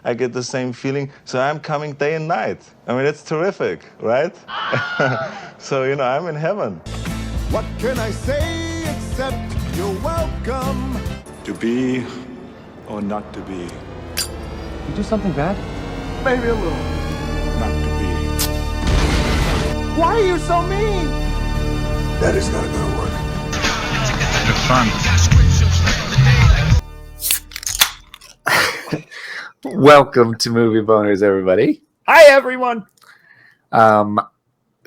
I get the same feeling. So I'm coming day and night. I mean, it's terrific, right? So, I'm in heaven. What can I say except you're welcome? To be or not to be? You do something bad? Maybe a little. Not to be. Why are you so mean? That is not gonna work. Welcome to Movie Boners, everybody. Hi, everyone.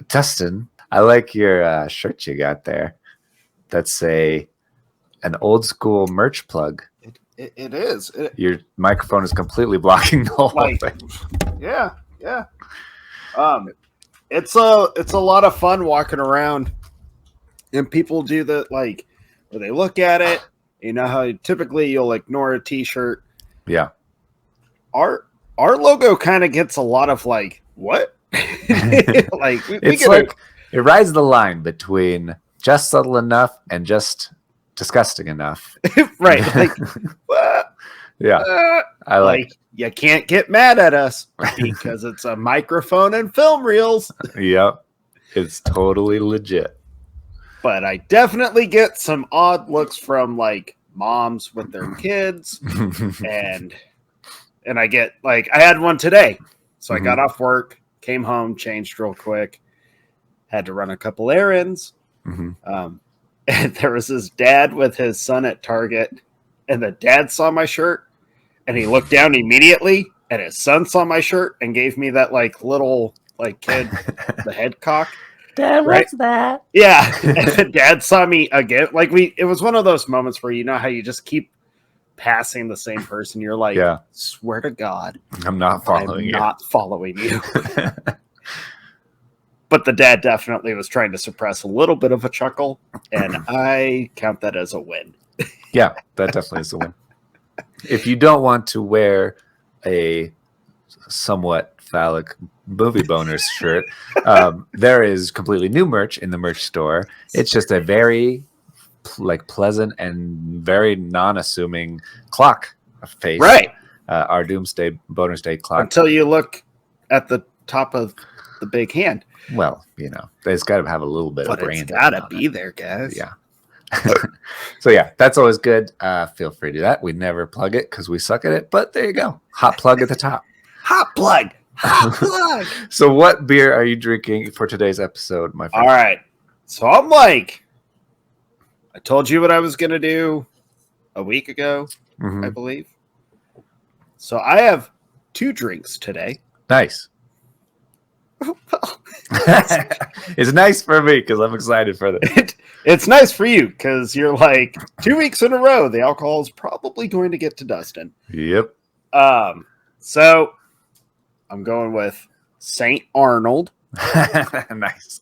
Dustin, I like your shirt you got there. That's an old school merch plug. It is. Your microphone is completely blocking the whole thing. Yeah. It's a lot of fun walking around, and people do that where they look at it. You know how typically you'll ignore a T-shirt. Yeah. Our logo kind of gets a lot of what? It rides the line between just subtle enough and just disgusting enough. Right. I like you can't get mad at us because it's a microphone and film reels. Yep. It's totally legit. But I definitely get some odd looks from moms with their kids and I get I had one today. So I got off work, came home, changed real quick, had to run a couple errands. And there was his dad with his son at Target, and the dad saw my shirt and he looked down immediately, and his son saw my shirt and gave me that little kid the head cock. Dad, what's that? Yeah. And the dad saw me again. It was one of those moments where you know how you just keep passing the same person. You're like, yeah. Swear to God, I'm not following you. Not following you. But the dad definitely was trying to suppress a little bit of a chuckle, and I count that as a win. Yeah, that definitely is a win. If you don't want to wear a somewhat phallic Movie Boners shirt, there is completely new merch in the merch store. It's just a very pleasant and very non-assuming clock face. Right. Our Doomsday Boners Day clock. Until you look at the top of the big hand. Well, it's got to have a little bit of brand. It's got to be there, guys. Yeah. So yeah, that's always good. Feel free to do that. We never plug it because we suck at it, but there you go. Hot plug at the top. Hot plug. Hot plug. So what beer are you drinking for today's episode, my friend? All right. So I'm I told you what I was going to do a week ago, I believe. So I have 2 drinks today. Nice. It's nice for me because I'm excited for this. It's nice for you because you're 2 weeks in a row. The alcohol is probably going to get to Dustin. Yep. So I'm going with St. Arnold. Nice.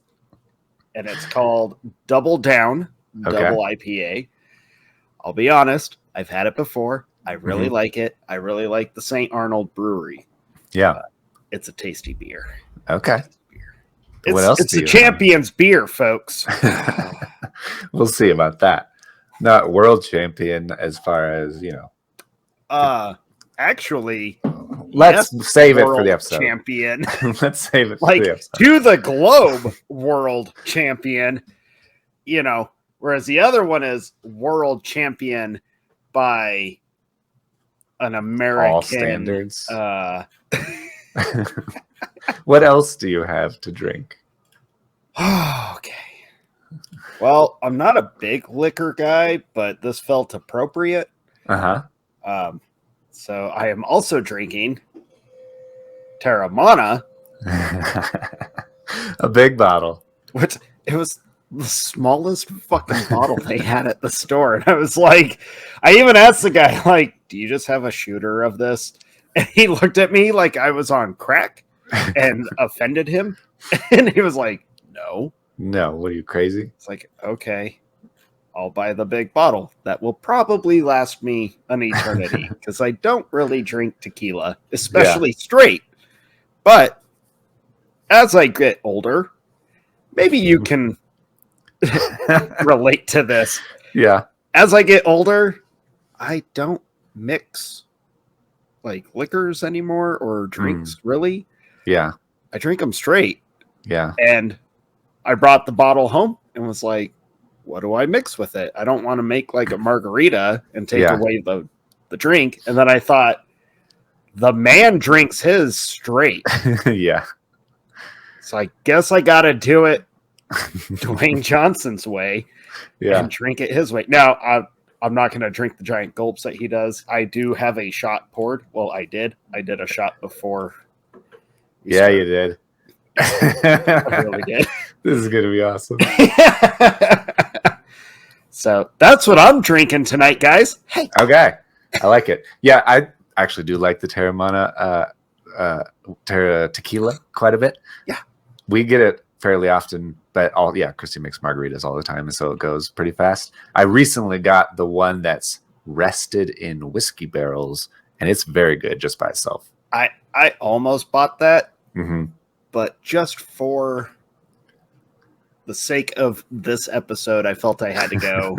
And it's called Double Down Double IPA. I'll be honest, I've had it before. I really like it. I really like the St. Arnold Brewery. Yeah. It's a tasty beer. Okay. What else? It's a champion's beer, folks. We'll see about that. Not world champion as far as, Actually, let's save it for the episode. Champion. Let's save it for the episode. To the globe world champion, whereas the other one is world champion by an American all standards. What else do you have to drink? Okay. Well, I'm not a big liquor guy, but this felt appropriate. So I am also drinking Terramana. A big bottle. Which it was the smallest fucking bottle they had at the store. And I was like, I even asked the guy, do you just have a shooter of this? And he looked at me like I was on crack and offended him. And he was like, no. No, what are you, crazy? It's like, okay, I'll buy the big bottle. That will probably last me an eternity because I don't really drink tequila, especially straight. But as I get older, maybe you can relate to this. Yeah. As I get older, I don't mix like liquors anymore or drinks, really. Yeah. I drink them straight. Yeah. And I brought the bottle home and was like, what do I mix with it? I don't want to make like a margarita and take away the drink. And then I thought, the man drinks his straight. Yeah. So I guess I got to do it Dwayne Johnson's way and drink it his way. Now, I'm not going to drink the giant gulps that he does. I do have a shot poured. Well, I did. I did a shot before. Yeah, you did. I really did. This is going to be awesome. So that's what I'm drinking tonight, guys. Hey. Okay. I like it. Yeah, I actually do like the tequila quite a bit. Yeah. We get it fairly often, but Christy makes margaritas all the time, and so it goes pretty fast. I recently got the one that's rested in whiskey barrels, and it's very good just by itself. I almost bought that, Mm-hmm. but just for the sake of this episode, I felt I had to go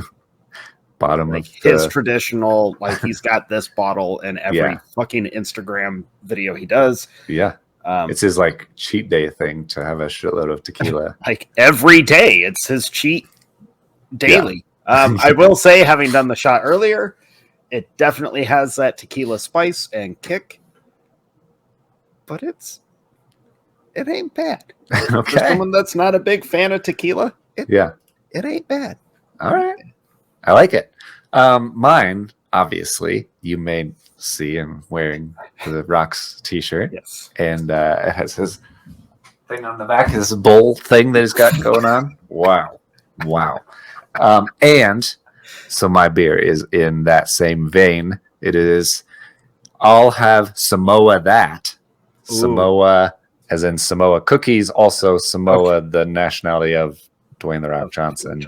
Bottom like of his traditional, like he's got this bottle in every fucking Instagram video he does. Yeah. It's his like cheat day thing to have a shitload of tequila. Like every day, it's his cheat daily. Yeah. I will say, having done the shot earlier, it definitely has that tequila spice and kick, but it ain't bad. Okay. For someone that's not a big fan of tequila, it ain't bad. All right. I like it. Mine, obviously, you may see I'm wearing the Rocks t-shirt. Yes. And it has his thing on the back, this bowl thing that he's got going on. Wow. And so my beer is in that same vein. It is, I'll have Samoa that. Ooh. Samoa, as in Samoa cookies, also Samoa, the nationality of Dwayne The Rock Johnson.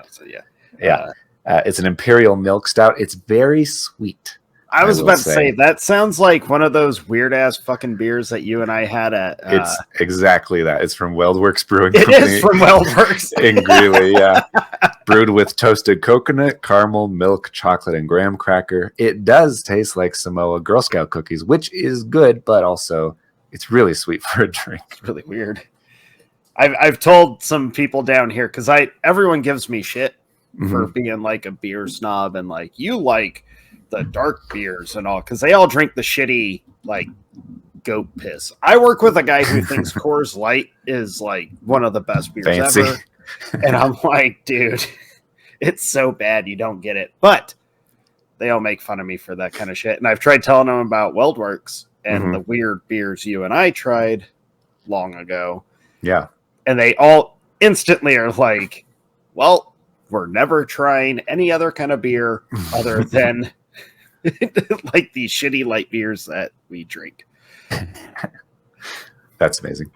Yeah. It's an imperial milk stout. It's very sweet. I was about to say that sounds like one of those weird ass fucking beers that you and I had at. It's exactly that. It's from Weldworks Brewing Company. It is from Weldworks in Greeley. Yeah, brewed with toasted coconut, caramel, milk, chocolate, and graham cracker. It does taste like Samoa Girl Scout cookies, which is good, but also it's really sweet for a drink. It's really weird. I've told some people down here because everyone gives me shit for being like a beer snob and like you like the dark beers and all because they all drink the shitty like goat piss. I work with a guy who thinks Coors Light is like one of the best beers ever, and I'm like, dude, it's so bad you don't get it. But they all make fun of me for that kind of shit, and I've tried telling them about Weldworks and the weird beers you and I tried long ago. Yeah, and they all instantly are like, well, we're never trying any other kind of beer other than like these shitty light beers that we drink. That's amazing.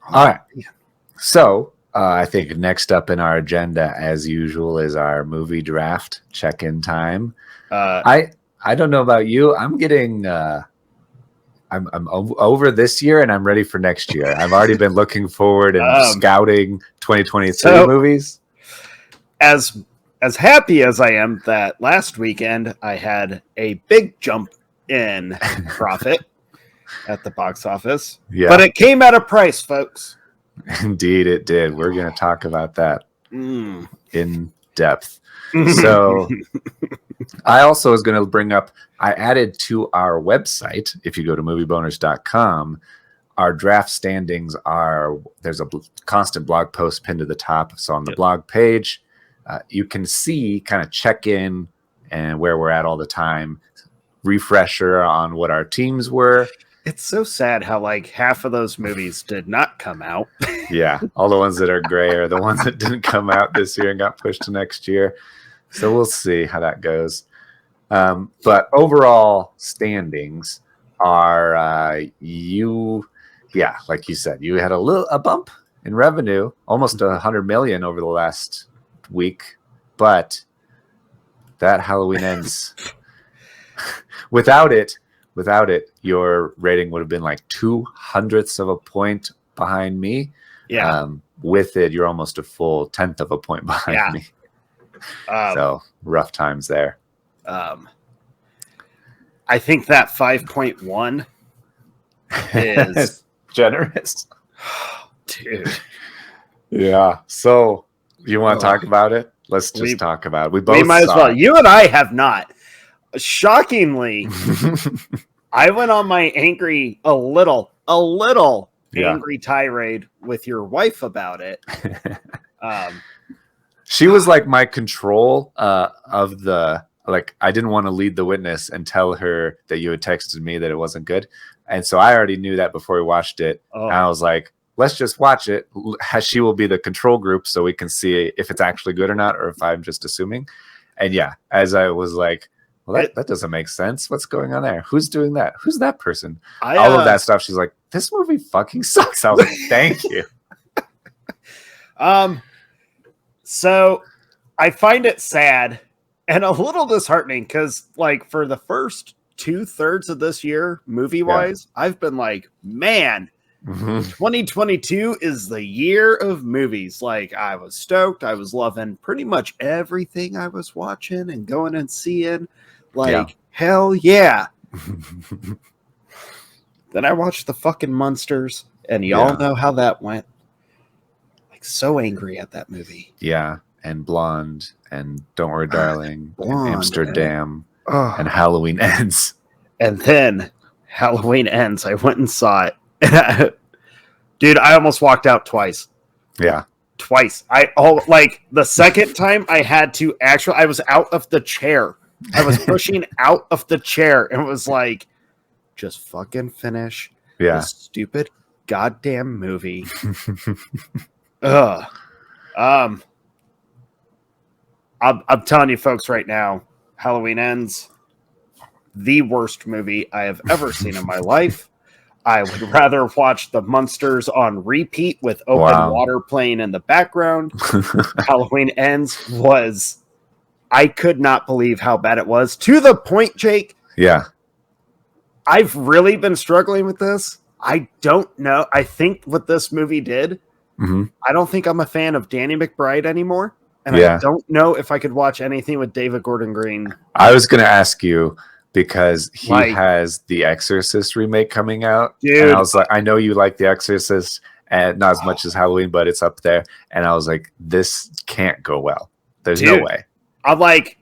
All right. So I think next up in our agenda, as usual, is our movie draft check-in time. I don't know about you. I'm getting I'm over this year and I'm ready for next year. I've already been looking forward and scouting 2023 movies. As happy as I am that last weekend I had a big jump in profit at the box office, but it came at a price, folks. Indeed, it did. We're going to talk about that in depth. So I also was going to bring up, I added to our website, if you go to movieboners.com, our draft standings there's a constant blog post pinned to the top. So on the blog page, you can see kind of check in and where we're at all the time, refresher on what our teams were. It's so sad how like half of those movies did not come out. Yeah, all the ones that are gray are the ones that didn't come out this year and got pushed to next year. So we'll see how that goes. But overall standings are like you said, you had a bump in revenue, almost 100 million over the last week, but that Halloween Ends without it, your rating would have been like 0.02 of a point behind me. Yeah. With it, you're almost a full 1/10 of a point behind me. So rough times there. I think that 5.1 is generous. dude. Yeah. So you want to talk about it? Let's just talk about it. We might as well. You and I have not. Shockingly, I went on my a little angry tirade with your wife about it. She was like my control of the, like, I didn't want to lead the witness and tell her that you had texted me that it wasn't good. And so I already knew that before we watched it. And I was like, let's just watch it. She will be the control group so we can see if it's actually good or not, or if I'm just assuming. And yeah, as I was like, well, that doesn't make sense. What's going on there? Who's doing that? Who's that person? All of that stuff. She's like, this movie fucking sucks. I was like, thank you. So I find it sad and a little disheartening because, like, for the first 2/3 of this year, movie-wise, I've been like, man, 2022 is the year of movies. Like, I was stoked. I was loving pretty much everything I was watching and going and seeing. Like, hell yeah. Then I watched the fucking Monsters, and y'all know how that went. Like, so angry at that movie. Yeah, and Blonde, and Don't Worry, Darling, Blonde, and Amsterdam, and Halloween Ends. And then Halloween Ends. I went and saw it. Dude, I almost walked out twice. Yeah. Twice. The second time I had to I was out of the chair. I was pushing out of the chair and it was like, just fucking finish this stupid goddamn movie. Ugh. I'm telling you folks right now, Halloween Ends, the worst movie I have ever seen in my life. I would rather watch the Monsters on repeat with open water playing in the background. Halloween Ends was, I could not believe how bad it was. To the point, Jake. Yeah. I've really been struggling with this. I don't know. I think what this movie did, I don't think I'm a fan of Danny McBride anymore. And I don't know if I could watch anything with David Gordon Green. I was going to ask you, because he has the Exorcist remake coming out. Dude. And I was like, I know you like the Exorcist, and not as much as Halloween, but it's up there. And I was like, this can't go well. There's no way. I'm like,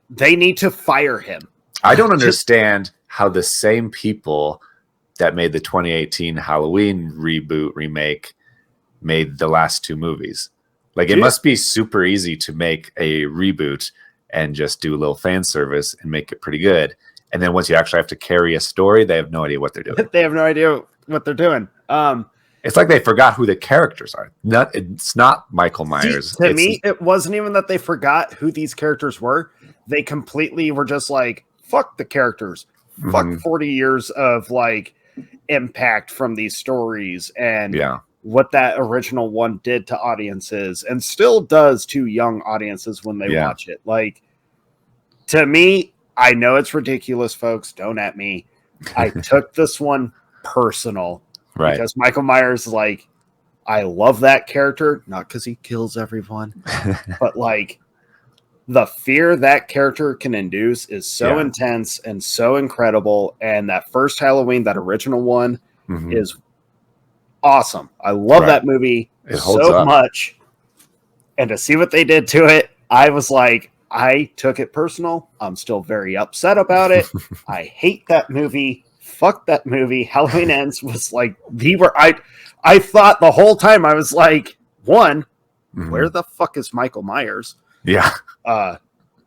they need to fire him. I don't understand how the same people that made the 2018 Halloween remake made the last two movies. Like, it must be super easy to make a reboot and just do a little fan service and make it pretty good. And then once you actually have to carry a story, they have no idea what they're doing. They have no idea what they're doing. It's like they forgot who the characters are. It's not Michael Myers. To me, it wasn't even that they forgot who these characters were. They completely were just like, fuck the characters. Fuck 40 years of, like, impact from these stories and what that original one did to audiences and still does to young audiences when they watch it. Like, to me, I know it's ridiculous, folks. Don't at me. I took this one personal. Right. Because Michael Myers, like, I love that character, not because he kills everyone, but, like, the fear that character can induce is so intense and so incredible. And that first Halloween, that original one, is awesome. I love that movie so much. And to see what they did to it, I was like, I took it personal. I'm still very upset about it. I hate that movie. Fuck that movie. Halloween Ends was like I thought the whole time, I was like, where the fuck is Michael Myers? Yeah.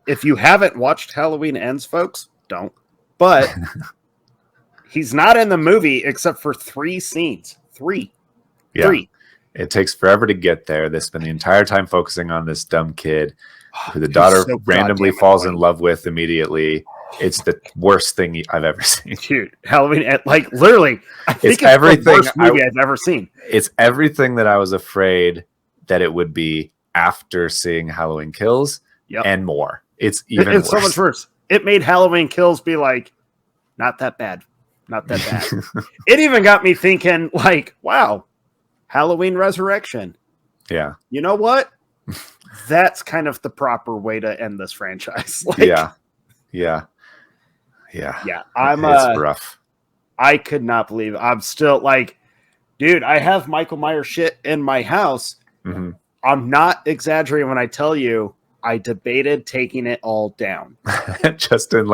If you haven't watched Halloween Ends, folks, don't. But he's not in the movie except for 3 scenes. 3. Yeah. 3. It takes forever to get there. They spend the entire time focusing on this dumb kid who the daughter randomly falls in love with immediately. It's the worst thing I've ever seen. Dude, Halloween, like, literally, I think it's everything, the worst movie I've ever seen. It's everything that I was afraid that it would be after seeing Halloween Kills and more. It's even worse. So much worse. It made Halloween Kills be like, not that bad. Not that bad. It even got me thinking, like, wow, Halloween Resurrection. Yeah. You know what? That's kind of the proper way to end this franchise. Like, yeah. Yeah. Yeah, It's rough. I could not believe it. I'm still like, dude, I have Michael Myers shit in my house. Mm-hmm. I'm not exaggerating when I tell you I debated taking it all down. Just in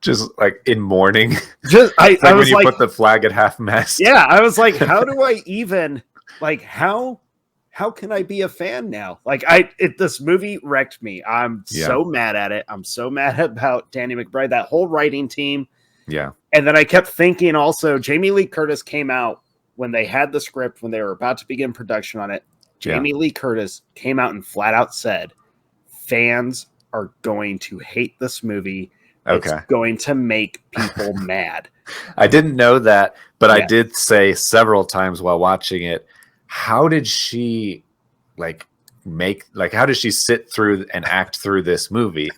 just like in mourning. Just I It's like was when you like, put the flag at half mast. yeah, I was like, how do I even like how can I be a fan now? Like this movie wrecked me. I'm so mad at it. I'm so mad about Danny McBride, that whole writing team. Yeah. And then I kept thinking also, Jamie Lee Curtis came out when they had the script, when they were about to begin production on it. Jamie Lee Curtis came out and flat out said, fans are going to hate this movie. Okay. It's going to make people mad. I didn't know that, but I Yeah. did say several times while watching it, how did she how does she sit through and act through this movie?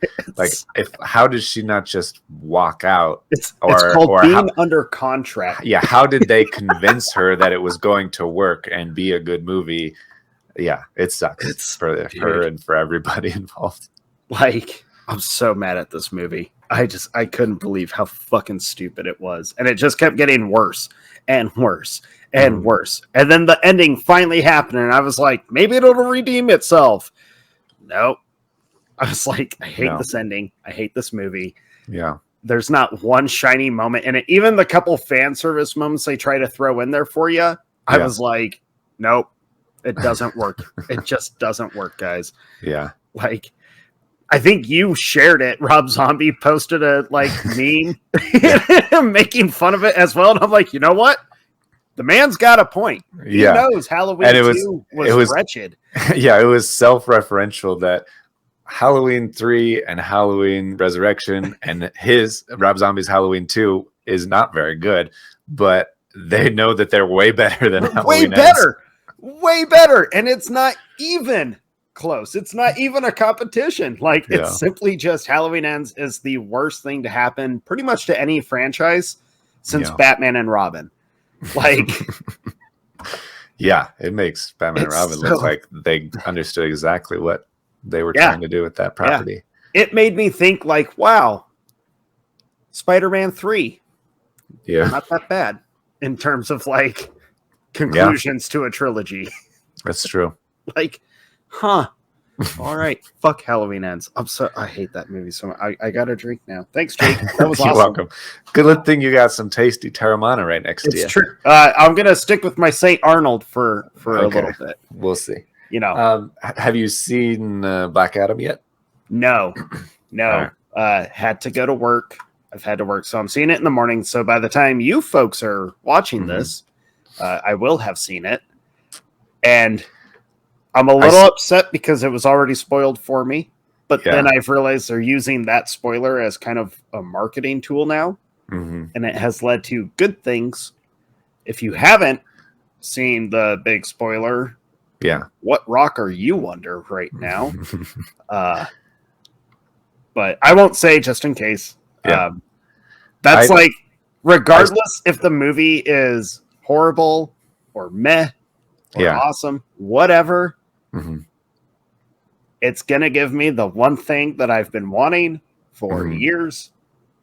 How did she not just walk out? It's called being how, under contract. Yeah, how did they convince her that it was going to work and be a good movie? Yeah, it sucks for her and for everybody involved. Like, I'm so mad at this movie. I couldn't believe how fucking stupid it was. And it just kept getting worse and worse and worse. And then the ending finally happened, and I was like, maybe it'll redeem itself. Nope. I was like, I hate this ending. I hate this movie. Yeah. There's not one shiny moment in it. Even the couple fan service moments they try to throw in there for you, I was like, nope. It doesn't work. It just doesn't work, guys. Yeah. Like, I think you shared it. Rob Zombie posted a meme making fun of it as well. And I'm like, you know what? The man's got a point. He knows Halloween 2 was wretched. Yeah, it was self-referential that Halloween 3 and Halloween Resurrection and Rob Zombie's Halloween 2 is not very good, but they know that they're way better than Halloween Way better. And it's not even close. It's not even a competition. It's simply just Halloween Ends is the worst thing to happen pretty much to any franchise since Batman and Robin. Yeah, it makes Batman and Robin look like they understood exactly what they were trying to do with that property. Yeah. It made me think wow, Spider-Man 3. Yeah. Not that bad in terms of conclusions to a trilogy. That's true. Huh. All right. Fuck Halloween Ends. I hate that movie so much. I got a drink now. Thanks, Jake. That was You're awesome. welcome. Good thing you got some tasty Terramana right next to you. It's true. I'm gonna stick with my St. Arnold for a little bit. We'll see. Have you seen Black Adam yet? No. Had to go to work. I've had to work, so I'm seeing it in the morning. So by the time you folks are watching this, I will have seen it. And I'm a little upset because it was already spoiled for me. But then I've realized they're using that spoiler as kind of a marketing tool now. Mm-hmm. And it has led to good things. If you haven't seen the big spoiler, what rock are you under right now? But I won't say just in case. That's regardless if the movie is horrible or meh or awesome, whatever. Mm-hmm. It's going to give me the one thing that I've been wanting for years,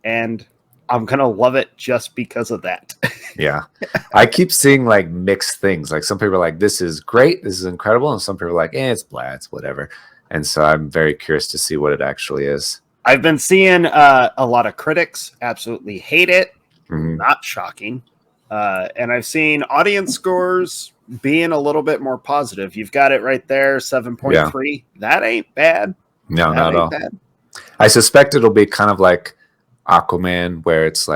and I'm going to love it just because of that. Yeah. I keep seeing mixed things. Some people are like, this is great, this is incredible, and some people are like, it's blah, it's whatever. And so I'm very curious to see what it actually is. I've been seeing a lot of critics absolutely hate it. Not shocking. And I've seen audience scores being a little bit more positive. You've got it right there, 7.3. Yeah. That ain't bad. No, not at all. Bad. I suspect it'll be kind of like Aquaman, where it's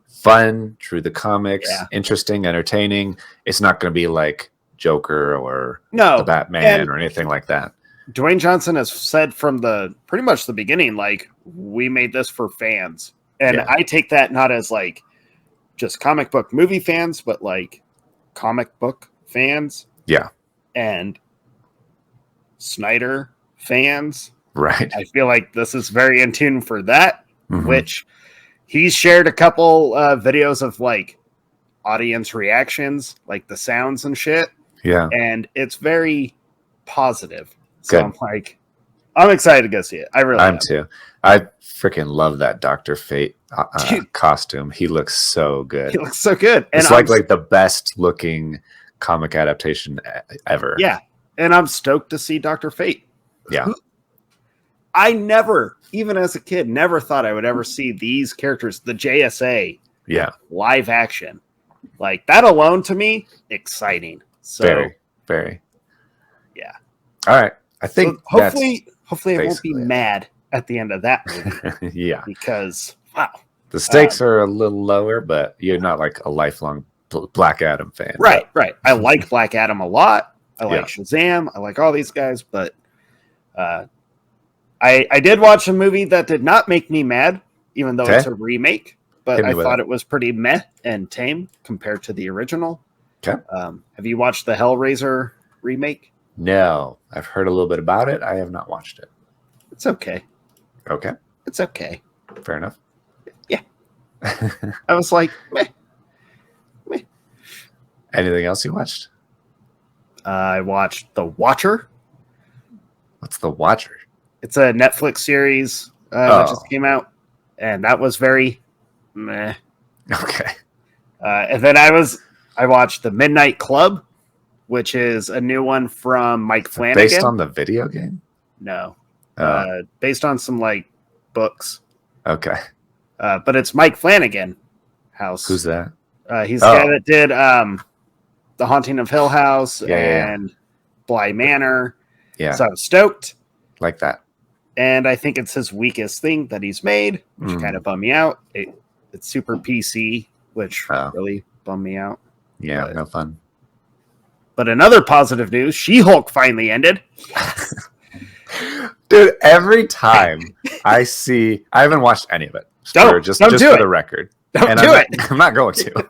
fun through the comics, interesting, entertaining. It's not going to be like Joker or the Batman or anything like that. Dwayne Johnson has said from pretty much the beginning, we made this for fans. And I take that not as just comic book movie fans, but comic book fans. Yeah. And Snyder fans. Right. I feel like this is very in tune for that, which he's shared a couple videos of audience reactions, the sounds and shit. Yeah. And it's very positive. So Good. I'm I'm excited to go see it. I really am. too. I freaking love that Dr. Fate costume. He looks so good. He looks so good. And It's like the best looking comic adaptation ever. Yeah. And I'm stoked to see Dr. Fate. Yeah. I never, even as a kid, never thought I would ever see these characters, the JSA, Yeah. live action. Like that alone to me, exciting. So Very, very. yeah. All right. I think So hopefully I won't be basically it. mad at the end of that movie yeah. because wow. The stakes are a little lower, but you're not like a lifelong Black Adam fan. Right. I like Black Adam a lot. I like Yeah. Shazam. I like all these guys, but I did watch a movie that did not make me mad, even though it's a remake. But Hit me I with thought it. it was pretty meh and tame compared to the original. Okay. Have you watched the Hellraiser remake? No, I've heard a little bit about it. I have not watched it. It's okay. Okay. It's okay. Fair enough. Yeah. I was like, meh. Anything else you watched? I watched The Watcher. What's The Watcher? It's a Netflix series that just came out, and that was very meh. Okay. And then I watched The Midnight Club, which is a new one from Mike Flanagan. Based on the video game? No, Oh. based on some like books, Okay. but it's Mike Flanagan house. Who's that? He's the guy that did The Haunting of Hill House Yeah. and Bly Manor. Yeah. So I'm stoked. Like that. And I think it's his weakest thing that he's made, which Mm. kind of bummed me out. It's super PC, which Oh. really bummed me out. Yeah, But- no fun. But in other positive news, She-Hulk finally ended. Dude, every time I haven't watched any of it. Don't just do for it. the record. Don't do it. I'm not going to.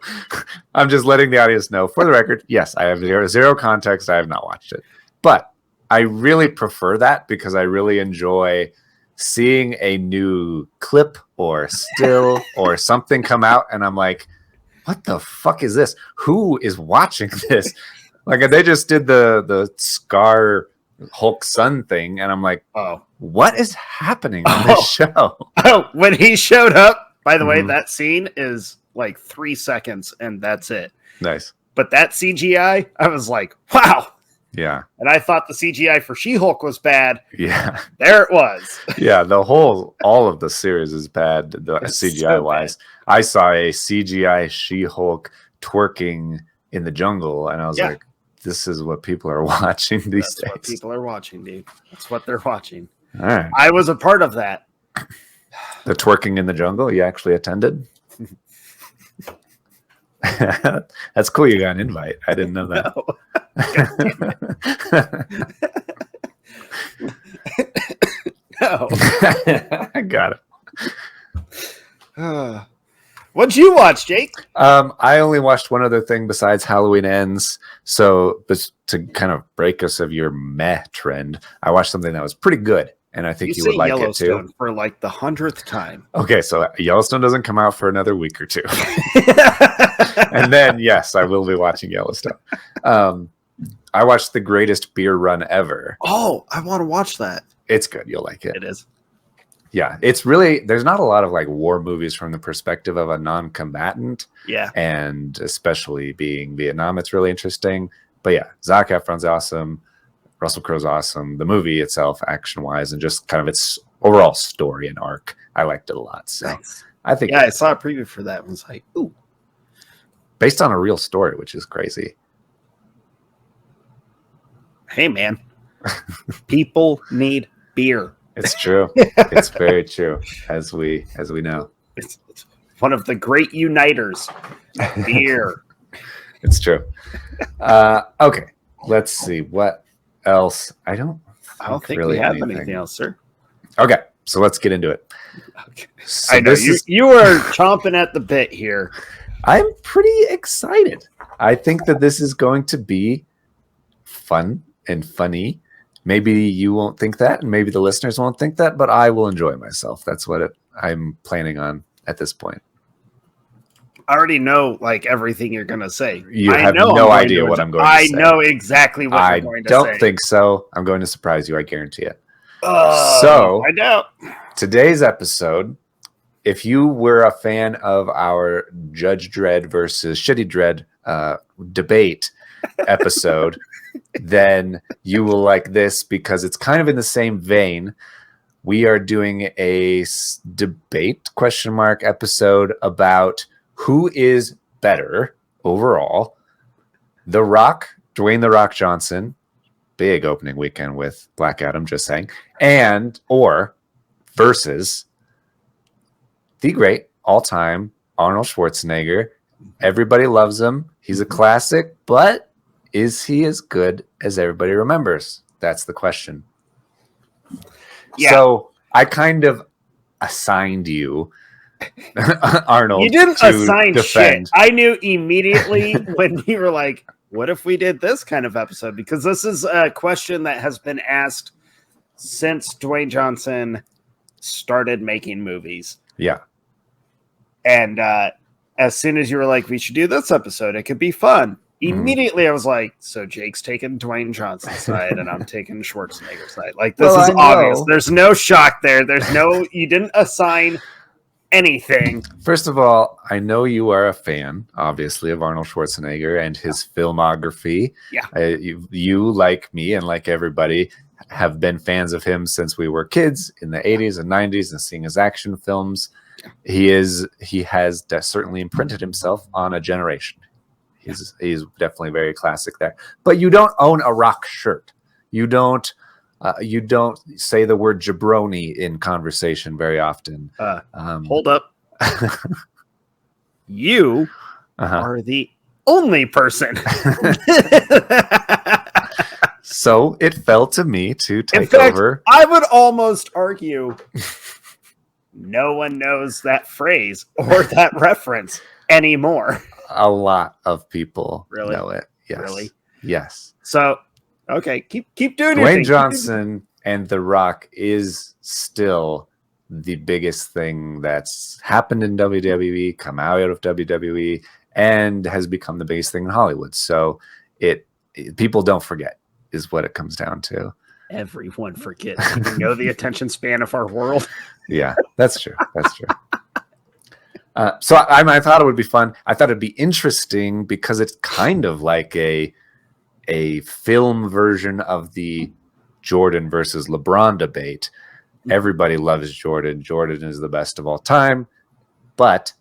I'm just letting the audience know, for the record, yes, I have zero context. I have not watched it. But I really prefer that because I really enjoy seeing a new clip or still or something come out. And I'm like, what the fuck is this? Who is watching this? Like they just did the Scar Hulk Sun thing. And I'm like, Oh, what is happening on this show? when he showed up, by the way, Mhm. that scene is like 3 seconds and that's it. Nice. But that CGI, I was like, wow. Yeah. And I thought the CGI for She-Hulk was bad. Yeah. There it was. Yeah. All of the series is bad, It's CGI so wise. I saw a CGI She-Hulk twerking in the jungle, and I was Yeah. like, this is what people are watching these That's what days. people are watching, dude. That's what they're watching. All right. I was a part of that. The twerking in the jungle, you actually attended? That's cool. You got an invite. I didn't know that. No. I got it. What'd you watch, Jake? I only watched one other thing besides Halloween Ends. So, but to kind of break us of your meh trend, I watched something that was pretty good, and I think you would say like it Yellowstone too. for like the 100th time. Okay, so Yellowstone doesn't come out for another week or two, and then yes, I will be watching Yellowstone. I watched The Greatest Beer Run Ever. Oh, I want to watch that. It's good. You'll like it. It is. Yeah, it's really, there's not a lot of like war movies from the perspective of a non-combatant, Yeah. and especially being Vietnam, it's really interesting. But yeah, Zac Efron's awesome, Russell Crowe's awesome. The movie itself, action-wise, and just kind of its overall story and arc, I liked it a lot. So Nice. I think, Yeah, I saw a preview for that and was like, ooh. based on a real story, which is crazy. Hey, man. People need beer. It's true. It's very true, as we know. It's one of the great uniters. Beer. It's true. Okay, let's see what else. I don't think really we have anything. anything else, sir. Okay, so let's get into it. Okay. So I know you are chomping at the bit here. I'm pretty excited. I think that this is going to be fun and funny. Maybe you won't think that, and maybe the listeners won't think that, but I will enjoy myself. That's what I'm planning on at this point. I already know like everything you're gonna say. You I have know no I'm idea going what to- I'm going to I say. know exactly what I you're going to don't say. think so. I'm going to surprise you. I guarantee it. So I know. today's episode, if you were a fan of our Judge Dredd versus Shitty Dredd debate episode, then you will like this because it's kind of in the same vein. We are doing a debate episode about who is better overall. The Rock, Dwayne "The Rock" Johnson, big opening weekend with Black Adam, just saying, or versus the great all-time Arnold Schwarzenegger. Everybody loves him. He's a classic, but is he as good as everybody remembers? That's the question. Yeah. So I kind of assigned you Arnold. You didn't to assign defend. shit. I knew immediately when you were like, what if we did this kind of episode? Because this is a question that has been asked since Dwayne Johnson started making movies. Yeah. And as soon as you were like, we should do this episode, it could be fun. Immediately I was like, so Jake's taking Dwayne Johnson's side and I'm taking Schwarzenegger's side. Like, this is obvious. There's no shock there. You didn't assign anything. First of all, I know you are a fan, obviously, of Arnold Schwarzenegger and his filmography. Yeah. You, like me and like everybody, have been fans of him since we were kids in the 80s and 90s and seeing his action films. He has certainly imprinted himself on a generation. He's definitely very classic there. But you don't own a Rock shirt. You don't say the word jabroni in conversation very often. Hold up. You are the only person. So it fell to me to take over. I would almost argue no one knows that phrase or that reference anymore. A lot of people know it. Yes. Really? Yes. So, okay, keep doing it. Dwayne Johnson and The Rock is still the biggest thing that's happened in WWE, come out of WWE, and has become the biggest thing in Hollywood. So people don't forget is what it comes down to. Everyone forgets. You know the attention span of our world. Yeah, that's true. That's true. So I thought it would be fun. I thought it'd be interesting because it's kind of like a film version of the Jordan versus LeBron debate. Everybody loves Jordan. Jordan is the best of all time. But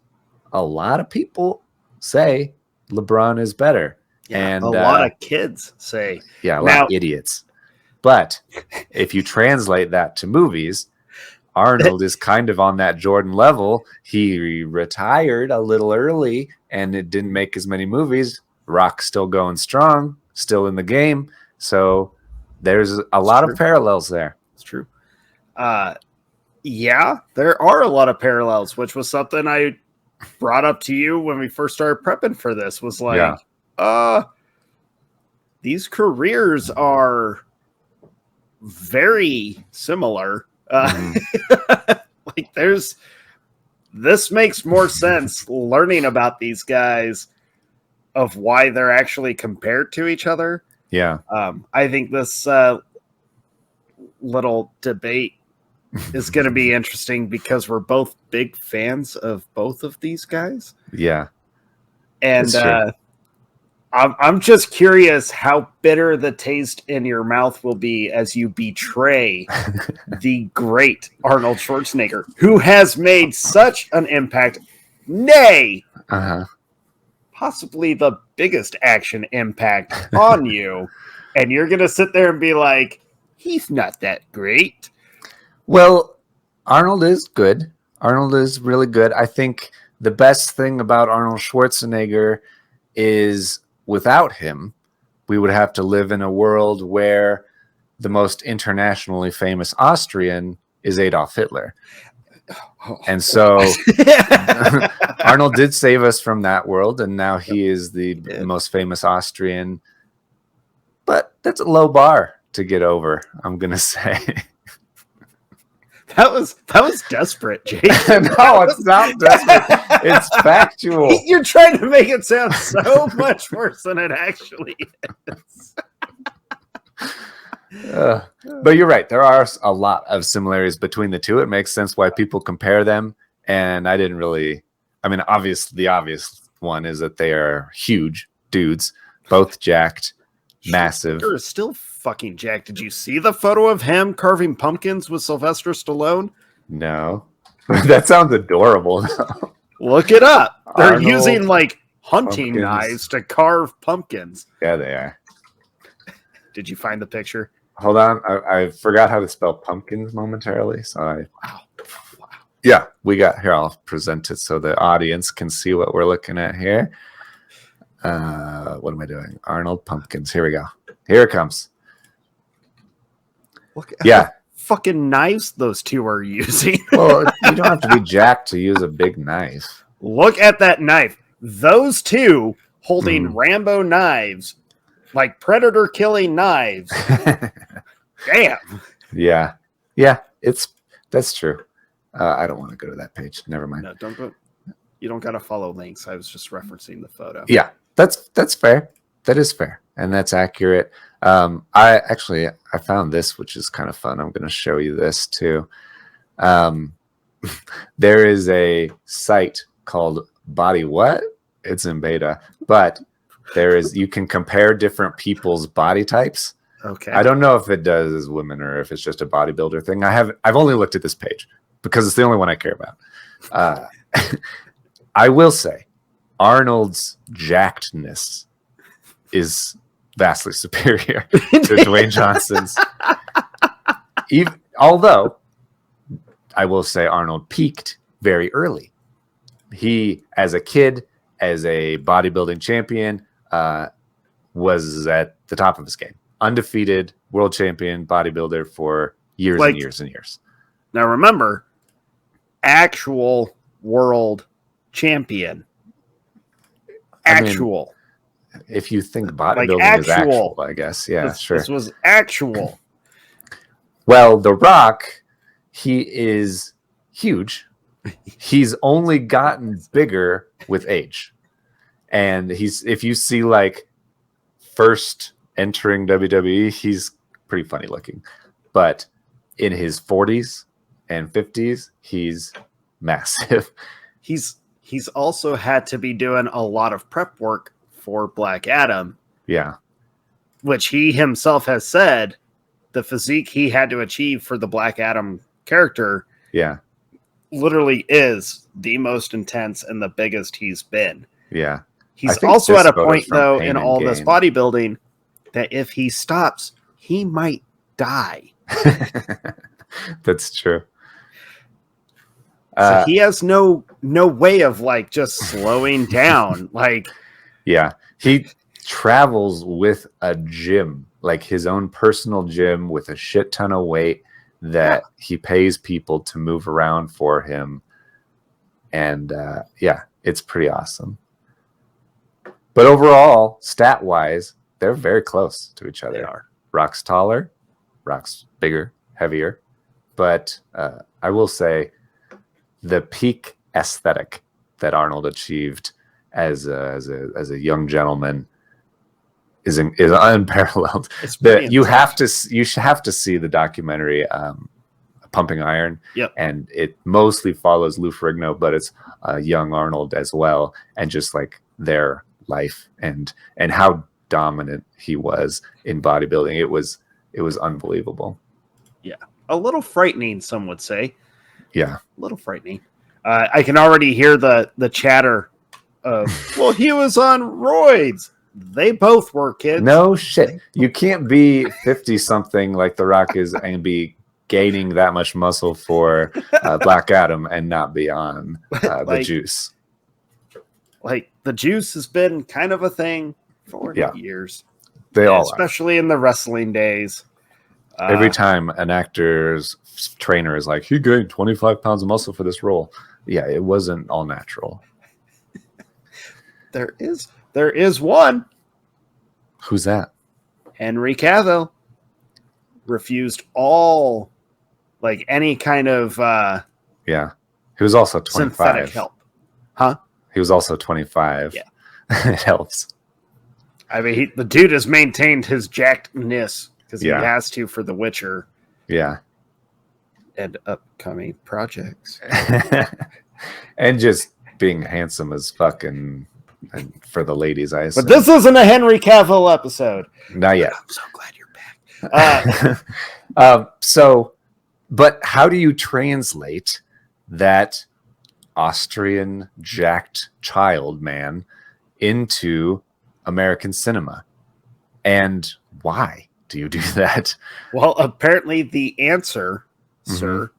a lot of people say LeBron is better. Yeah, and a lot of kids say. Yeah, a lot of idiots. But if you translate that to movies, Arnold is kind of on that Jordan level. He retired a little early and it didn't make as many movies. Rock's still going strong, still in the game. So there's a lot of parallels there. It's true. Yeah, there are a lot of parallels, which was something I brought up to you when we first started prepping for this, was like, these careers are very similar. Like this makes more sense learning about these guys of why they're actually compared to each other. Yeah. I think this little debate is going to be interesting because we're both big fans of both of these guys. Yeah. And I'm just curious how bitter the taste in your mouth will be as you betray the great Arnold Schwarzenegger, who has made such an impact, nay, possibly the biggest action impact on you. And you're going to sit there and be like, he's not that great. Well, Arnold is good. Arnold is really good. I think the best thing about Arnold Schwarzenegger is without him, we would have to live in a world where the most internationally famous Austrian is Adolf Hitler. And so Arnold did save us from that world, and now he is the most famous Austrian. But that's a low bar to get over, I'm going to say. That was desperate, Jake. No, it's not desperate. It's factual. You're trying to make it sound so much worse than it actually is. But you're right. There are a lot of similarities between the two. It makes sense why people compare them. And I didn't really. I mean, the obvious one is that they are huge dudes, both jacked, massive. Schwarzenegger is still fucking jacked. Did you see the photo of him carving pumpkins with Sylvester Stallone? No, that sounds adorable. Look it up. They're Arnold, using like hunting pumpkins. knives to carve pumpkins. Yeah, they are. Did you find the picture? Hold on, I forgot how to spell pumpkins momentarily. So Wow. yeah, we got here. I'll present it so the audience can see what we're looking at here. What am I doing? Arnold pumpkins. Here we go. Here it comes. Look at Yeah. fucking knives those two are using. Well, you don't have to be jacked to use a big knife. Look at that knife. Those two holding Rambo knives, like predator killing knives. Damn. Yeah, that's true. I don't want to go to that page. Never mind. No, don't go. You don't got to follow links. I was just referencing the photo. Yeah, that's fair. That is fair, and that's accurate. I found this, which is kind of fun. I'm going to show you this too. There is a site called Body What? It's in beta, but you can compare different people's body types. Okay. I don't know if it does as women or if it's just a bodybuilder thing. I've only looked at this page because it's the only one I care about. I will say Arnold's jackedness is vastly superior to Dwayne Johnson's. Although I will say Arnold peaked very early. He, as a kid, as a bodybuilding champion, was at the top of his game. Undefeated world champion bodybuilder for years and years and years. Now remember, actual world champion. Actual. I mean, if you think bodybuilding is actual, I guess. Yeah, sure. This was actual. Well, The Rock, he is huge. He's only gotten bigger with age. And if you see like first entering WWE, he's pretty funny looking. But in his 40s and 50s, he's massive. He's also had to be doing a lot of prep work for Black Adam. Yeah. Which he himself has said the physique he had to achieve for the Black Adam character literally is the most intense and the biggest he's been. Yeah. He's also at a point, though, in all this bodybuilding that if he stops, he might die. That's true. So he has no way of like just slowing down. Like, yeah, he travels with a gym, like his own personal gym with a shit ton of weight that he pays people to move around for him. And it's pretty awesome. But overall, stat wise, they're very close to each other. They are. Rock's taller, Rock's bigger, heavier. But I will say the peak aesthetic that Arnold achieved as a young gentleman is unparalleled. You have to see the documentary Pumping Iron. Yep. And it mostly follows Lou Ferrigno, but it's young Arnold as well, and just like their life and how dominant he was in bodybuilding. It was unbelievable. Yeah. A little frightening, some would say. Yeah. A little frightening. I can already hear the chatter of, well, he was on roids. They both were, kids. No shit. You can't be 50-something like The Rock is and be gaining that much muscle for Black Adam and not be on the juice. Like, the juice has been kind of a thing for years. They all especially in the wrestling days. Every time an actor's trainer is like, he gained 25 pounds of muscle for this role. Yeah, it wasn't all natural. There is one. Who's that? Henry Cavill refused all, like, any kind of yeah. He was also 25. synthetic help. Huh? He was also 25. Yeah. It helps. I mean, the dude has maintained his jackedness because he has to for The Witcher. Yeah. And upcoming projects. And just being handsome as fuck and for the ladies, I assume. But this isn't a Henry Cavill episode. Not yet. I'm so glad you're back. But how do you translate that Austrian jacked child man into American cinema? And why do you do that? Well, apparently the answer, sir,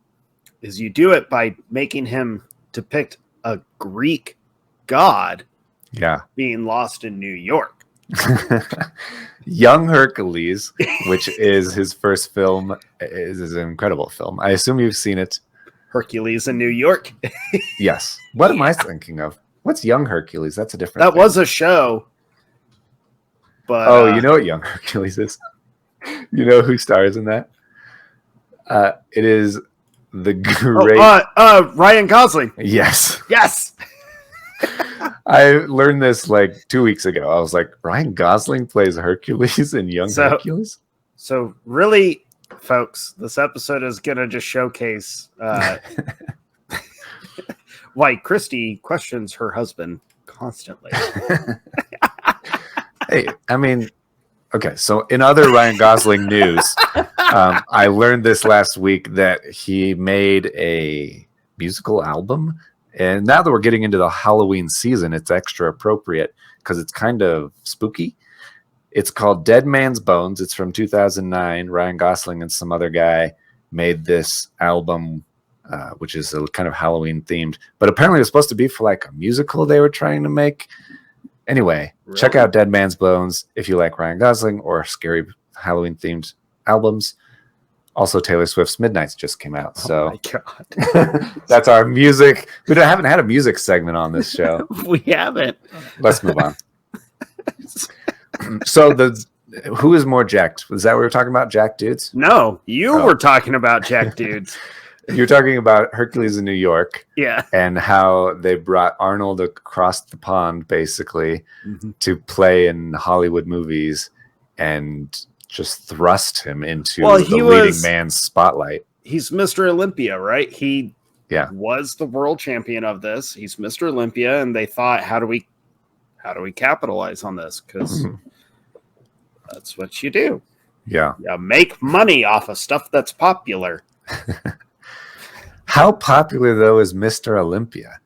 is you do it by making him depict a Greek god being lost in New York. Young Hercules, which is his first film, is an incredible film. I assume you've seen it. Hercules in New York. Yes. What am I thinking of? What's Young Hercules? That's a different thing. Was a show. But you know what Young Hercules is? You know who stars in that? It is the great Ryan Gosling. Yes. Yes. I learned this like 2 weeks ago. I was like, Ryan Gosling plays Hercules in Young Hercules? So really, folks, this episode is going to just showcase why Christy questions her husband constantly. Hey, I mean, okay. So in other Ryan Gosling news, I learned this last week that he made a musical album. And now that we're getting into the Halloween season, it's extra appropriate because it's kind of spooky. It's called Dead Man's Bones. It's from 2009. Ryan Gosling and some other guy made this album, which is a kind of Halloween themed. But apparently it was supposed to be for like a musical they were trying to make. Anyway, check out Dead Man's Bones if you like Ryan Gosling or scary Halloween themed albums. Also, Taylor Swift's Midnights just came out. So my God. That's our music. We haven't had a music segment on this show. We haven't. Let's move on. So who is more jacked? Was that what we were talking about? Jacked dudes? No, you were talking about jacked dudes. You're talking about Hercules in New York. Yeah. And how they brought Arnold across the pond, basically, to play in Hollywood movies and just thrust him into the leading man's spotlight. He's Mr. Olympia, right? He was the world champion of this. He's Mr. Olympia, and they thought, how do we capitalize on this? Because that's what you do. Yeah. You make money off of stuff that's popular. How popular, though, is Mr. Olympia?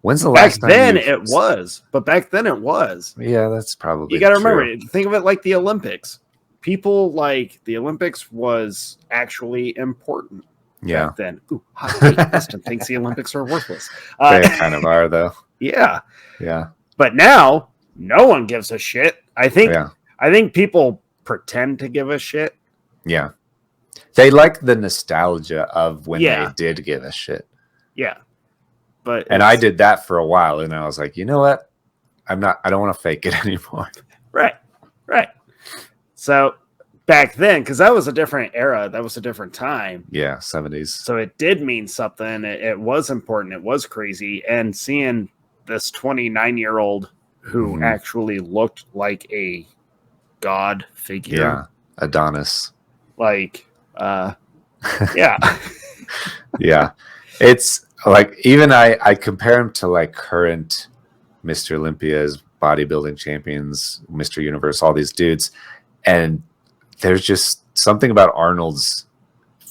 When's the last time? Back then it was. Yeah, that's probably You got to remember, think of it like the Olympics. People like the Olympics was actually important back then. Ooh, Justin thinks the Olympics are worthless. They kind of are, though. Yeah. Yeah. But now, no one gives a shit. I think people pretend to give a shit. Yeah. They like the nostalgia of when they did give a shit. Yeah. And I did that for a while, and I was like, you know what? I don't want to fake it anymore. Right. So back then, because that was a different era, that was a different time. Yeah, 70s. So it did mean something. It was important. It was crazy. And seeing this 29-year-old who actually looked like a god figure. Yeah, Adonis. Like, yeah. Yeah. It's like, even I compare him to like current Mr. Olympia's bodybuilding champions, Mr. Universe, all these dudes. And there's just something about Arnold's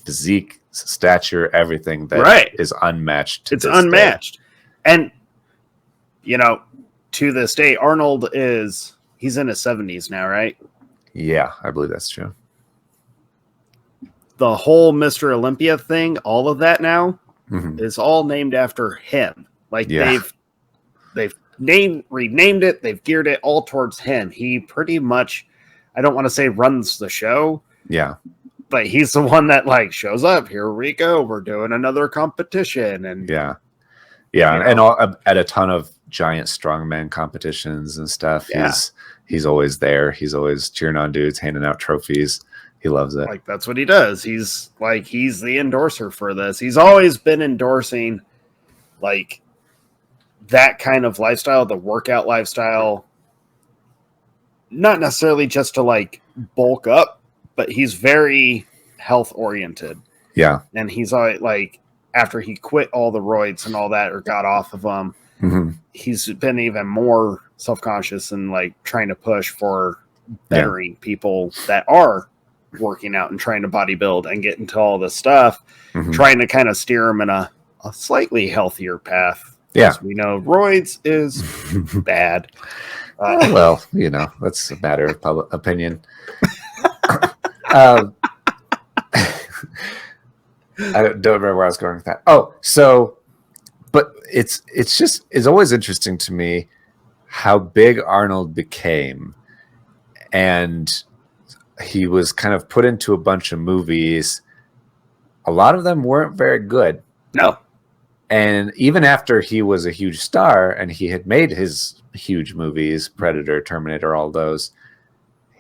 physique, stature, everything that is unmatched. It's unmatched. Day. And, to this day, Arnold he's in his 70s now, right? Yeah, I believe that's true. The whole Mr. Olympia thing, all of that now is all named after him. Like they've renamed it, they've geared it all towards him. He pretty much, I don't want to say runs the show. Yeah. But he's the one that like shows up. Here we go. We're doing another competition. And yeah. And at a ton of giant strongman competitions and stuff. Yeah. He's always there. He's always cheering on dudes, handing out trophies. He loves it. Like, that's what he does. He's the endorser for this. He's always been endorsing like that kind of lifestyle, the workout lifestyle. Not necessarily just to like bulk up, but he's very health oriented. Yeah. And he's like, after he quit all the roids and all that, or got off of them, he's been even more self-conscious and like trying to push for bettering people that are working out and trying to bodybuild and get into all this stuff, trying to kind of steer them in a slightly healthier path. Yeah. We know roids is bad. Well, you know, that's a matter of public opinion. I don't remember where I was going with that. Oh, so, but it's always interesting to me how big Arnold became, and he was kind of put into a bunch of movies. A lot of them weren't very good. No. And even after he was a huge star and he had made his huge movies, Predator, Terminator, all those,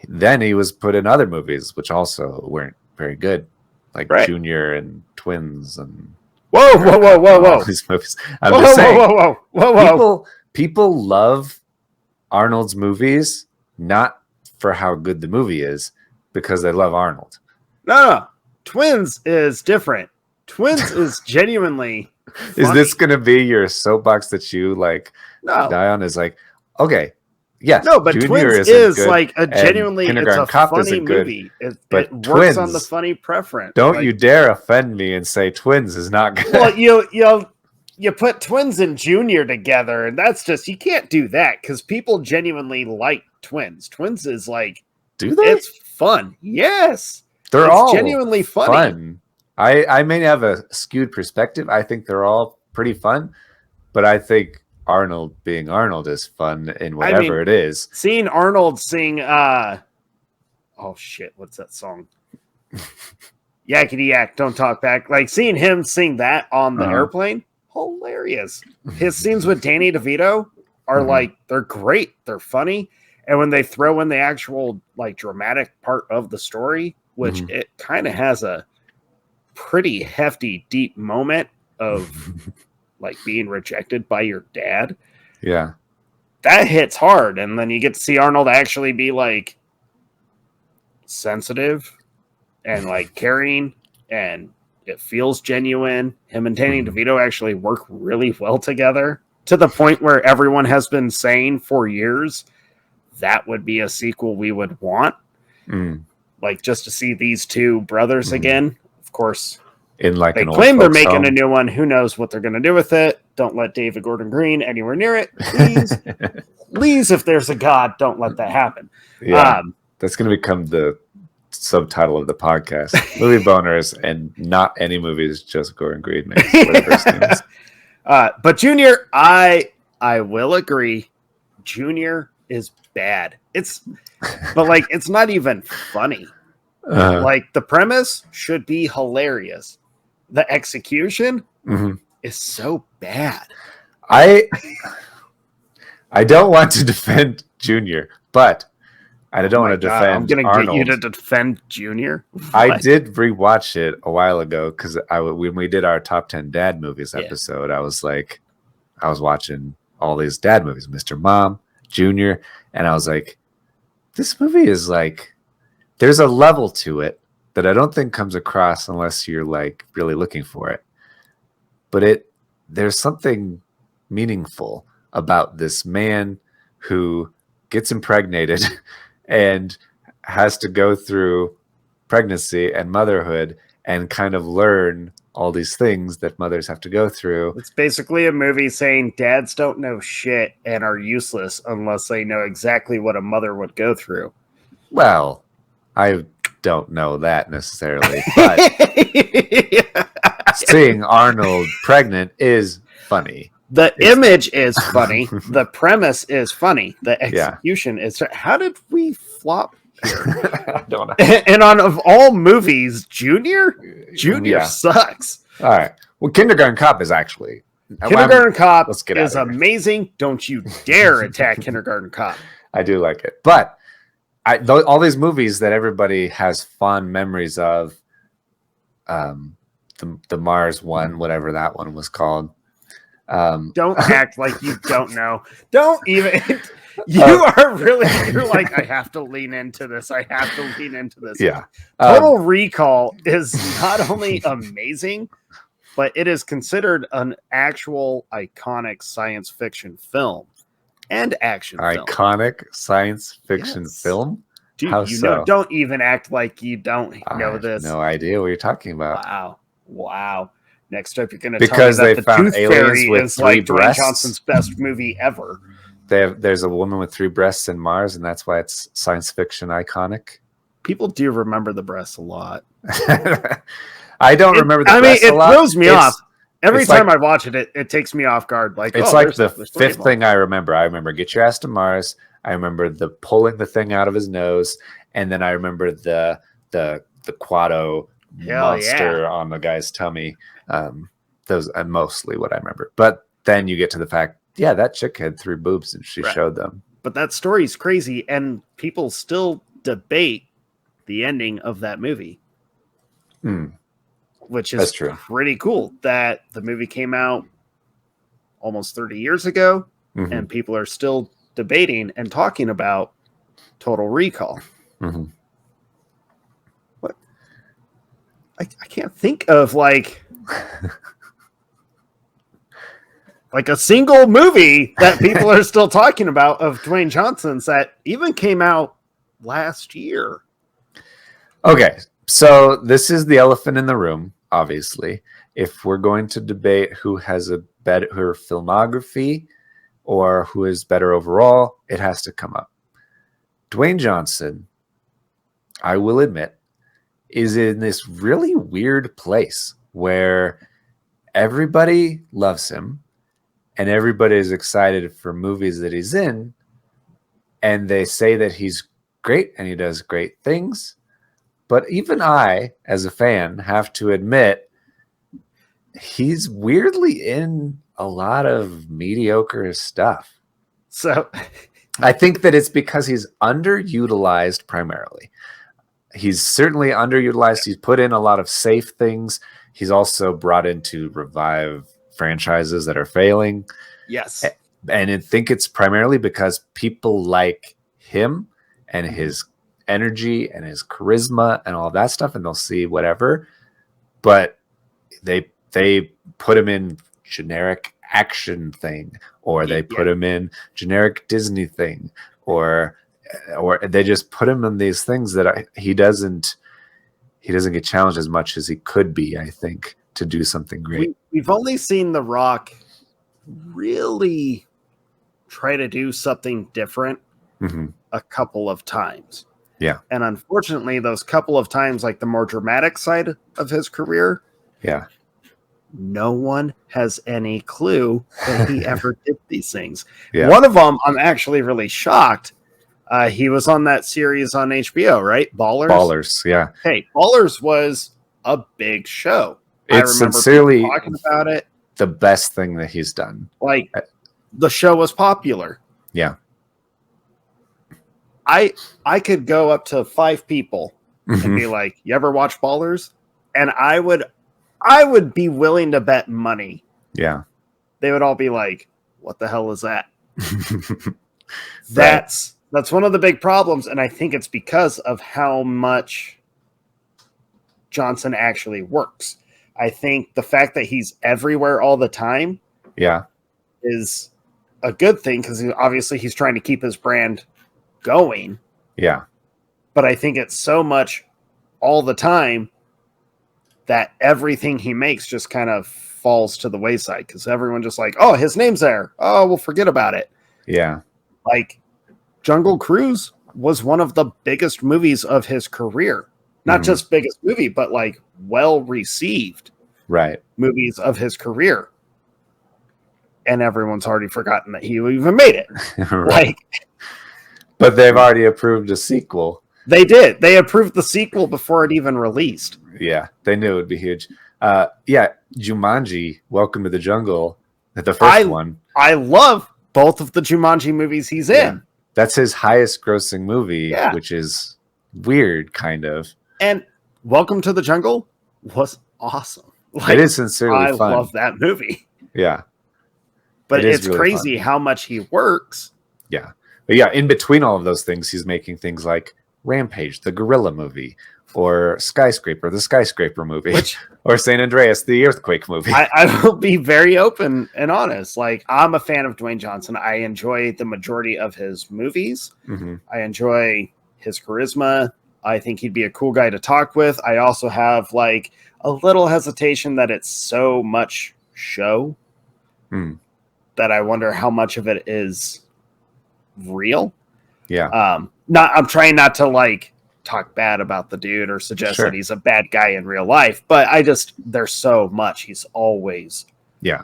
then he was put in other movies, which also weren't very good, like Junior and Twins and whoa. These movies. I'm just saying, whoa. People love Arnold's movies not for how good the movie is, because they love Arnold. No. Twins is different. Twins is genuinely funny. Is this going to be your soapbox that you like die on? Is like, okay, yes. No, but Junior Twins is good, like a genuinely Kindergarten it's a Cop funny isn't good, movie. It but works on Twins, the funny preference. Don't like, you dare offend me and say Twins is not good. Well, you put Twins and Junior together, and that's just, you can't do that because people genuinely like Twins. Twins is like, do they? It's fun. Yes, they're all genuinely funny. Fun. I may have a skewed perspective. I think they're all pretty fun, but I think Arnold being Arnold is fun in whatever it is. Seeing Arnold sing, oh shit, what's that song? Yakety yak, don't talk back. Like seeing him sing that on the airplane, hilarious. His scenes with Danny DeVito are like, they're great. They're funny. And when they throw in the actual like dramatic part of the story, which it kind of has a pretty hefty, deep moment of like being rejected by your dad. Yeah. That hits hard. And then you get to see Arnold actually be like sensitive and like caring, and it feels genuine. Him and Danny DeVito actually work really well together, to the point where everyone has been saying for years that would be a sequel we would want. Like just to see these two brothers again. Of course, in like they an claim old they're folks' making home. a new one. Who knows what they're going to do with it? Don't let David Gordon Green anywhere near it, please. Please, if there's a God, don't let that happen. Yeah, that's going to become the subtitle of the podcast: movie boners, and not any movies just Gordon Green makes. Whatever his name is. But Junior, I will agree. Junior is bad. But like it's not even funny. Like the premise should be hilarious. The execution is so bad. I don't want to defend Junior, but I don't want to defend I'm going to Arnold. get you to defend Junior. I did rewatch it a while ago because when we did our top 10 dad movies episode, I was watching all these dad movies, Mr. Mom, Junior, and I was like, this movie is like, there's a level to it that I don't think comes across unless you're like really looking for it. But there's something meaningful about this man who gets impregnated and has to go through pregnancy and motherhood and kind of learn all these things that mothers have to go through. It's basically a movie saying dads don't know shit and are useless unless they know exactly what a mother would go through. Well, I don't know that necessarily, but seeing Arnold pregnant is funny. The image is funny. The premise is funny. The execution is. How did we flop here? I don't know. And of all movies, Junior sucks. All right. Well, Kindergarten Cop is actually Kindergarten Cop let's get out is of here. Amazing. Don't you dare attack Kindergarten Cop. I do like it, but all these movies that everybody has fond memories of, the Mars one, whatever that one was called. Don't act like you don't know. Don't even. You are really, you're like, I have to lean into this. I have to lean into this. Yeah. Total Recall is not only amazing, but it is considered an actual iconic science fiction film and action film. Iconic science fiction film? Dude, How you so? know, don't even act like you don't know this. No idea what you're talking about. Wow. Next up, you're going to Because tell me they that found The Tooth aliens Fairy with is 3 like Dwayne breasts. Johnson's best movie ever. There's a woman with 3 breasts in Mars, and that's why it's science fiction iconic. People do remember the breasts a lot. I don't remember the breasts a lot. It throws me off. Every it's time like- I watch it, it takes me off guard. Like It's oh, like the there's 3 of 5th them. thing I remember. I remember Get Your Ass to Mars. I remember the pulling the thing out of his nose, and then I remember the Quado Hell monster yeah. on the guy's tummy. Those are mostly what I remember. But then you get to the fact, yeah, that chick had 3 boobs and she Right. showed them. But that story's crazy, and people still debate the ending of that movie, which is That's true. pretty cool. That the movie came out almost 30 years ago, Mhm. and people are still debating and talking about Total Recall. Mhm. What? I can't think of like a single movie that people are still talking about of Dwayne Johnson's that even came out last year. Okay, so this is the elephant in the room, obviously. If we're going to debate who has a better filmography or who is better overall, it has to come up. Dwayne Johnson, I will admit, is in this really weird place where everybody loves him and everybody is excited for movies that he's in, and they say that he's great and he does great things. But even I, as a fan, have to admit he's weirdly in a lot of mediocre stuff. So I think that it's because he's underutilized primarily. He's certainly underutilized. He's put in a lot of safe things. He's also brought in to revive franchises that are failing. yes, And I think it's primarily because people like him and his energy and his charisma and all that stuff, and they'll see whatever. But they put him in generic action thing, or they put him in generic Disney thing, or they just put him in these things that he doesn't get challenged as much as he could be, I think, to do something great. we've only seen The Rock really try to do something different a couple of times. Yeah. And unfortunately, those couple of times, like the more dramatic side of his career, Yeah. no one has any clue that he ever did these things. Yeah. One of them, I'm actually really shocked. He was on that series on HBO, right? Ballers. Yeah. Hey, Ballers was a big show. It's I remember sincerely people talking about it. the best thing that he's done. Like, the show was popular. Yeah. I could go up to 5 people and be like, "You ever watch Ballers?" And I would be willing to bet money. Yeah. They would all be like, "What the hell is that?" That's one of the big problems, and I think it's because of how much Johnson actually works. I think the fact that he's everywhere all the time Yeah. is a good thing, because obviously he's trying to keep his brand going. Yeah. But I think it's so much all the time that everything he makes just kind of falls to the wayside, because everyone just like, oh, his name's there. Oh, we'll forget about it. Yeah. Like, Jungle Cruise was one of the biggest movies of his career. Not just biggest movie, but like well received Right. movies of his career. And everyone's already forgotten that he even made it. Right. Like, But they've already approved a sequel. they did. They approved the sequel before it even released. Yeah. They knew it would be huge. Yeah. Jumanji, Welcome to the Jungle, the first one. I love both of the Jumanji movies he's in. Yeah. That's his highest grossing movie, Yeah. which is weird, kind of. And Welcome to the Jungle was awesome. Like, It is sincerely I fun. love that movie. Yeah. But It is it's really crazy fun. how much he works. Yeah. But yeah, in between all of those things, he's making things like Rampage, the gorilla movie, or Skyscraper, the skyscraper movie, or San Andreas, the earthquake movie. I will be very open and honest. Like, I'm a fan of Dwayne Johnson. I enjoy the majority of his movies. Mm-hmm. I enjoy his charisma. I think he'd be a cool guy to talk with. I also have like a little hesitation that it's so much show that I wonder how much of it is real. Yeah. I'm trying not to like talk bad about the dude or suggest that he's a bad guy in real life, but there's so much. He's always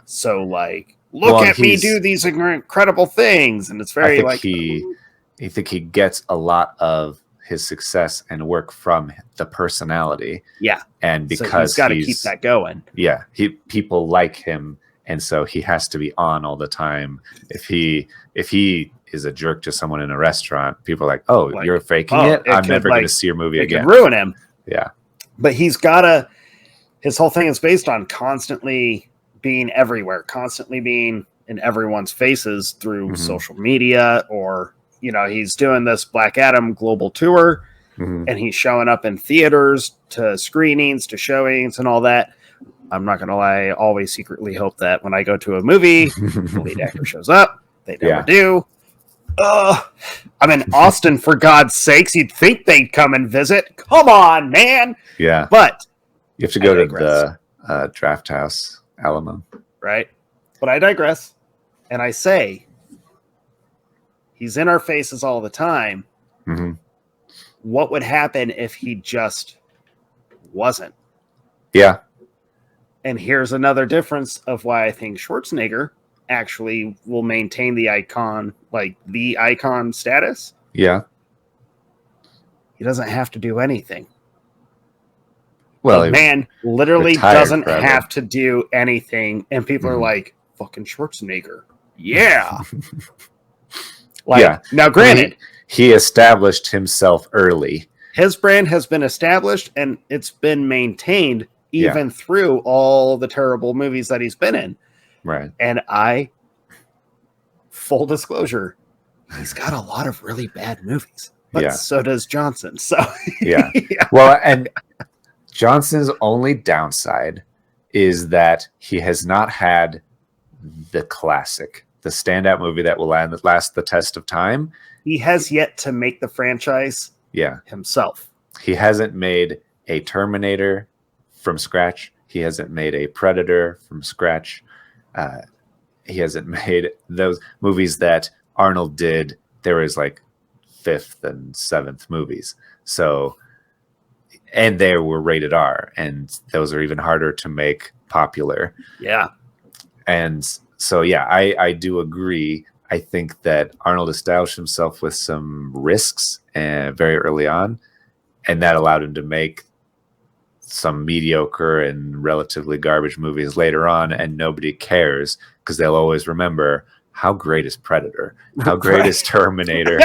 so like, look at me do these incredible things, and it's very I think he gets a lot of his success and work from the personality. Yeah. And because so he's got to keep that going. Yeah. People like him, and so he has to be on all the time. If he is a jerk to someone in a restaurant, people are like, oh, like, you're faking it? I'm never going to see your movie again. It could ruin him. Yeah. But his whole thing is based on constantly being everywhere, constantly being in everyone's faces through social media, or, you know, he's doing this Black Adam global tour and he's showing up in theaters to screenings, to showings and all that. I'm not going to lie. I always secretly hope that when I go to a movie, the lead actor shows up. They never do. I'm in Austin, for God's sakes. You'd think they'd come and visit. Come on, man. Yeah. But you have to go to the Draft House, Alamo. Right. But I digress. And I say, he's in our faces all the time. What would happen if he just wasn't? Yeah. And here's another difference of why I think Schwarzenegger actually will maintain the icon status. Yeah. He doesn't have to do anything. Well, the man literally doesn't have to do anything. And people are like, fucking Schwarzenegger. Yeah. Now granted, he established himself early. His brand has been established and it's been maintained even through all the terrible movies that he's been in. Right. And full disclosure, he's got a lot of really bad movies, but so does Johnson. So yeah. Well, and Johnson's only downside is that he has not had the classic, the standout movie that will last the test of time. He has yet to make the franchise himself. He hasn't made a Terminator from scratch. He hasn't made a Predator from scratch. He hasn't made those movies that Arnold did. There was like 5th and 7th movies. So, and they were rated R, and those are even harder to make popular. Yeah. And so, yeah, I do agree. I think that Arnold established himself with some risks very early on, and that allowed him to make some mediocre and relatively garbage movies later on, and nobody cares because they'll always remember how great is Predator, how great is Terminator,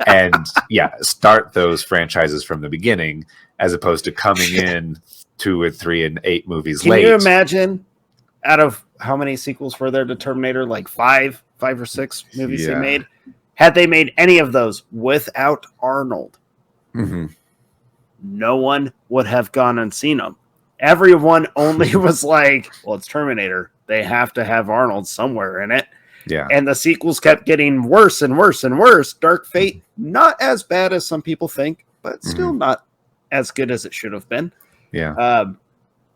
and start those franchises from the beginning as opposed to coming in 2 or 3 and 8 movies late. Can you imagine, out of how many sequels were there to Terminator? Like 5 or 6 movies they made. Had they made any of those without Arnold, no one would have gone and seen them. Everyone only was like, well, it's Terminator. They have to have Arnold somewhere in it. Yeah. And the sequels kept getting worse and worse and worse. Dark Fate, not as bad as some people think, but still not as good as it should have been. Yeah.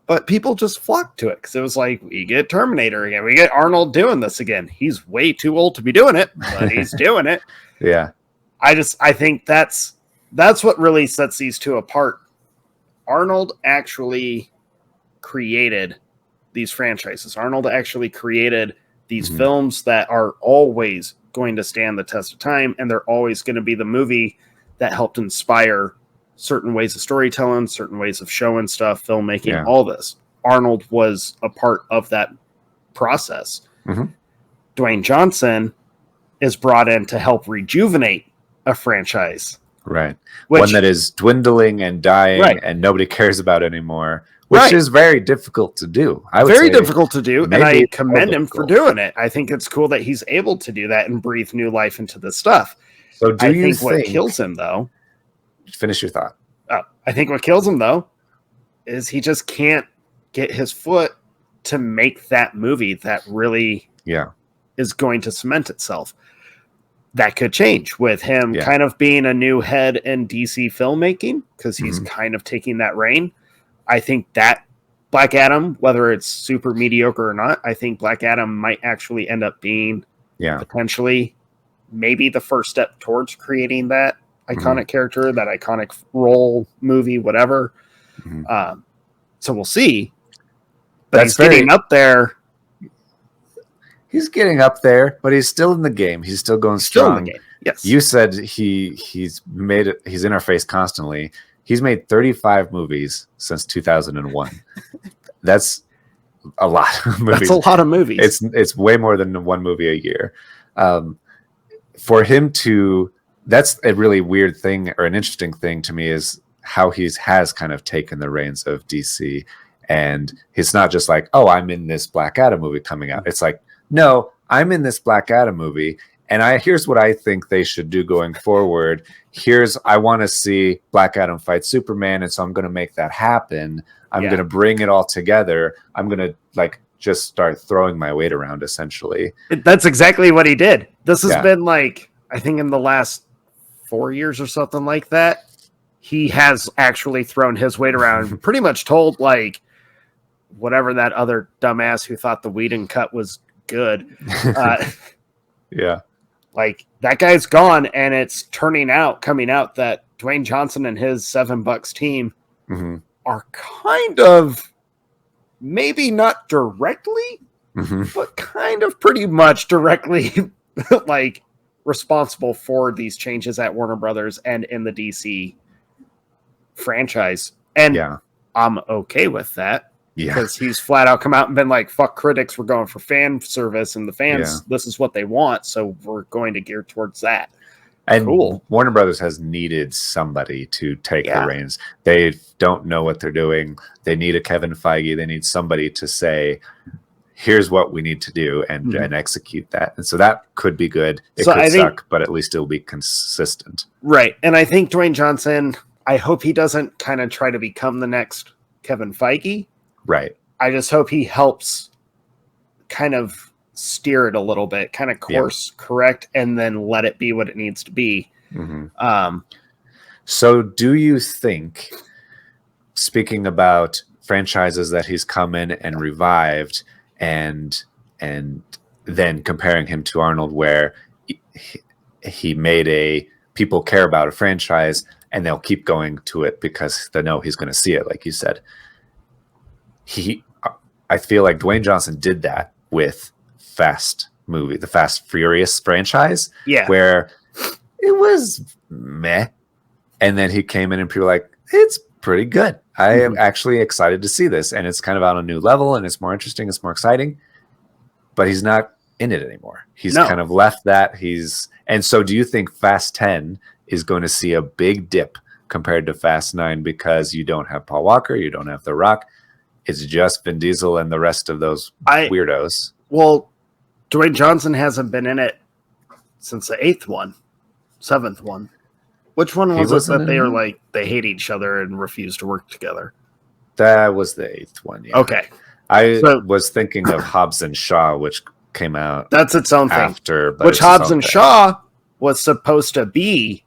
But people just flocked to it because it was like, we get Terminator again. We get Arnold doing this again. He's way too old to be doing it, but he's doing it. Yeah. I think that's what really sets these two apart. Arnold actually created these franchises. Arnold actually created these films that are always going to stand the test of time, and they're always going to be the movie that helped inspire certain ways of storytelling, certain ways of showing stuff, filmmaking, all this. Arnold was a part of that process. Dwayne Johnson is brought in to help rejuvenate a franchise. Right. One that is dwindling and dying and nobody cares about anymore, which Right. is very difficult to do. I would Very say difficult to do, and maybe I more commend him for difficult. doing it. I think it's cool that he's able to do that and breathe new life into this stuff. So do I you think what kills him, though, finish your thought? I think what kills him, though, is he just can't get his foot to make that movie that really Yeah. is going to cement itself. That could change with him Yeah. kind of being a new head in DC filmmaking because he's Mm-hmm. kind of taking that reign. I think that Black Adam, whether it's super mediocre or not, I think Black Adam might actually end up being Yeah. potentially maybe the first step towards creating that iconic Mm-hmm. character, that iconic role, movie, whatever. Mhm. So we'll see. But That's he's getting up there. He's getting up there, but he's still in the game. He's still going Still strong. in the game. Yes. You said he's made it. He's in our face constantly. He's made 35 movies since 2001. That's a lot of movies. That's a lot of movies. It's way more than one movie a year. For him to, that's a really weird thing or an interesting thing to me is how has kind of taken the reins of DC, and it's not just like, oh, I'm in this Black Adam movie coming out. It's like, no, I'm in this Black Adam movie, and here's what I think they should do going forward. I want to see Black Adam fight Superman, and so I'm going to make that happen. I'm going to bring it all together. I'm going to just start throwing my weight around, essentially. That's exactly what he did. This has been I think in the last 4 years or something like that, he has actually thrown his weight around, pretty much told whatever that other dumbass who thought the Whedon cut was good. Yeah. That guy's gone, and it's coming out that Dwayne Johnson and his $7 team Mm-hmm. are kind of, maybe not directly, Mm-hmm. but kind of pretty much directly responsible for these changes at Warner Brothers and in the DC franchise. And I'm okay with that. Because he's flat out come out and been like, fuck critics, we're going for fan service, and the fans, this is what they want, so we're going to gear towards that. And cool. Warner Brothers has needed somebody to take the reins. They don't know what they're doing. They need a Kevin Feige. They need somebody to say, here's what we need to do and execute that. And so that could be good. It could suck, but at least it'll be consistent. Right. And I think Dwayne Johnson, I hope he doesn't kind of try to become the next Kevin Feige. Right. I just hope he helps kind of steer it a little bit, kind of course correct, and then let it be what it needs to be. Mm-hmm. So do you think, speaking about franchises that he's come in and revived and then comparing him to Arnold, where he made people care about a franchise and they'll keep going to it because they know he's going to see it, like you said. I feel like Dwayne Johnson did that with the Fast Furious franchise, where it was meh, and then he came in and people were like, it's pretty good. I am actually excited to see this, and it's kind of on a new level, and it's more interesting, it's more exciting, but he's not in it anymore. He's kind of left that. And so do you think Fast 10 is going to see a big dip compared to Fast 9 because you don't have Paul Walker, you don't have The Rock? It's just Vin Diesel and the rest of those weirdos. Well, Dwayne Johnson hasn't been in it since the 7th one. Which one was it that they were like, they hate each other and refuse to work together? That was the 8th one, yeah. Okay. I was thinking of Hobbs and Shaw, which came out that's its own after. Thing. Which Hobbs and Shaw was supposed to be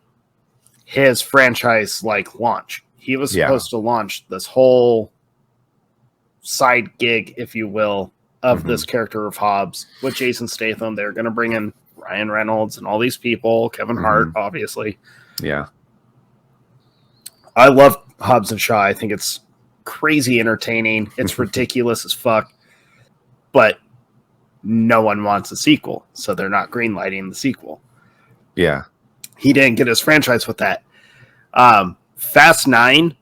his franchise launch. He was supposed to launch this whole side gig, if you will, of this character of Hobbs with Jason Statham. They're going to bring in Ryan Reynolds and all these people, Kevin Hart, obviously. Yeah. I love Hobbs and Shaw. I think it's crazy entertaining. It's ridiculous as fuck, but no one wants a sequel, so they're not greenlighting the sequel. Yeah. He didn't get his franchise with that. Fast 9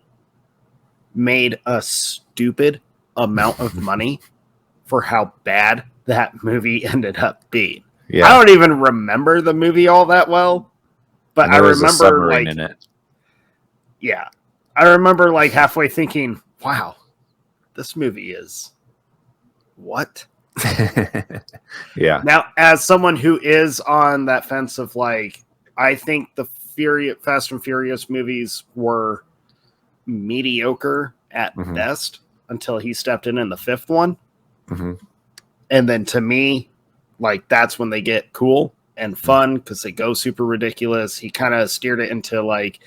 made a stupid amount of money for how bad that movie ended up being. Yeah. I don't even remember the movie all that well, but I remember in it. Yeah. I remember halfway thinking, wow, this movie is what? Yeah. Now, as someone who is on that fence of like, I think the Fast and Furious movies were mediocre at best until he stepped in the fifth one. And then to me, like, that's when they get cool and fun because they go super ridiculous. He kind of steered it into like,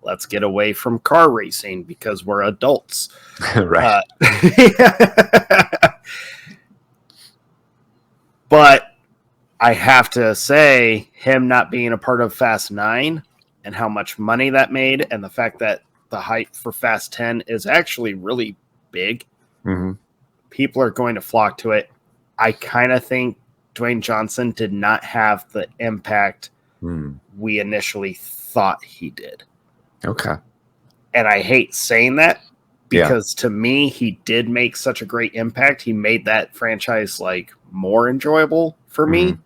let's get away from car racing because we're adults. Right. But I have to say, him not being a part of Fast 9 and how much money that made, and the fact that the hype for Fast 10 is actually really big. People are going to flock to it. I kind of think Dwayne Johnson did not have the impact we initially thought he did. Okay. And I hate saying that because to me, he did make such a great impact. He made that franchise like more enjoyable for me.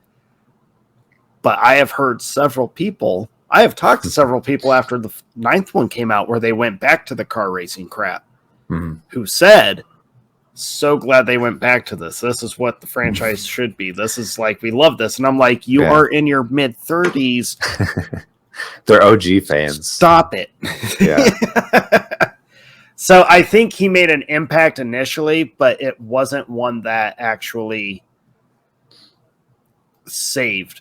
But I have heard several people, I have talked to several people after the ninth one came out where they went back to the car racing crap who said, so glad they went back to this. This is what the franchise should be. This is like, we love this. And I'm like, you are in your mid 30s. They're OG fans. Stop it. Yeah. So I think he made an impact initially, but it wasn't one that actually saved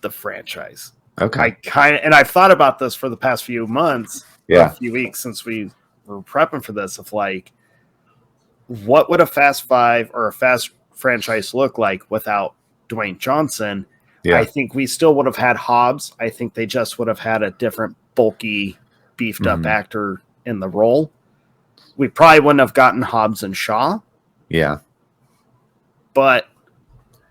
the franchise. Okay. I've thought about this for the past few months, a few weeks since we were prepping for this, of like, what would a Fast 5 or a Fast franchise look like without Dwayne Johnson? I think we still would have had Hobbs. I think they just would have had a different bulky, beefed up actor in the role. We probably wouldn't have gotten Hobbs and Shaw. Yeah. But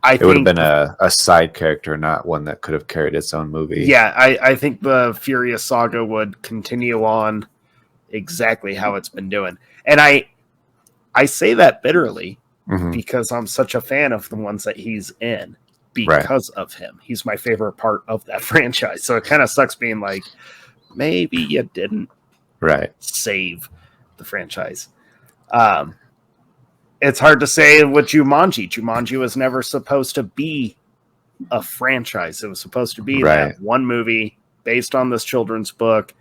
it would have been a side character, not one that could have carried its own movie. Yeah, I think the Furious saga would continue on exactly how it's been doing. And I say that bitterly because I'm such a fan of the ones that he's in because of him. He's my favorite part of that franchise. So it kind of sucks being like, maybe you didn't save the franchise. It's hard to say with Jumanji. Jumanji was never supposed to be a franchise. It was supposed to be that one movie based on this children's book.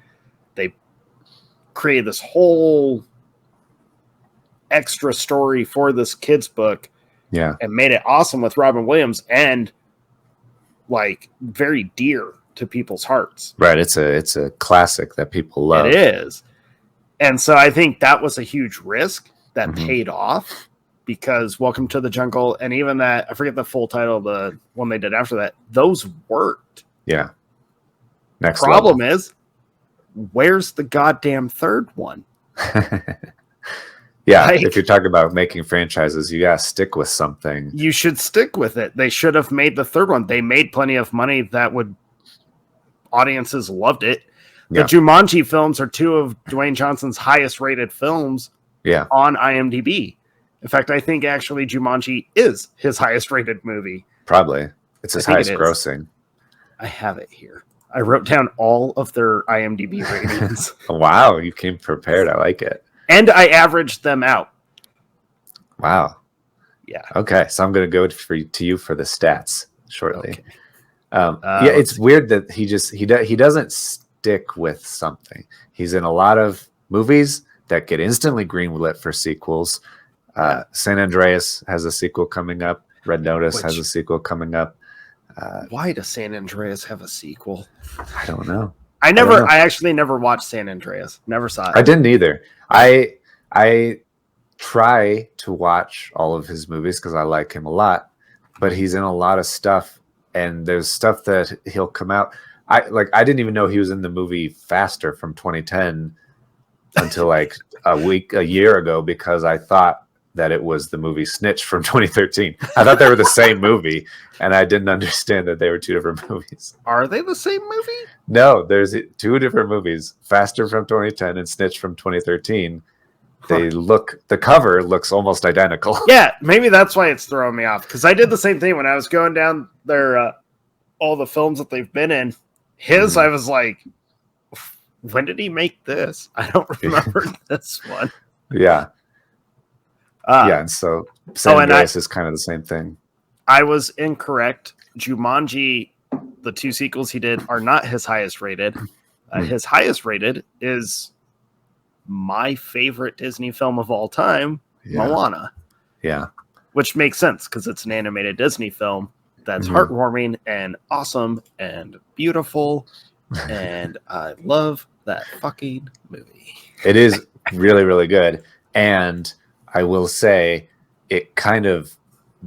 They created this whole extra story for this kid's book and made it awesome with Robin Williams and like very dear to people's hearts. Right. It's a classic that people love. It is. And so I think that was a huge risk that paid off because Welcome to the Jungle and even that, I forget the full title, the one they did after that, those worked. Yeah. Next problem is, where's the goddamn third one? Yeah, like, if you're talking about making franchises, you gotta stick with something. You should stick with it. They should have made the third one. They made plenty of money that would audiences loved it. The Jumanji films are two of Dwayne Johnson's highest rated films on IMDb. In fact, I think actually Jumanji is his highest rated movie. Probably. It's his highest grossing. I have it here. I wrote down all of their IMDb ratings. Wow, you came prepared. I like it. And I averaged them out. Wow. Yeah. Okay, so I'm going to go to you for the stats shortly. Okay. It's weird that he doesn't stick with something. He's in a lot of movies that get instantly greenlit for sequels. San Andreas has a sequel coming up. Red Notice has a sequel coming up. Why does San Andreas have a sequel? I don't know. I actually never watched San Andreas. Never saw it. I didn't either. I try to watch all of his movies because I like him a lot, but he's in a lot of stuff, and there's stuff that he'll come out. I didn't even know he was in the movie Faster from 2010 until like a year ago because I thought that it was the movie Snitch from 2013. I thought they were the same movie, and I didn't understand that they were two different movies. Are they the same movie? No, there's two different movies, Faster from 2010 and Snitch from 2013. The cover looks almost identical. Yeah, maybe that's why it's throwing me off, because I did the same thing when I was going down their all the films that they've been in. I was like, when did he make this? I don't remember this one. Yeah. Yeah, and so San and Andreas is kind of the same thing. I was incorrect. Jumanji, the 2 sequels he did, are not his highest rated. His highest rated is my favorite Disney film of all time, Moana. Yeah. Which makes sense because it's an animated Disney film that's heartwarming and awesome and beautiful. And I love that fucking movie. It is really, really good. And I will say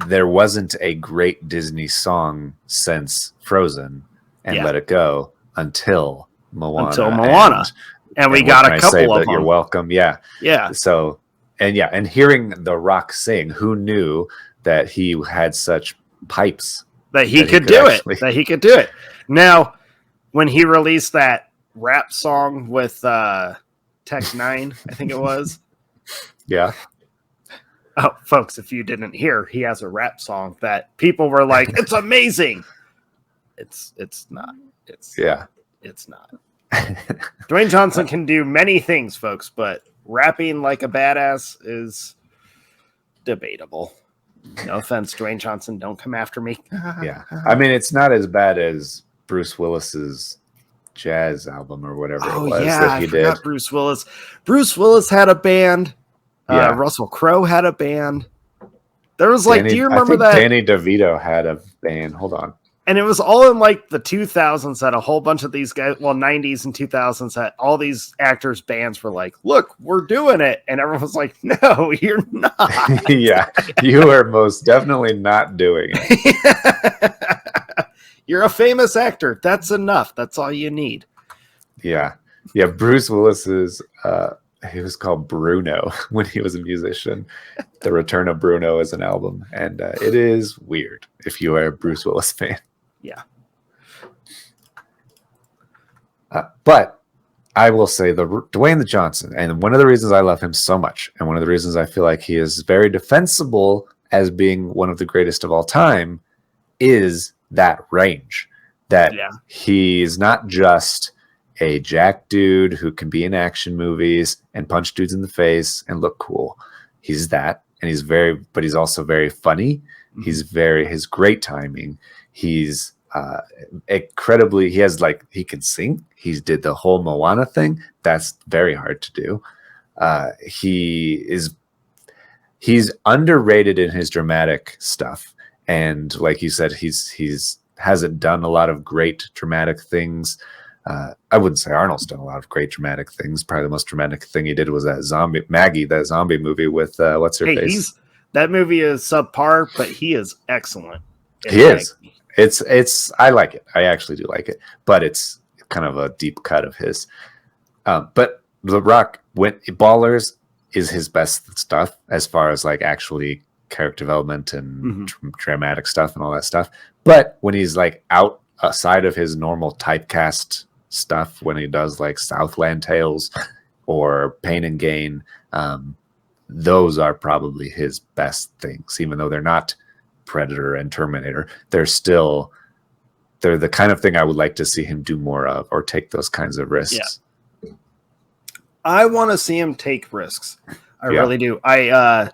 there wasn't a great Disney song since Frozen and Let It Go until Moana. And we got a couple of them. You're welcome. Yeah. Yeah. So, and hearing The Rock sing, who knew that he had such pipes? That he could do it. Now, when he released that rap song with Tech 9, I think it was. Yeah. Oh, folks, if you didn't hear, he has a rap song that people were like, it's amazing. It's not. It's not. Dwayne Johnson can do many things, folks, but rapping like a badass is debatable. No offense, Dwayne Johnson. Don't come after me. Yeah. I mean, it's not as bad as Bruce Willis's jazz album or whatever it was that he did. Bruce Willis. Bruce Willis had a band. Russell Crowe had a band. There was do you remember that? Danny DeVito had a band. Hold on. And it was all in the 2000s that a whole bunch of these guys, 90s and 2000s, that all these actors' bands were like, look, we're doing it. And everyone was like, no, you're not. Yeah, you are most definitely not doing it. You're a famous actor. That's enough. That's all you need. Yeah. Yeah. Bruce Willis's, he was called Bruno when he was a musician. The Return of Bruno is an album. And it is weird if you are a Bruce Willis fan. Yeah. But I will say Dwayne the Johnson, and one of the reasons I love him so much, and one of the reasons I feel like he is very defensible as being one of the greatest of all time, is that range. That he's not just a jack dude who can be in action movies and punch dudes in the face and look cool. He's that, and he's also very funny. His great timing. He's incredibly, he can sing. He did the whole Moana thing. That's very hard to do. He's underrated in his dramatic stuff. And like you said, he's hasn't done a lot of great dramatic things. I wouldn't say Arnold's done a lot of great dramatic things. Probably the most dramatic thing he did was that zombie movie with what's her face. That movie is subpar, but he is excellent. He is. It's. I like it. I actually do like it, but it's kind of a deep cut of his. But The Rock Ballers is his best stuff as far as actually character development and dramatic stuff and all that stuff. But when he's outside of his normal typecast stuff, when he does Southland Tales or Pain and Gain, those are probably his best things, even though they're not Predator and Terminator. They're the kind of thing I would like to see him do more of, or take those kinds of risks. Yeah. I want to see him take risks. I really do. I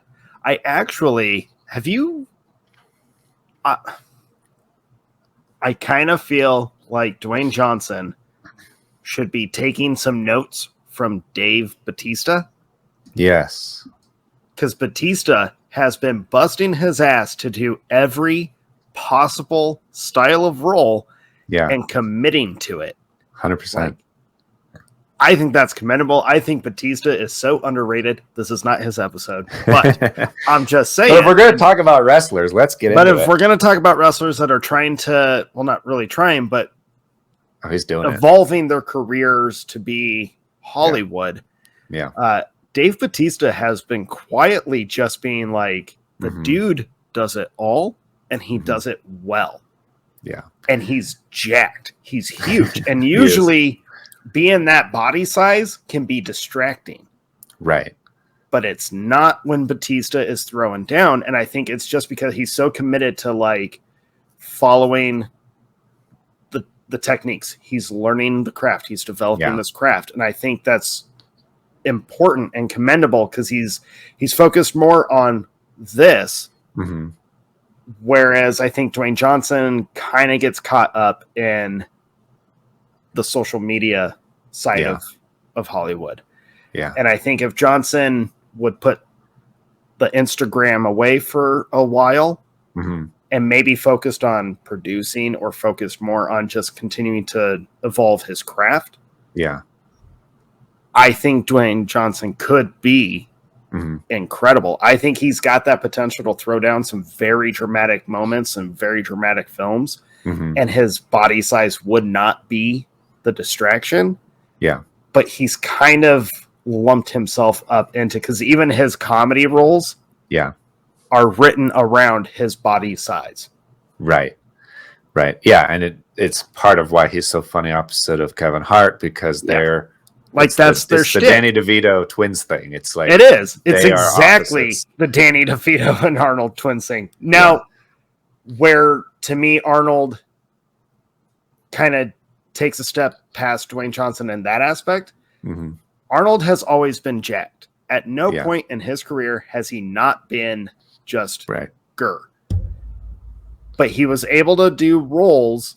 actually have you. I kind of feel like Dwayne Johnson should be taking some notes from Dave Bautista. Yes. Because Bautista has been busting his ass to do every possible style of role and committing to it. 100%. I think that's commendable. I think Bautista is so underrated. This is not his episode, but I'm just saying. But if we're going to talk about wrestlers, let's get into it. But if we're going to talk about wrestlers that are trying to, well, not really trying, but he's doing evolving their careers to be Hollywood. Yeah. Dave Bautista has been quietly just being the dude does it all, and he does it well. Yeah. And he's jacked. He's huge. And usually being that body size can be distracting. Right. But it's not when Bautista is throwing down. And I think it's just because he's so committed to following the techniques. He's learning the craft. He's developing this craft. And I think that's important and commendable because he's focused more on this. Mm-hmm. Whereas I think Dwayne Johnson kind of gets caught up in the social media side of Hollywood. Yeah. And I think if Johnson would put the Instagram away for a while Mm-hmm. and maybe focused on producing or focused more on just continuing to evolve his craft, Yeah. I think Dwayne Johnson could be incredible. I think he's got that potential to throw down some very dramatic moments and very dramatic films, and his body size would not be the distraction. Yeah. But he's kind of lumped himself up into, because even his comedy roles are written around his body size. Right. Yeah, and it's part of why he's so funny opposite of Kevin Hart, because they're like, that's their the shtick. Danny DeVito twins thing. It's like, it is. It's they are exactly opposites. the Danny DeVito and Arnold twins thing. Now, where to me Arnold kind of takes a step past Dwayne Johnson in that aspect, Arnold has always been jacked. At no point in his career has he not been just grr. But he was able to do roles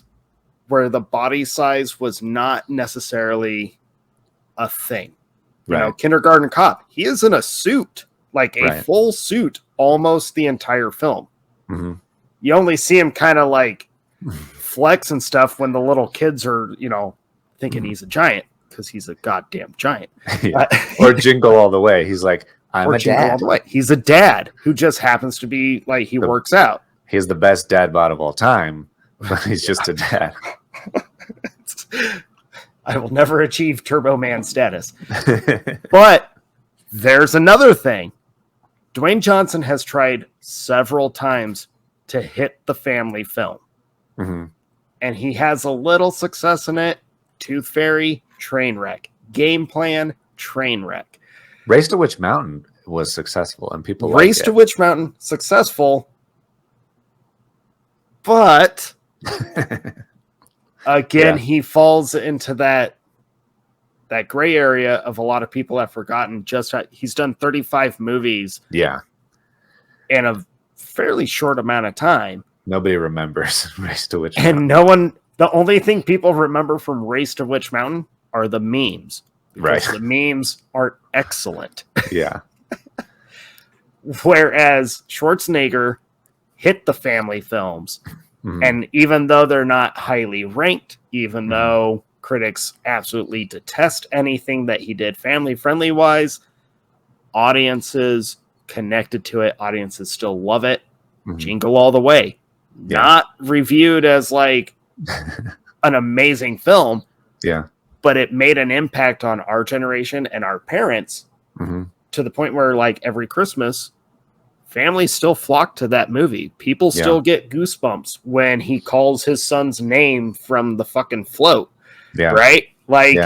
where the body size was not necessarily a thing. You know, Kindergarten Cop, he is in a suit, like a full suit, almost the entire film. You only see him kind of like flex and stuff when the little kids are, you know, thinking he's a giant, because he's a goddamn giant. Or Jingle All the Way. He's like, I'm a Jingle dad. All the Way. He's a dad who just happens to be like, he works out. He's the best dad bod of all time, but he's just a dad. I will never achieve Turbo Man status. But there's another thing. Dwayne Johnson has tried several times to hit the family film. And he has a little success in it. Tooth Fairy, train wreck. Game Plan, train wreck. Race to Witch Mountain was successful, and people Race to Witch Mountain, successful. But again, he falls into that gray area of a lot of people have forgotten just how he's done 35 movies in a fairly short amount of time. Nobody remembers Race to Witch And Mountain. the only thing people remember from Race to Witch Mountain are the memes. Because the memes aren't excellent. Yeah. Whereas Schwarzenegger hit the family films. And even though they're not highly ranked, even though critics absolutely detest anything that he did family friendly wise, audiences connected to it, audiences still love it. Jingle All the Way. Not reviewed as like an amazing film. But it made an impact on our generation and our parents to the point where, like, every Christmas, families still flock to that movie. People still get goosebumps when he calls his son's name from the fucking float. Right? Like,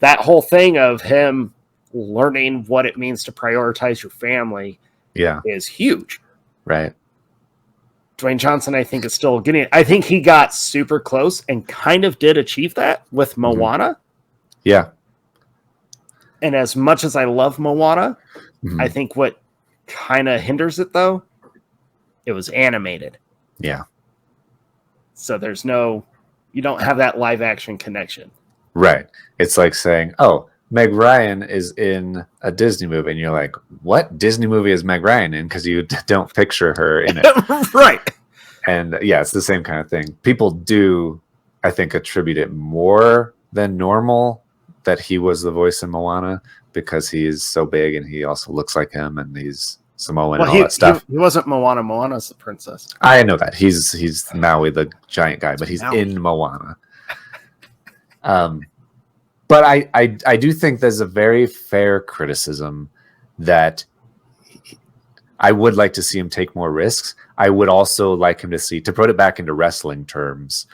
that whole thing of him learning what it means to prioritize your family is huge. Dwayne Johnson, I think, is still getting it. I think he got super close and kind of did achieve that with Moana. And as much as I love Moana, I think what kind of hinders it, though, it was animated. So there's you don't have that live action connection. It's like saying, oh, Meg Ryan is in a Disney movie. And you're like, what Disney movie is Meg Ryan in? Because you don't picture her in it. And it's the same kind of thing. People do, I think, attribute it more than normal that he was the voice in Moana, because he is so big and he also looks like him and he's Samoan and all that stuff. He wasn't Moana. Moana's the princess. I know that. He's Maui, the giant guy, but he's in Moana. But I do think there's a very fair criticism that I would like to see him take more risks. I would also like him to put it back into wrestling terms,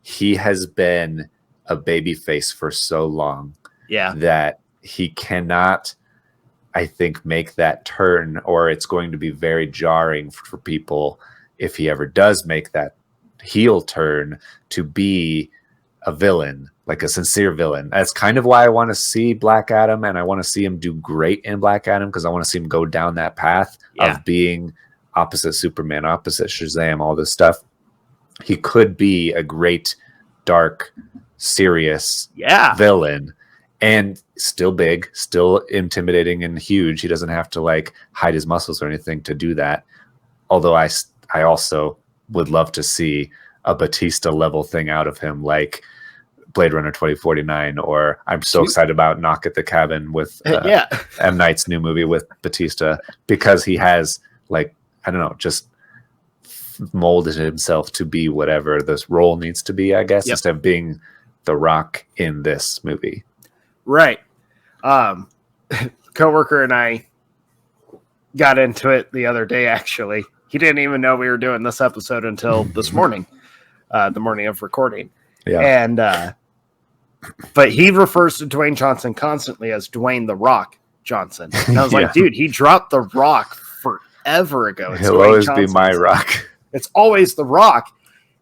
he has been a baby face for so long that he cannot, I think, make that turn, or it's going to be very jarring for people if he ever does make that heel turn to be a villain like a sincere villain. That's kind of why I want to see Black Adam, and I want to see him do great in Black Adam, because I want to see him go down that path of being opposite Superman, opposite Shazam, all this stuff. He could be a great, dark, serious villain, and still big, still intimidating and huge. He doesn't have to like hide his muscles or anything to do that. Although I also would love to see a Batista level thing out of him, like Blade Runner 2049, or I'm so excited about Knock at the Cabin with M. Night's new movie with Batista, because he has, like, I don't know, just molded himself to be whatever this role needs to be, I guess, instead of being The Rock in this movie. Right. Coworker and I got into it the other day, actually. He didn't even know we were doing this episode until this morning, the morning of recording. Yeah. And, but he refers to Dwayne Johnson constantly as Dwayne The Rock Johnson. And I was like, dude, he dropped The Rock forever ago. It's He'll Dwayne always Johnson. be my Rock. It's always The Rock.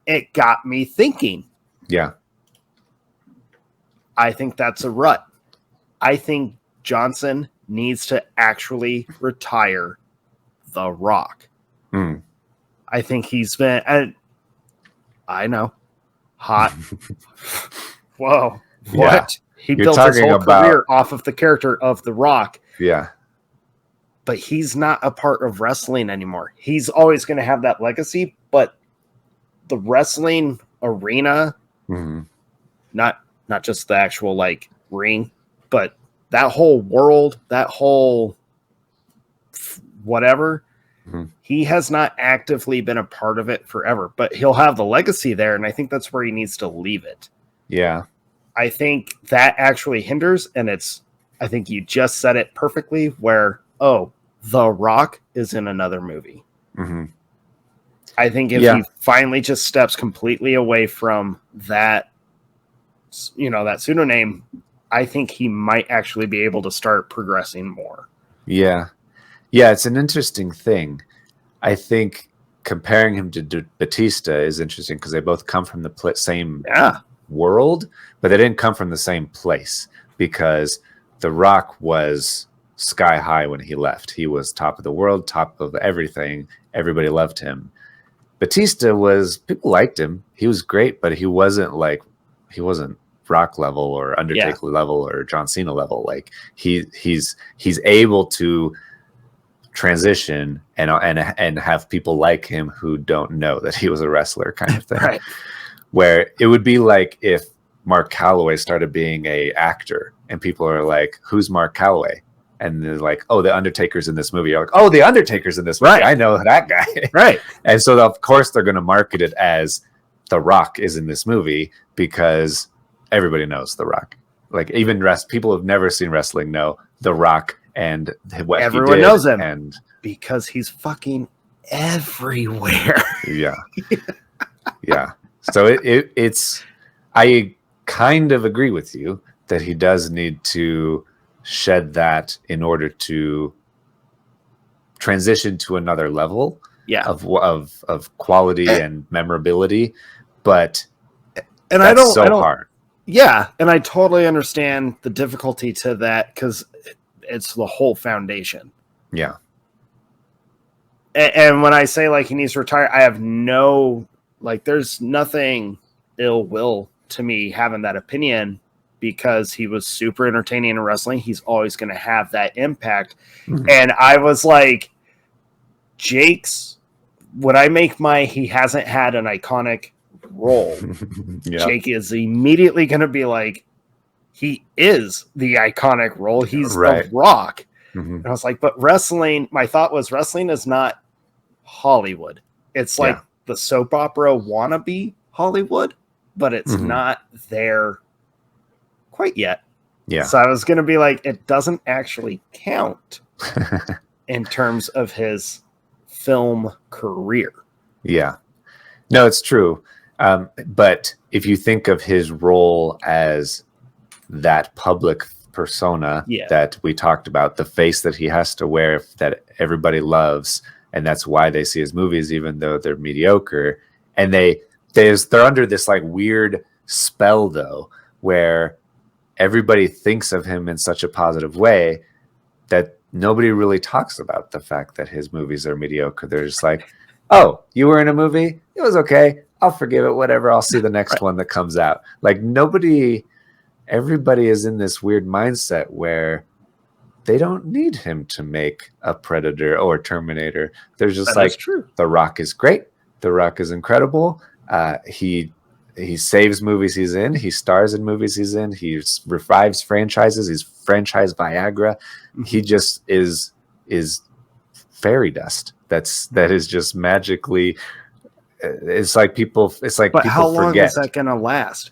It got me thinking. Yeah. I think that's a rut. I think Johnson needs to actually retire The Rock. I think he's been, I know, hot. Whoa. What? Yeah. He You're built his whole talking career off of the character of The Rock. Yeah. But he's not a part of wrestling anymore. He's always going to have that legacy, but the wrestling arena, not just the actual like ring, but that whole world, that whole whatever, he has not actively been a part of it forever, but he'll have the legacy there. And I think that's where he needs to leave it. Yeah. I think that actually hinders. And I think you just said it perfectly where, The Rock is in another movie. I think if he finally just steps completely away from that, that pseudonym, I think he might actually be able to start progressing more. Yeah. Yeah, it's an interesting thing. I think comparing him to Batista is interesting because they both come from the same world, but they didn't come from the same place, because The Rock was sky high when he left. He was top of the world, top of everything. Everybody loved him. Batista people liked him. He was great, but he wasn't Rock level or Undertaker level or John Cena level. Like he's able to transition and have people like him who don't know that he was a wrestler, kind of thing. Right. Where it would be like if Mark Calloway started being a actor and people are like, who's Mark Calloway? And they're like, oh, the Undertaker's in this movie. You're like, oh, the Undertaker's in this movie. Right. I know that guy. Right. And so of course they're going to market it as The Rock is in this movie, because everybody knows The Rock. Like even people who've never seen wrestling know The Rock and what everyone he did, knows him, and because he's fucking everywhere. Yeah. So it's I kind of agree with you that he does need to shed that in order to transition to another level of quality and memorability. But and that's I don't hard. Yeah, and I totally understand the difficulty to that, because it's the whole foundation. Yeah. And when I say like he needs to retire, I have there's nothing ill will to me having that opinion, because he was super entertaining in wrestling. He's always going to have that impact. And I was like, when I make he hasn't had an iconic role, Jake is immediately going to be like, he is the iconic role. He's The Rock. And I was like, but wrestling, my thought was wrestling is not Hollywood. It's like the soap opera wannabe Hollywood, but it's not there quite yet. Yeah. So I was going to be like, it doesn't actually count in terms of his film career. Yeah. No, it's true. But if you think of his role as that public persona that we talked about, the face that he has to wear that everybody loves, and that's why they see his movies even though they're mediocre, and they're under this like weird spell though where everybody thinks of him in such a positive way that nobody really talks about the fact that his movies are mediocre. They're just like, oh, you were in a movie? It was okay. I'll forgive it, whatever. I'll see the next one that comes out. Like everybody is in this weird mindset where they don't need him to make a Predator or Terminator. They're just true. The Rock is great. The Rock is incredible. He saves movies he's in. He stars in movies he's in. He revives franchises. He's franchise Viagra. He just is fairy dust. That is just magically. It's like people. It's like, but people how long forget. Is that going to last?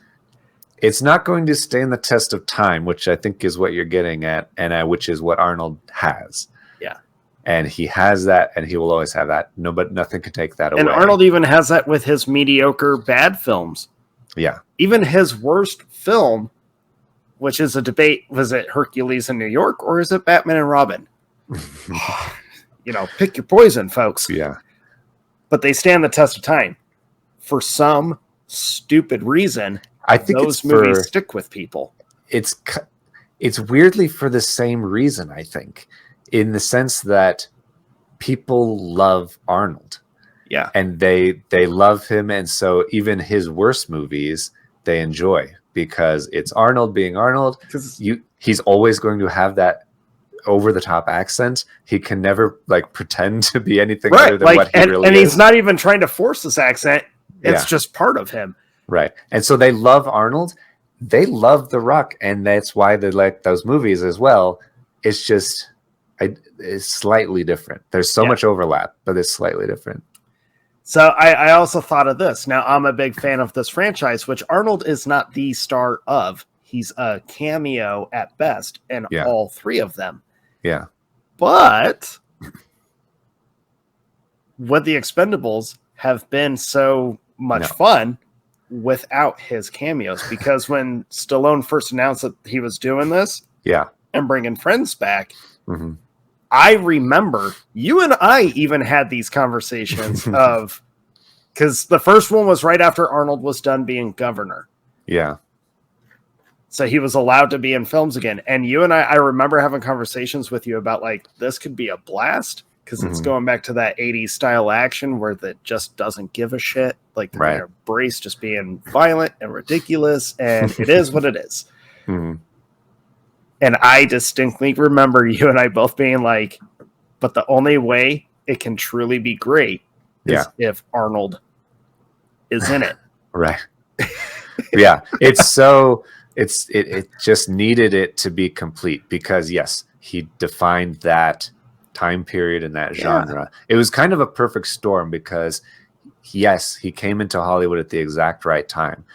It's not going to stand the test of time, which I think is what you're getting at, and which is what Arnold has. Yeah, and he has that, and he will always have that. No, but nothing can take that away. And Arnold even has that with his mediocre bad films. Yeah, even his worst film, which is a debate: was it Hercules in New York or is it Batman and Robin? Pick your poison, folks. Yeah. But they stand the test of time. For some stupid reason, I think those movies stick with people. It's weirdly for the same reason, I think, in the sense that people love Arnold. Yeah. And they love him, and so even his worst movies they enjoy because it's Arnold being Arnold. He's always going to have that over-the-top accent. He can never pretend to be anything other than what he really is. And he's not even trying to force this accent. It's just part of him. Right. And so they love Arnold. They love The Rock, and that's why they like those movies as well. It's just it's slightly different. There's so much overlap, but it's slightly different. So I also thought of this. Now, I'm a big fan of this franchise, which Arnold is not the star of. He's a cameo at best in all three of them. Yeah. But what the Expendables have been so much fun without his cameos, because when Stallone first announced that he was doing this and bringing friends back, I remember you and I even had these conversations of, because the first one was right after Arnold was done being governor. Yeah. So he was allowed to be in films again. And you and I remember having conversations with you about this could be a blast because it's going back to that 80s style action where that just doesn't give a shit. They're going to embrace just being violent and ridiculous. And it is what it is. And I distinctly remember you and I both being like, but the only way it can truly be great is if Arnold is in it. Right. Yeah. It's so... It just needed it to be complete because yes, he defined that time period and that genre. It was kind of a perfect storm because yes, he came into Hollywood at the exact right time.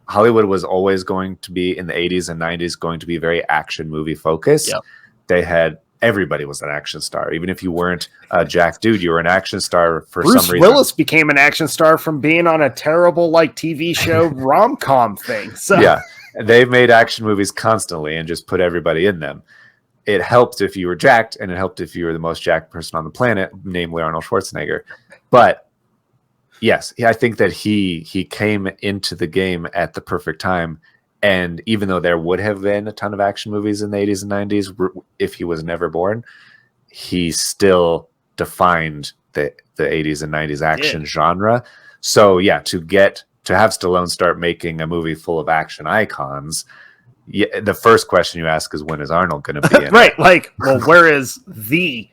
Hollywood was always going to be in the 80s and 90s going to be very action movie focused. Yep. Everybody was an action star. Even if you weren't a jack dude, you were an action star for some reason. Bruce Willis became an action star from being on a terrible TV show rom-com thing. So yeah. They've made action movies constantly and just put everybody in them. It helped if you were jacked, and it helped if you were the most jacked person on the planet, namely Arnold Schwarzenegger. But yes, I think that he came into the game at the perfect time. And even though there would have been a ton of action movies in the 80s and 90s, if he was never born, he still defined the 80s and 90s action genre. So yeah, to have Stallone start making a movie full of action icons, the first question you ask is, when is Arnold going to be in right, it? Where is the...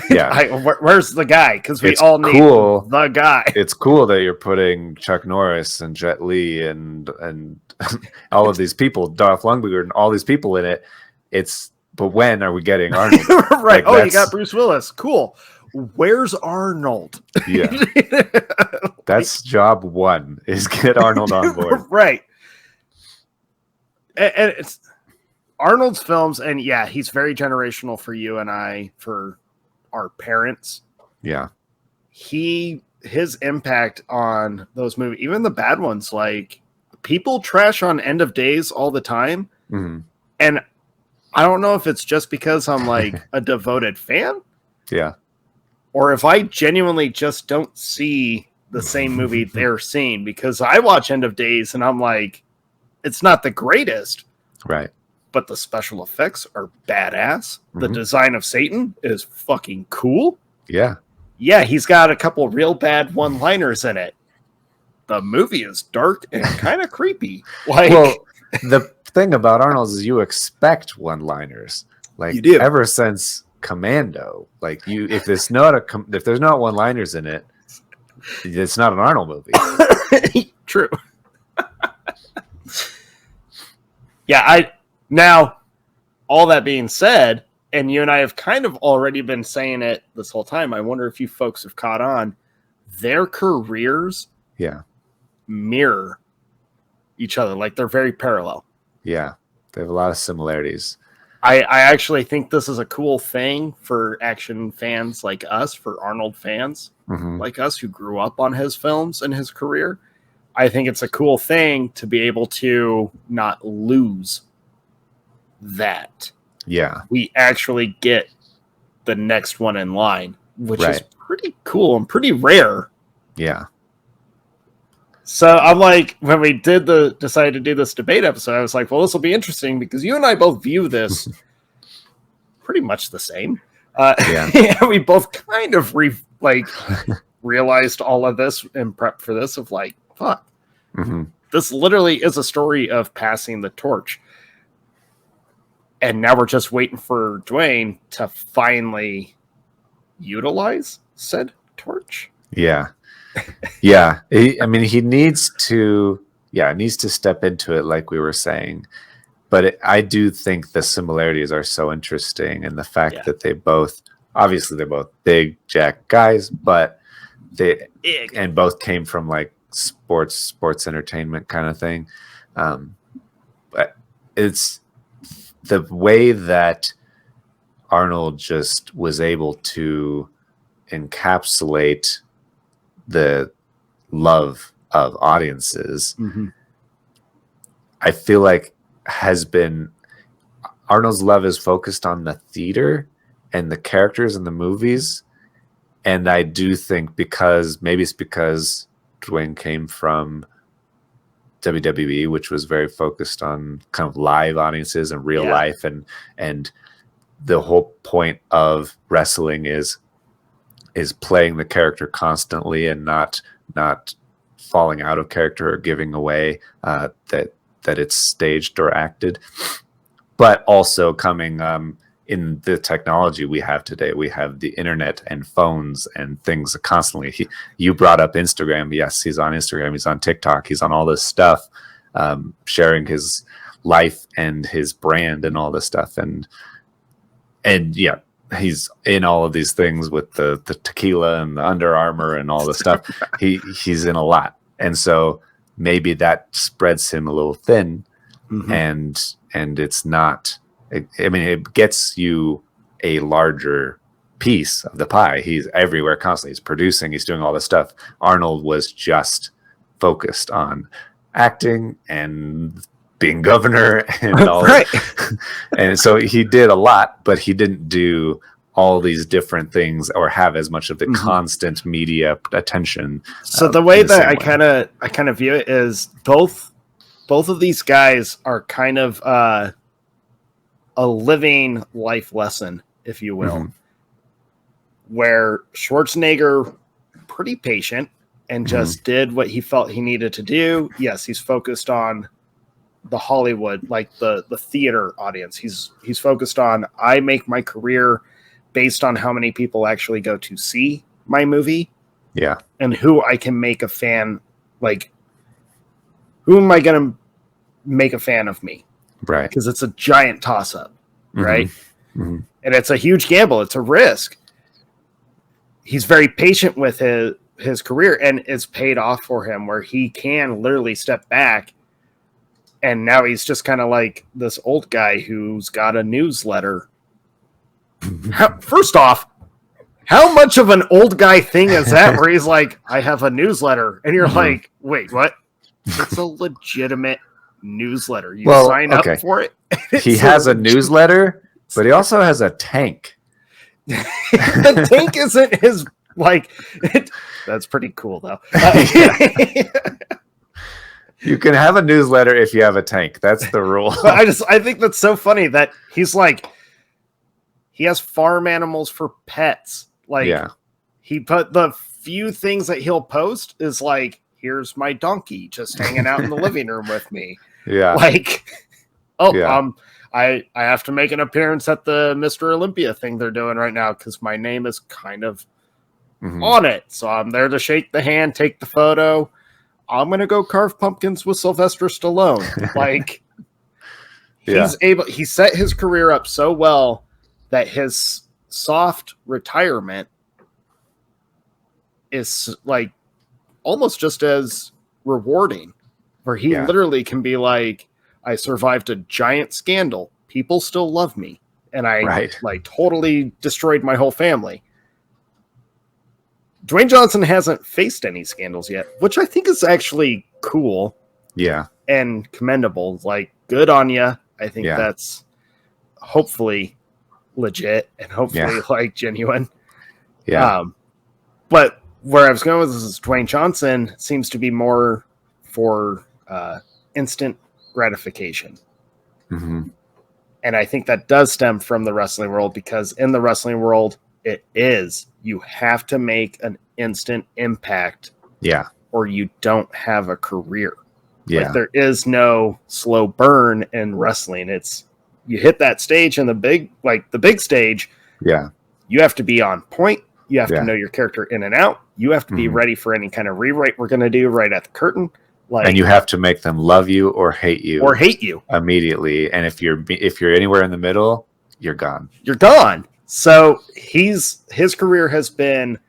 where's the guy? Because we all need the guy. It's cool that you're putting Chuck Norris and Jet Li and all of these people, Dolph Lundgren, and all these people in it. But when are we getting Arnold? Right. You got Bruce Willis. Cool. Where's Arnold? Yeah. That's job one, is get Arnold on board. Right. And it's Arnold's films, and he's very generational for you and I, for our parents. Yeah. His impact on those movies, even the bad ones, people trash on End of Days all the time. And I don't know if it's just because I'm a devoted fan. Yeah. Or if I genuinely just don't see the same movie they're seeing, because I watch End of Days and I'm like, it's not the greatest, Right. but the special effects are badass. The design of Satan is fucking cool. Yeah. Yeah, he's got a couple real bad one-liners in it. The movie is dark and kind of creepy. Like, Well, the thing about Arnold is you expect one-liners. Like, You do. ever since Commando, like if there's not one-liners in it, it's not an Arnold movie. True. Yeah, now, all that being said, and you and I have kind of already been saying it this whole time, I wonder if you folks have caught on, their careers Yeah. mirror each other. Like, they're very parallel. Yeah. They have a lot of similarities. I actually think this is a cool thing for action fans like us, for Arnold fans like us who grew up on his films and his career. I think it's a cool thing to be able to not lose that. Yeah. We actually get the next one in line, which is Right. pretty cool and pretty rare. Yeah. So I'm like, when we decided to do this debate episode, I was like, well, this will be interesting because you and I both view this pretty much the same. Yeah. We both kind of realized all of this in prep for this of like, fuck, this literally is a story of passing the torch. And now we're just waiting for Dwayne to finally utilize said torch. Yeah. Yeah. He needs to step into it like we were saying. But I do think the similarities are so interesting. And the fact that they're both big jack guys, but and both came from like sports entertainment kind of thing. But it's the way that Arnold just was able to encapsulate the love of audiences, I feel like Arnold's love is focused on the theater and the characters in the movies. And I do think because Dwayne came from WWE, which was very focused on kind of live audiences and real life, and the whole point of wrestling is playing the character constantly and not falling out of character or giving away that it's staged or acted. But also coming in the technology we have today, we have the internet and phones and things constantly. You brought up Instagram. Yes, he's on Instagram. He's on TikTok. He's on all this stuff, sharing his life and his brand and all this stuff. And yeah, he's in all of these things with the tequila and the Under Armour and all this stuff. He's in a lot. And so maybe that spreads him a little thin, and it's not, it gets you a larger piece of the pie. He's everywhere constantly. He's producing, he's doing all this stuff. Arnold was just focused on acting and being governor and all right. And so he did a lot, but he didn't do all these different things or have as much of the constant media attention. So the way that I kind of view it is both of these guys are kind of a living life lesson, if you will, where Schwarzenegger pretty patient and just did what he felt he needed to do. Yes, he's focused on the Hollywood, like the theater audience. He's focused on, I make my career based on how many people actually go to see my movie. Yeah. And who I can make a fan, like, who am I going to make a fan of me? Right. Because it's a giant toss up, right? And it's a huge gamble. It's a risk. He's very patient with his career, and it's paid off for him where he can literally step back. And now he's just kind of like this old guy who's got a newsletter. First off, how much of an old guy thing is that where he's like, I have a newsletter? And you're like, wait, what? It's a legitimate newsletter. You sign up for it. He has a newsletter, but he also has a tank. The tank isn't his, like, that's pretty cool, though. You can have a newsletter if you have a tank. That's the rule. But I think that's so funny that he's like, he has farm animals for pets. Like, Yeah. he put the few things that he'll post is like, here's my donkey just hanging out in the living room with me. Yeah. Like, Yeah. I have to make an appearance at the Mr. Olympia thing they're doing right now because my name is kind of on it. So I'm there to shake the hand, take the photo. I'm gonna go carve pumpkins with Sylvester Stallone. Like, he set his career up so well that his soft retirement is like almost just as rewarding, where he literally can be like, I survived a giant scandal. People still love me. And I like totally destroyed my whole family. Dwayne Johnson hasn't faced any scandals yet, which I think is actually cool. Yeah. And commendable. Like, good on you. I think that's hopefully legit and hopefully like genuine. Yeah. But where I was going with this is Dwayne Johnson seems to be more for instant gratification. Mm-hmm. And I think that does stem from the wrestling world, because in the wrestling world, you have to make an instant impact. Yeah. Or you don't have a career. Yeah. Like, there is no slow burn in wrestling. It's, you hit that stage in the big stage. Yeah. You have to be on point. You have to know your character in and out. You have to be ready for any kind of rewrite we're going to do right at the curtain. Like, and you have to make them love you or hate you immediately. And if you're anywhere in the middle, you're gone. You're gone. So his career has been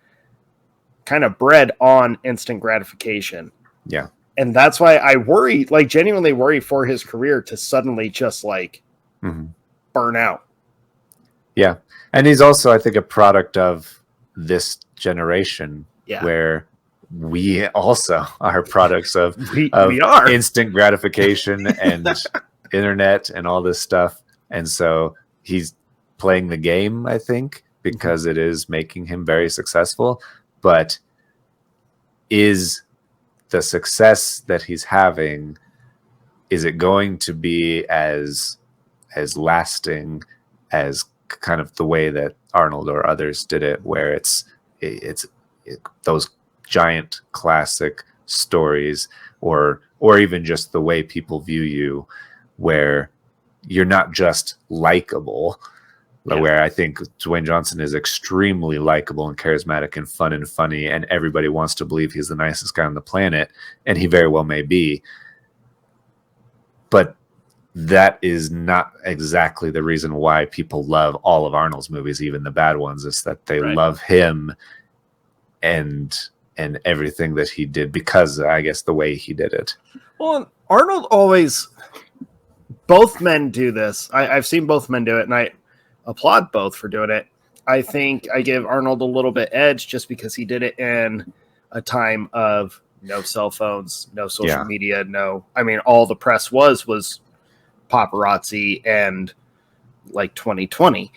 kind of bred on instant gratification. Yeah. And that's why I worry, like genuinely worry for his career to suddenly just like burn out. Yeah. And he's also, I think, a product of this generation where we also are products of instant gratification and internet and all this stuff. And so he's playing the game, I think, because it is making him very successful. But is the success that he's having, is it going to be as lasting as kind of the way that Arnold or others did it, where it's those giant classic stories, or even just the way people view you, where you're not just likable, where I think Dwayne Johnson is extremely likable and charismatic and fun and funny, and everybody wants to believe he's the nicest guy on the planet, and he very well may be. But that is not exactly the reason why people love all of Arnold's movies, even the bad ones. Is that they love him and everything that he did, because I guess the way he did it. Well, Arnold always, both men do this. I've seen both men do it, and I applaud both for doing it. I think I give Arnold a little bit edge just because he did it in a time of no cell phones, no social media, all the press was paparazzi and like 2020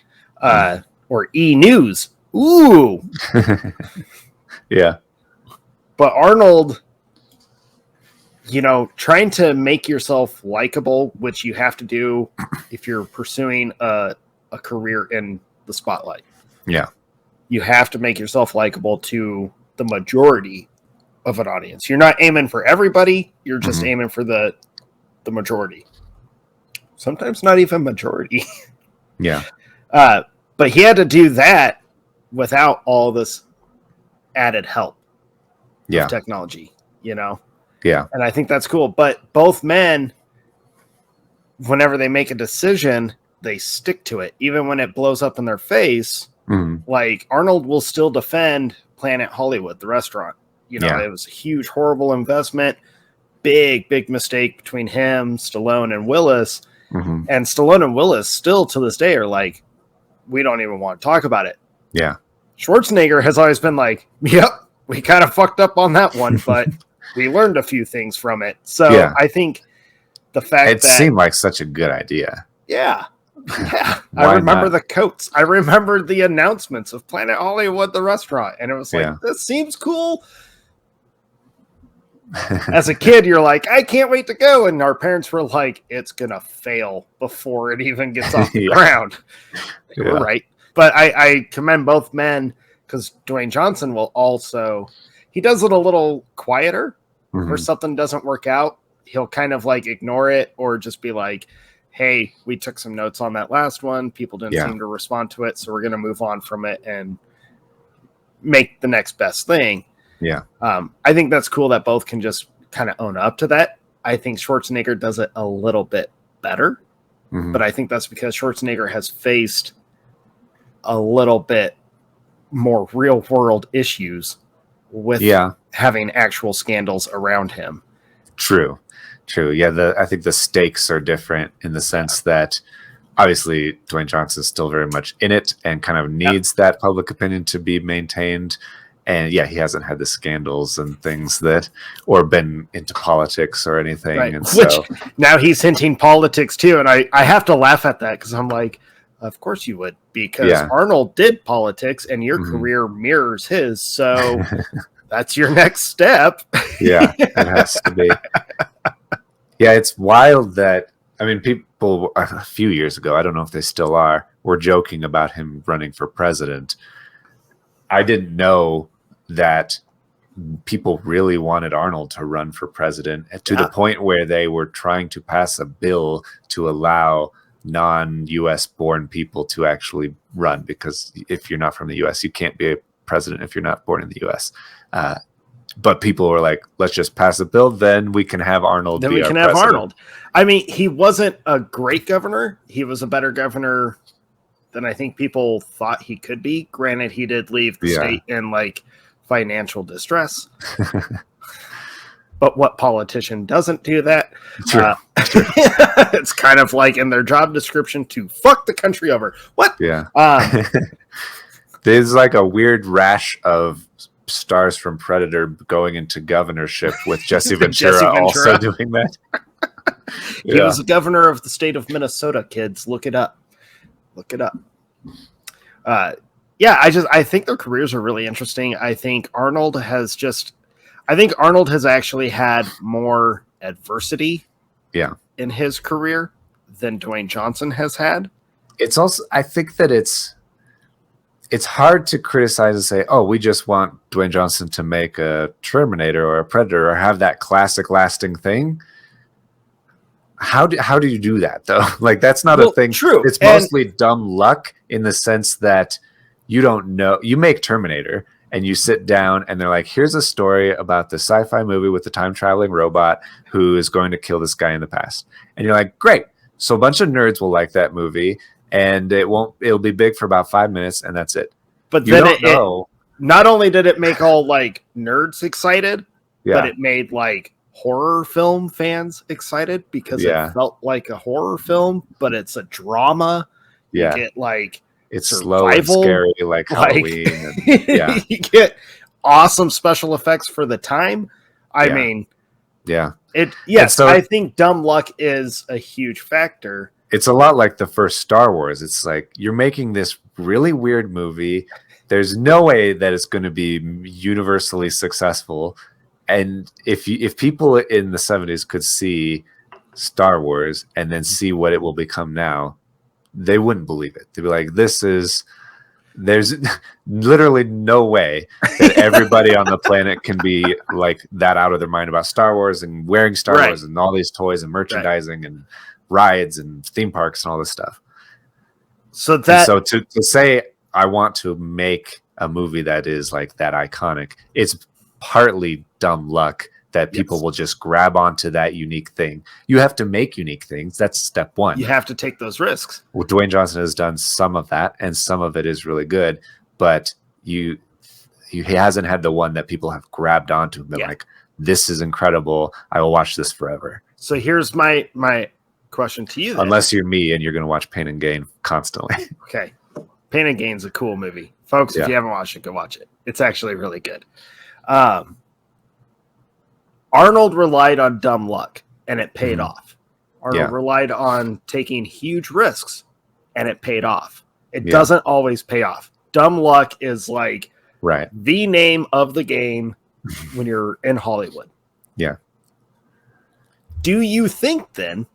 or E-News. Ooh. Yeah. But Arnold, trying to make yourself likable, which you have to do if you're pursuing a career in the spotlight. Yeah. You have to make yourself likable to the majority of an audience. You're not aiming for everybody. You're just aiming for the majority. Sometimes not even majority. Yeah. But he had to do that without all this added help of technology, Yeah. And I think that's cool. But both men, whenever they make a decision, they stick to it. Even when it blows up in their face, like Arnold will still defend Planet Hollywood, the restaurant. It was a huge, horrible investment. Big mistake between him, Stallone, and Willis. And Stallone and Willis still to this day are like, we don't even want to talk about it. Yeah. Schwarzenegger has always been like, yep, we kind of fucked up on that one, but we learned a few things from it. So I think the fact it seemed like such a good idea. Yeah. I remember the coats. I remember the announcements of Planet Hollywood, the restaurant. And it was like, this seems cool. As a kid, you're like, I can't wait to go. And our parents were like, it's going to fail before it even gets off the ground. They were right. But I commend both men because Dwayne Johnson will also, he does it a little quieter where something doesn't work out. He'll kind of like ignore it or just be like, hey, we took some notes on that last one. People didn't seem to respond to it. So we're going to move on from it and make the next best thing. Yeah. I think that's cool that both can just kind of own up to that. I think Schwarzenegger does it a little bit better, but I think that's because Schwarzenegger has faced a little bit more real world issues with having actual scandals around him. True. Yeah, I think the stakes are different in the sense that obviously Dwayne Johnson is still very much in it and kind of needs that public opinion to be maintained. And yeah, he hasn't had the scandals and things that, or been into politics or anything. Right. And Which so now he's hinting politics too. And I have to laugh at that because I'm like, of course you would, because Arnold did politics and your career mirrors his. So that's your next step. Yeah, it has to be. Yeah, it's wild that, I mean, people a few years ago, I don't know if they still are, were joking about him running for president. I didn't know that people really wanted Arnold to run for president to the point where they were trying to pass a bill to allow non-US born people to actually run, because if you're not from the US, you can't be a president if you're not born in the US. But people were like, let's just pass a bill, then we can have Arnold then be we our can have president. Arnold. I mean, he wasn't a great governor. He was a better governor than I think people thought he could be. Granted, he did leave the state in like financial distress. But what politician doesn't do that? It's kind of like in their job description to fuck the country over. What? Yeah. There's like a weird rash of stars from Predator going into governorship with Jesse Ventura, also doing that. He was the governor of the state of Minnesota, kids. Look it up. I think their careers are really interesting. I think Arnold has actually had more adversity in his career than Dwayne Johnson has had. It's also, I think that it's hard to criticize and say, oh, we just want Dwayne Johnson to make a Terminator or a Predator or have that classic lasting thing. How do you do that though? Like, that's not a thing. True. It's mostly dumb luck in the sense that you don't know. You make Terminator and you sit down and they're like, here's a story about the sci-fi movie with the time traveling robot who is going to kill this guy in the past. And you're like, great. So a bunch of nerds will like that movie and it'll be big for about 5 minutes and that's it. But then it not only did it make all like nerds excited, but it made like horror film fans excited because it felt like a horror film, but it's a drama. You get like it's survival, slow and scary, like Halloween. And, you get awesome special effects for the time. I mean, I think dumb luck is a huge factor. It's a lot like the first Star Wars. It's like you're making this really weird movie. There's no way that it's going to be universally successful. And if people in the 70s could see Star Wars and then see what it will become now, they wouldn't believe it. They'd be like, there's literally no way that everybody on the planet can be like that out of their mind about Star Wars and wearing Star Wars and all these toys and merchandising and rides and theme parks and all this stuff. So to say I want to make a movie that is like that iconic, it's partly dumb luck that people will just grab onto that unique thing. You have to make unique things. That's step one. You have to take those risks. Well, Dwayne Johnson has done some of that, and some of it is really good, but he hasn't had the one that people have grabbed onto and been like, this is incredible. I will watch this forever. So here's my question to you then. Unless you're me and you're going to watch Pain and Gain constantly. Okay. Pain and Gain's a cool movie. Folks, if you haven't watched it, go watch it. It's actually really good. Arnold relied on dumb luck, and it paid off. Arnold relied on taking huge risks, and it paid off. It doesn't always pay off. Dumb luck is like the name of the game when you're in Hollywood. Yeah. Do you think then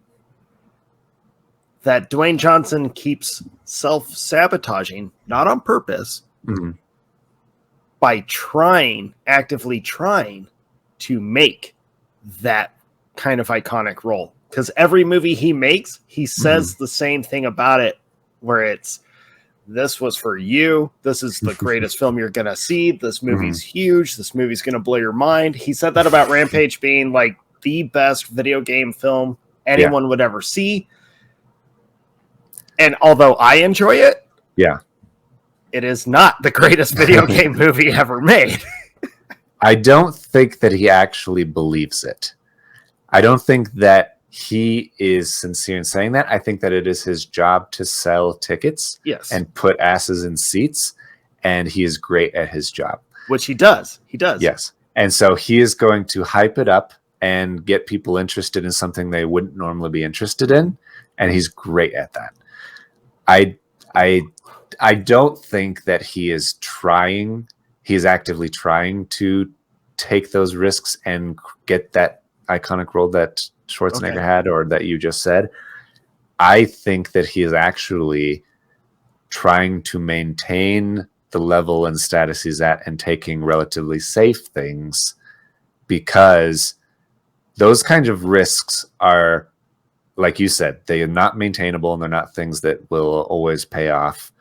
that Dwayne Johnson keeps self-sabotaging, not on purpose, by actively trying to make that kind of iconic role? Because every movie he makes, he says the same thing about it, where it's, this was for you. This is the greatest film you're going to see. This movie's huge. This movie's going to blow your mind. He said that about Rampage being like the best video game film anyone would ever see. And although I enjoy it, it is not the greatest video game movie ever made. I don't think that he actually believes it. I don't think that he is sincere in saying that. I think that it is his job to sell tickets and put asses in seats, and he is great at his job. Which he does. He does. Yes. And so he is going to hype it up and get people interested in something they wouldn't normally be interested in, and he's great at that. I don't think that he is actively trying to take those risks and get that iconic role that Schwarzenegger had, or that you just said. I think that he is actually trying to maintain the level and status he's at and taking relatively safe things, because those kinds of risks are, like you said, they are not maintainable, and they're not things that will always pay off.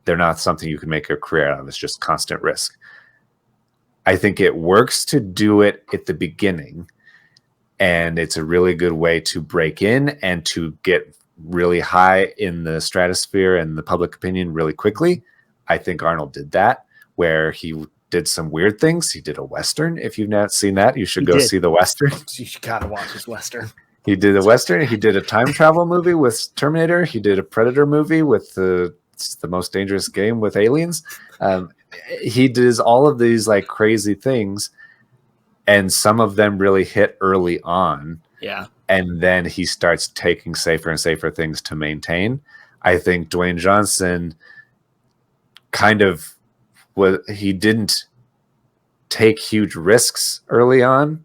They're not something you can make a career out of. It's just constant risk. I think it works to do it at the beginning, and it's a really good way to break in and to get really high in the stratosphere and the public opinion really quickly. I think Arnold did that, where he did some weird things. He did a Western. If you've not seen that, you should go see the Western. You gotta watch his Western. He did a Western. He did a time travel movie with Terminator. He did a Predator movie with the most dangerous game with aliens. He does all of these like crazy things, and some of them really hit early on. Yeah. And then he starts taking safer and safer things to maintain. I think Dwayne Johnson he didn't take huge risks early on,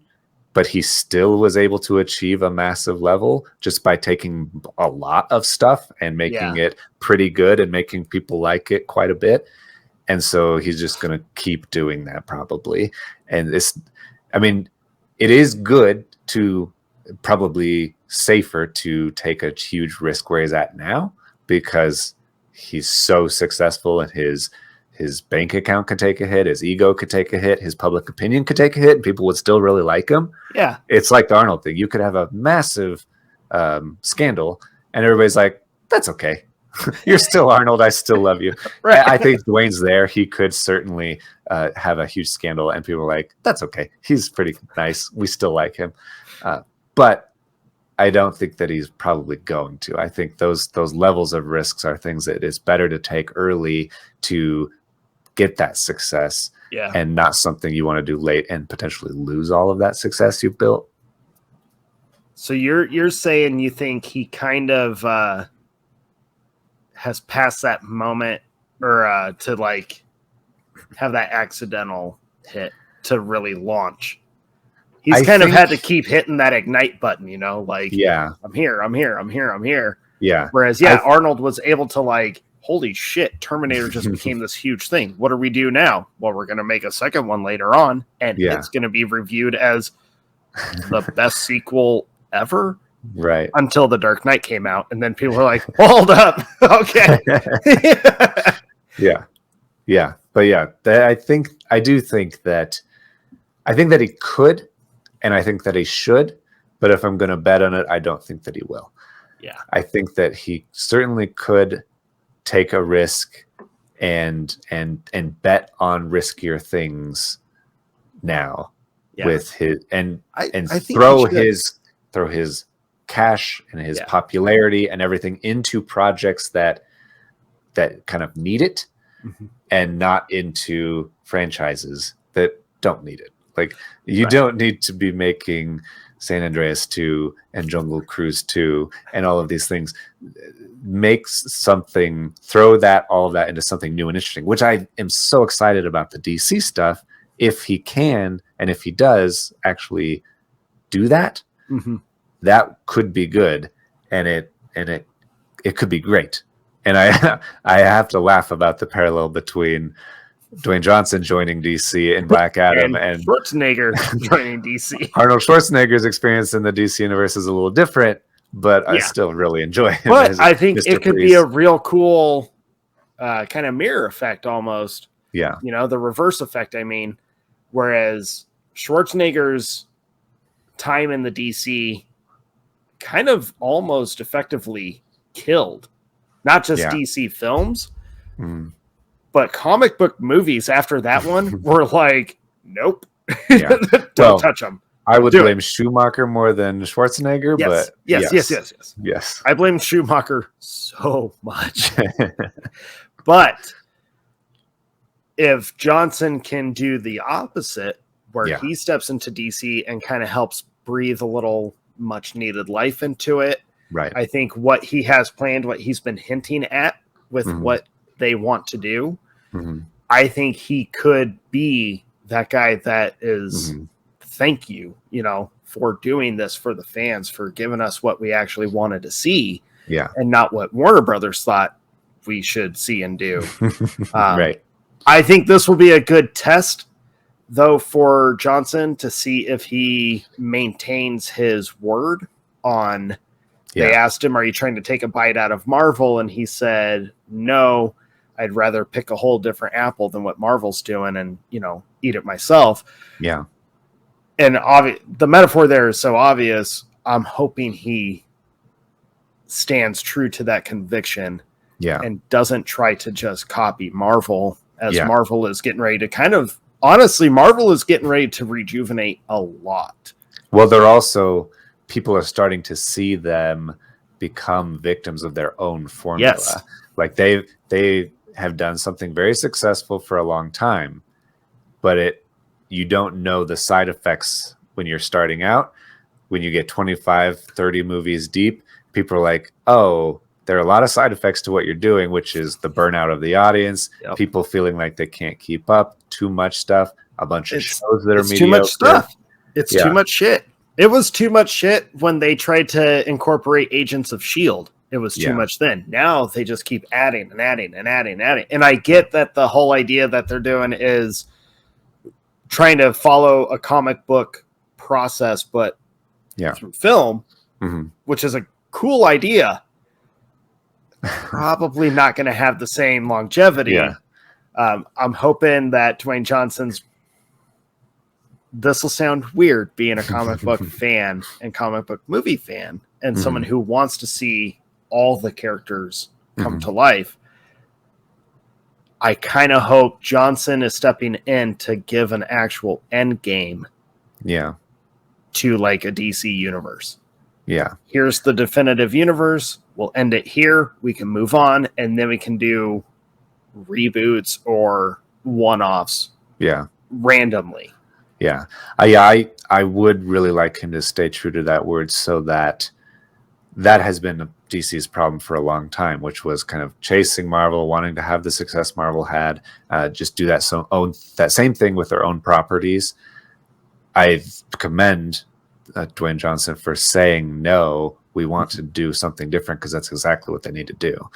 but he still was able to achieve a massive level just by taking a lot of stuff and making it pretty good and making people like it quite a bit. And so he's just going to keep doing that probably. And it is good to probably safer to take a huge risk where he's at now, because he's so successful, and his bank account could take a hit, his ego could take a hit, his public opinion could take a hit, and people would still really like him. Yeah. It's like the Arnold thing. You could have a massive scandal, and everybody's like, that's okay. You're still Arnold. I still love you. Right. I think Dwayne's there. He could certainly have a huge scandal, and people are like, that's okay. He's pretty nice. We still like him. But I don't think that he's probably going to. I think those levels of risks are things that it's better to take early to get that success, and not something you want to do late and potentially lose all of that success you've built. So you're saying you think he kind of has passed that moment, or to like have that accidental hit to really launch? He's kind of had to keep hitting that ignite button, like, I'm here. Yeah. Whereas, Arnold was able to like, holy shit, Terminator just became this huge thing. What do we do now? Well, we're going to make a second one later on, and it's going to be reviewed as the best sequel ever. Right. Until The Dark Knight came out, and then people were like, hold up. Okay. Yeah. But I think that he could, and I think that he should, but if I'm going to bet on it, I don't think that he will. Yeah. I think that he certainly could take a risk and bet on riskier things now with his and throw his cash and his popularity and everything into projects that kind of need it, and not into franchises that don't need it. Like, you don't need to be making San Andreas 2 and Jungle Cruise 2 and all of these things. Throw all of that into something new and interesting, which I am so excited about the DC stuff. If he can, and if he does actually do that, Mm-hmm. that could be good, and it could be great. And I I have to laugh about the parallel between Dwayne Johnson joining DC and Black Adam and Schwarzenegger joining DC. Arnold Schwarzenegger's experience in the DC universe is a little different, but I still really enjoy him. But I think Mr. it could Freeze. be a real cool kind of mirror effect almost. Yeah. You know, the reverse effect, I mean, whereas Schwarzenegger's time in the DC kind of almost effectively killed not just DC films, but comic book movies after that one were like, nope, don't touch them. I would blame Schumacher more than Schwarzenegger, but yes. I blame Schumacher so much. But if Johnson can do the opposite, where he steps into DC and kind of helps breathe a little much needed life into it, right? I think what he has planned, what he's been hinting at with what they want to do, I think he could be that guy that is thank you, you know, for doing this for the fans, for giving us what we actually wanted to see, and not what Warner Brothers thought we should see and do. Right. I think this will be a good test, though, for Johnson to see if he maintains his word on. They asked him, "Are you trying to take a bite out of Marvel?" And he said, "No, I'd rather pick a whole different apple than what Marvel's doing, and eat it myself." Yeah. And the metaphor there is so obvious. I'm hoping he stands true to that conviction, and doesn't try to just copy Marvel, as Marvel is getting ready to Marvel is getting ready to rejuvenate a lot. Well, they're also, people are starting to see them become victims of their own formula. Yes. Like they have done something very successful for a long time, but you don't know the side effects when you're starting out. When you get 25, 30 movies deep, people are like, oh, there are a lot of side effects to what you're doing, which is the burnout of the audience, people feeling like they can't keep up, too much stuff, a bunch of shows that are mediocre. Too much stuff. It's too much shit. It was too much shit when they tried to incorporate Agents of S.H.I.E.L.D. It was too much then. Now they just keep adding and adding and adding and adding. And I get that the whole idea that they're doing is trying to follow a comic book process, but through film, which is a cool idea. Probably not going to have the same longevity. I'm hoping that Dwayne Johnson's, this will sound weird being a comic book fan and comic book movie fan and someone who wants to see all the characters come to life. I kind of hope Johnson is stepping in to give an actual end game to like a DC universe. Here's the definitive universe. We'll end it here. We can move on, and then we can do reboots or one-offs randomly. I would really like him to stay true to that word, so that has been DC's problem for a long time, which was kind of chasing Marvel, wanting to have the success Marvel had, just do that same thing with their own properties. I commend Dwayne Johnson for saying, no, we want to do something different, because that's exactly what they need to do.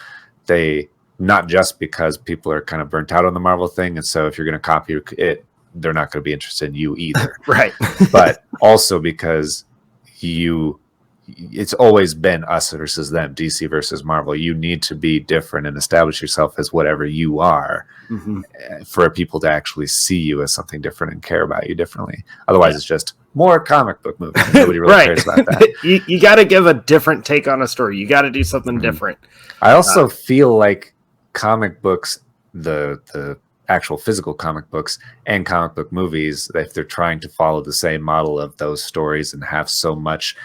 They, not just because people are kind of burnt out on the Marvel thing, and so if you're going to copy it, they're not going to be interested in you either. Right. But also because it's always been us versus them, DC versus Marvel. You need to be different and establish yourself as whatever you are for people to actually see you as something different and care about you differently. Otherwise, it's just more comic book movies. Nobody really cares about that. You got to give a different take on a story. You got to do something different. I also feel like comic books, the actual physical comic books and comic book movies, if they're trying to follow the same model of those stories and have so much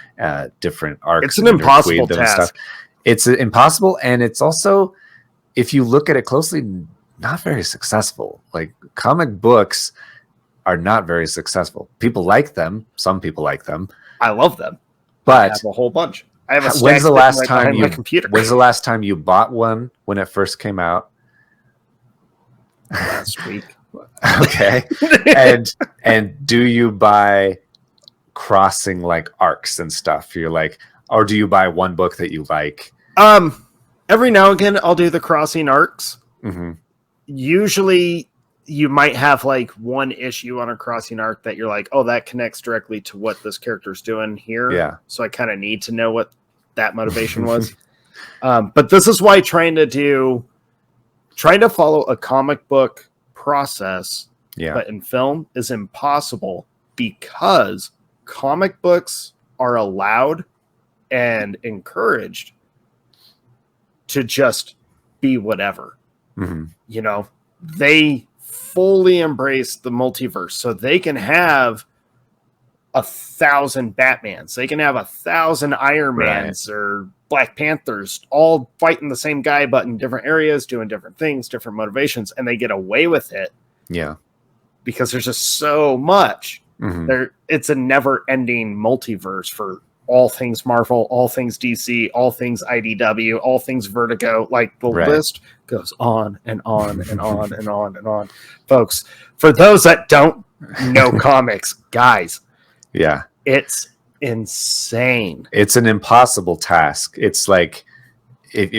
different arcs, it's an impossible task. It's impossible, and it's also, if you look at it closely, not very successful. Like, comic books are not very successful. People like them. Some people like them. I love them. But I have a whole bunch. I have a when's the last time my computer? When's the last time you bought one when it first came out? Last week. Okay. And do you buy crossing like arcs and stuff? You're like, or do you buy one book that you like? Every now and again, I'll do the crossing arcs. Mm-hmm. Usually, you might have like one issue on a crossing arc that you're like, oh, that connects directly to what this character's doing here. Yeah. So I kind of need to know what that motivation was. But this is why trying to follow a comic book process, but in film is impossible, because comic books are allowed and encouraged to just be whatever. Mm-hmm. You know, they fully embrace the multiverse, so they can have 1,000 Batmans, they can have 1,000 Iron Mans or Black Panthers, all fighting the same guy, but in different areas, doing different things, different motivations, and they get away with it. Yeah. Because there's just so much. Mm-hmm. It's a never-ending multiverse for all things Marvel, all things DC, all things IDW, all things Vertigo. Like, the list goes on and on and on and on and on. Folks, for those that don't know comics, guys, it's insane. It's an impossible task. It's like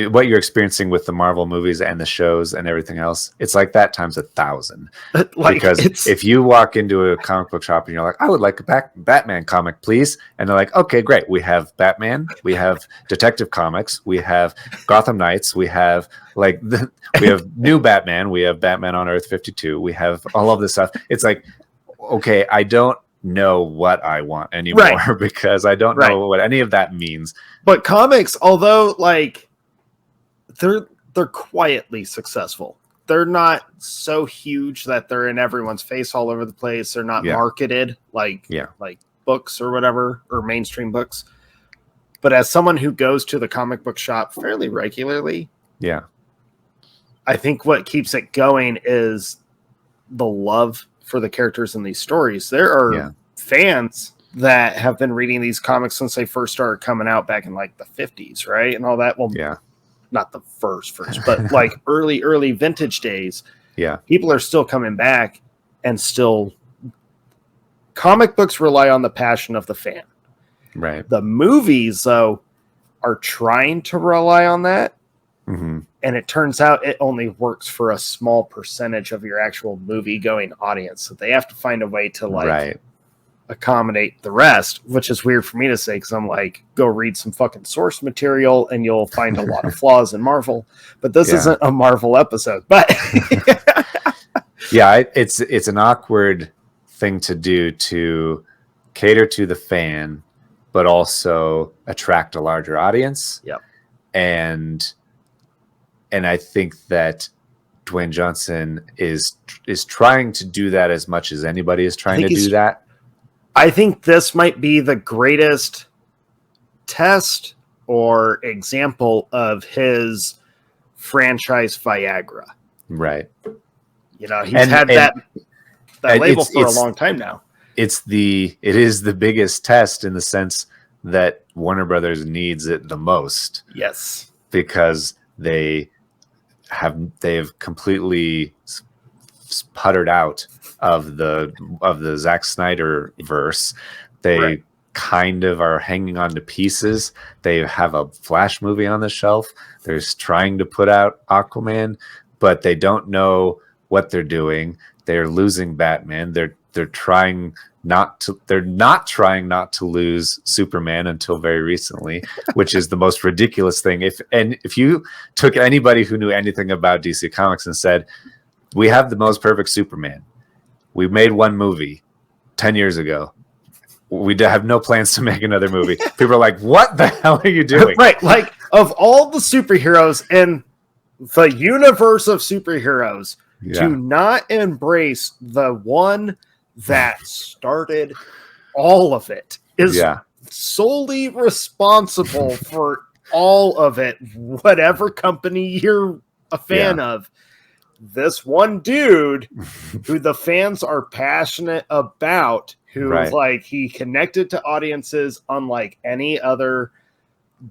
what you're experiencing with the Marvel movies and the shows and everything else. It's like that times 1,000. Because if you walk into a comic book shop and you're like, I would like a Batman comic, please. And they're like, okay, great. We have Batman. We have Detective Comics. We have Gotham Knights. We have we have new Batman. We have Batman on Earth 52. We have all of this stuff. It's like, okay, I don't know what I want anymore because I don't know what any of that means. But comics, although like they're quietly successful. They're not so huge that they're in everyone's face all over the place. They're not marketed like books or whatever, or mainstream books. But as someone who goes to the comic book shop fairly regularly, I think what keeps it going is the love for the characters in these stories. There are fans that have been reading these comics since they first started coming out back in like the 50s, right? And all that. Well, not the first, but like early vintage days. People are still coming back, and still comic books rely on the passion of the fan. Right. The movies, though, are trying to rely on that. Mm-hmm. And it turns out it only works for a small percentage of your actual movie going audience. So they have to find a way to accommodate the rest, which is weird for me to say, because I'm like, go read some fucking source material and you'll find a lot of flaws in Marvel. But this isn't a Marvel episode. But it's an awkward thing to do, to cater to the fan, but also attract a larger audience. And I think that Dwayne Johnson is trying to do that as much as anybody is trying to do that. I think this might be the greatest test or example of his franchise Viagra. Right. You know, he's had that label for a long time now. It is the biggest test in the sense that Warner Brothers needs it the most. Yes. Because they've completely puttered out of the Zack Snyder verse. They kind of are hanging on to pieces. They have a Flash movie on the shelf. They're trying to put out Aquaman, but they don't know what they're doing. They're losing Batman. They're not trying not to lose Superman until very recently, which is the most ridiculous thing. If you took anybody who knew anything about DC Comics and said, we have the most perfect Superman, we made one movie 10 years ago, we have no plans to make another movie, people are like, what the hell are you doing? Right. Like, of all the superheroes in the universe of superheroes, to not embrace the one that started all of it is solely responsible for all of it, whatever company you're a fan of. This one dude who the fans are passionate about, who like, he connected to audiences unlike any other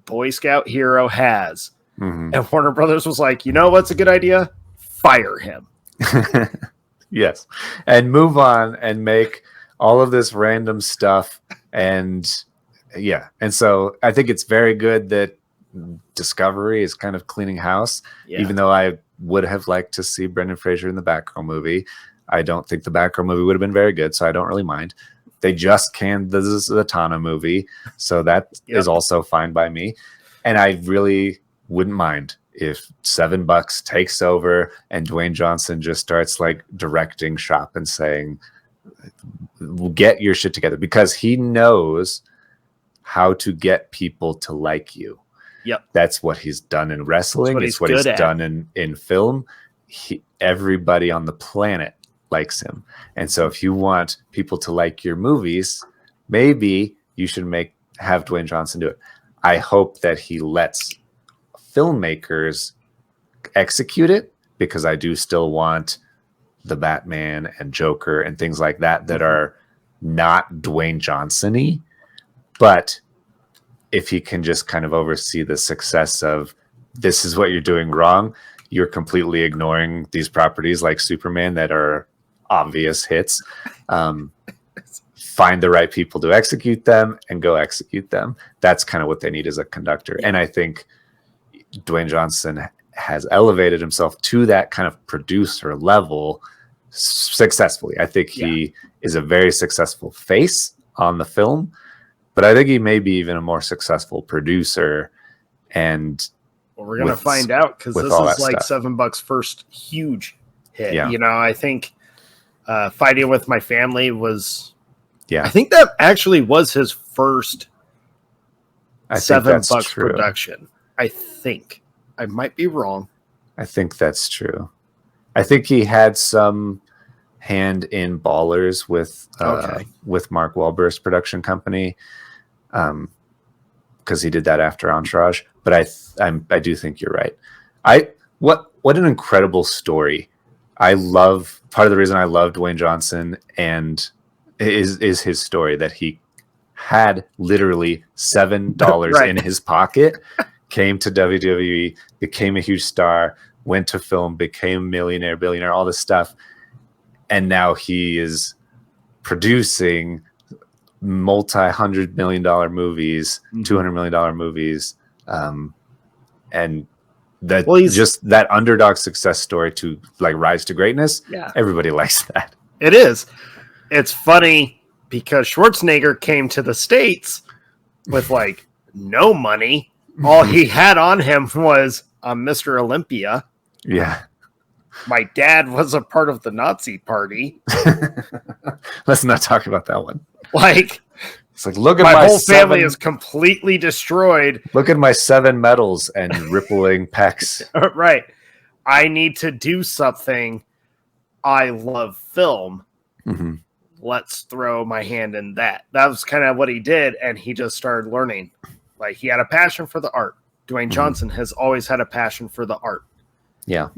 Boy Scout hero has. Mm-hmm. And Warner Brothers was like, you know what's a good idea? Fire him. Yes. And move on and make all of this random stuff. And and so I think it's very good that Discovery is kind of cleaning house, even though I would have liked to see Brendan Fraser in the Batgirl movie. I don't think the Batgirl movie would have been very good, so I don't really mind. They just canned the Zatanna movie, so that is also fine by me. And I really wouldn't mind if $7 takes over and Dwayne Johnson just starts like directing shop and saying, get your shit together, because he knows how to get people to like you. Yep. That's what he's done in wrestling. It's what he's done in film. Everybody on the planet likes him. And so if you want people to like your movies, maybe you should have Dwayne Johnson do it. I hope that he lets filmmakers execute it, because I do still want the Batman and Joker and things like that are not Dwayne Johnson-y. But if he can just kind of oversee the success of, this is what you're doing wrong, you're completely ignoring these properties like Superman that are obvious hits. Find the right people to execute them and go execute them. That's kind of what they need as a conductor. And I think Dwayne Johnson has elevated himself to that kind of producer level successfully. I think he is a very successful face on the film, but I think he may be even a more successful producer. And we're going to find out, because this is like $7 first huge hit. Yeah. You know, I think Fighting with My Family was, I think that actually was his first $7 production. I think. I might be wrong. I think that's true. I think he had some hand in Ballers with Mark Wahlberg's production company, because he did that after Entourage. But I do think you're right. What an incredible story. Part of the reason I love Dwayne Johnson and is his story, that he had literally $7 in his pocket, came to WWE, became a huge star, went to film, became millionaire, billionaire, all this stuff. And now he is producing multi-$100 million movies, $200 million movies. And that just that underdog success story to like rise to greatness. Yeah. Everybody likes that. It is. It's funny because Schwarzenegger came to the States with like no money. All he had on him was a Mr. Olympia. Yeah. My dad was a part of the Nazi party. Let's not talk about that one. Like, it's like, look at my whole family is completely destroyed. Look at my 7 medals and rippling pecs. Right. I need to do something. I love film. Mm-hmm. Let's throw my hand in that. That was kind of what he did. And he just started learning. Like, he had a passion for the art. Dwayne Johnson has always had a passion for the art. Yeah.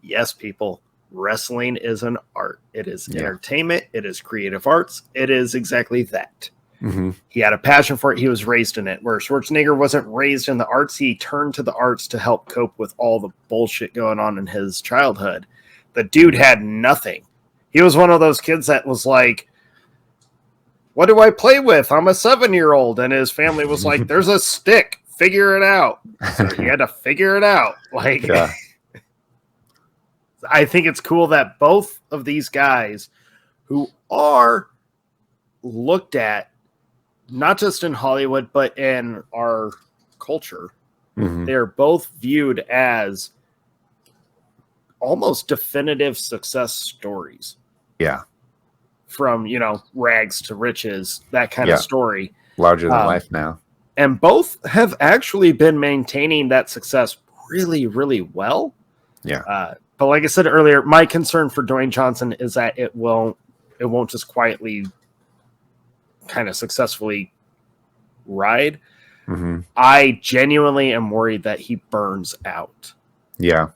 Yes, people. Wrestling is an art. It is entertainment. It is creative arts. It is exactly that. Mm-hmm. He had a passion for it. He was raised in it. Where Schwarzenegger wasn't raised in the arts, he turned to the arts to help cope with all the bullshit going on in his childhood. The dude had nothing. He was one of those kids that was like, what do I play with? I'm a 7-year-old. And his family was like, there's a stick. Figure it out. So he had to figure it out. Like, yeah. I think it's cool that both of these guys who are looked at, not just in Hollywood, but in our culture, they're both viewed as almost definitive success stories. Yeah. From, rags to riches, that kind of story. Larger than life now. And both have actually been maintaining that success really, really well. Yeah. But like I said earlier, my concern for Dwayne Johnson is that it won't just quietly kind of successfully ride. Mm-hmm. I genuinely am worried that he burns out. Yeah.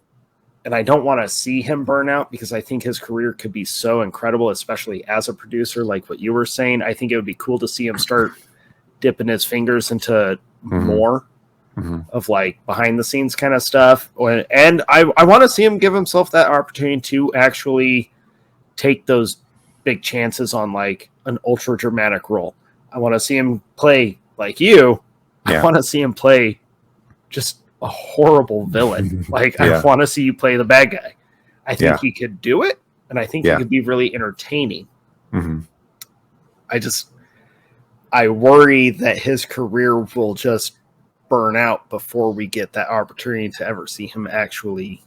And I don't want to see him burn out because I think his career could be so incredible, especially as a producer, like what you were saying. I think it would be cool to see him start dipping his fingers into more of like behind the scenes kind of stuff. And I want to see him give himself that opportunity to actually take those big chances on like an ultra dramatic role. I want to see him play like you. Yeah. I want to see him play just a horrible villain. Like Yeah. I want to see you play the bad guy. I think Yeah. he could do it, and I think Yeah. he could be really entertaining. Hmm. I worry that his career will just burn out before we get that opportunity to ever see him actually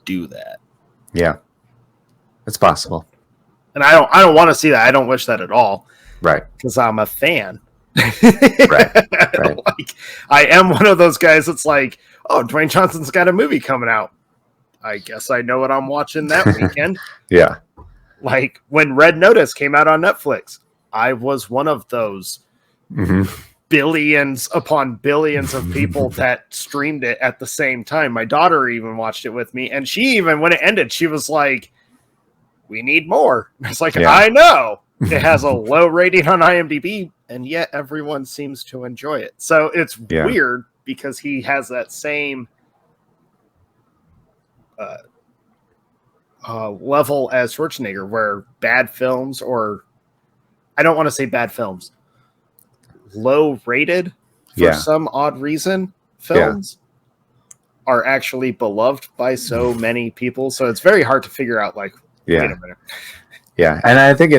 do that. Yeah. It's possible. And I don't want to see that. I don't wish that at all Right. because I'm a fan. Right. Right. Like, I am one of those guys that's like, oh, Dwayne Johnson's got a movie coming out. I guess I know what I'm watching that weekend. Yeah. Like when Red Notice came out on Netflix, I was one of those Hmm. billions upon billions of people that streamed it at the same time. My daughter even watched it with me, and she even, when it ended, she was like, we need more. I was like, Yeah. I know. It has a low rating on IMDb, and yet everyone seems to enjoy it. So it's Yeah. weird because he has that same level as Schwarzenegger, where bad films, or I don't want to say bad films, low rated for Yeah. some odd reason films are actually beloved by so many people. So it's very hard to figure out, like, Yeah. wait a minute. Yeah. And I think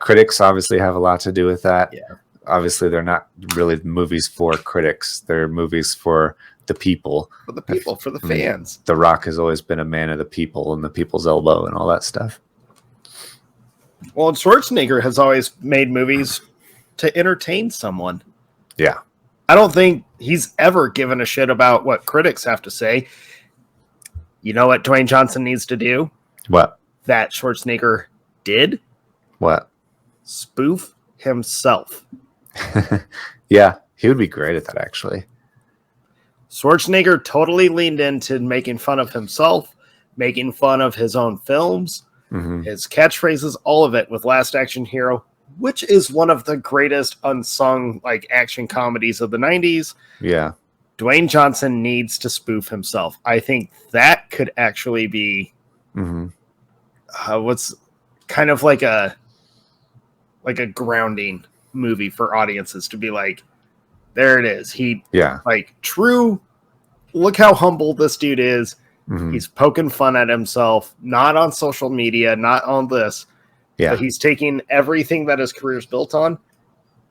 critics obviously have a lot to do with that. Yeah. Obviously, they're not really movies for critics. They're movies for the people. For the people, for the fans. The Rock has always been a man of the people and the people's elbow and all that stuff. Well, and Schwarzenegger has always made movies to entertain someone. Yeah. I don't think he's ever given a shit about what critics have to say. You know what Dwayne Johnson needs to do? What? That Schwarzenegger did? What? Spoof himself. Yeah. He would be great at that, actually. Schwarzenegger totally leaned into making fun of himself, making fun of his own films, Hmm. his catchphrases, all of it with Last Action Hero, which is one of the greatest unsung like action comedies of the 90s. Yeah. Dwayne Johnson needs to spoof himself. I think that could actually be Hmm. what's kind of like a grounding movie for audiences to be like, there it is. He Yeah. like true. Look how humble this dude is. Hmm. He's poking fun at himself, not on social media, not on this. Yeah. But he's taking everything that his career's built on,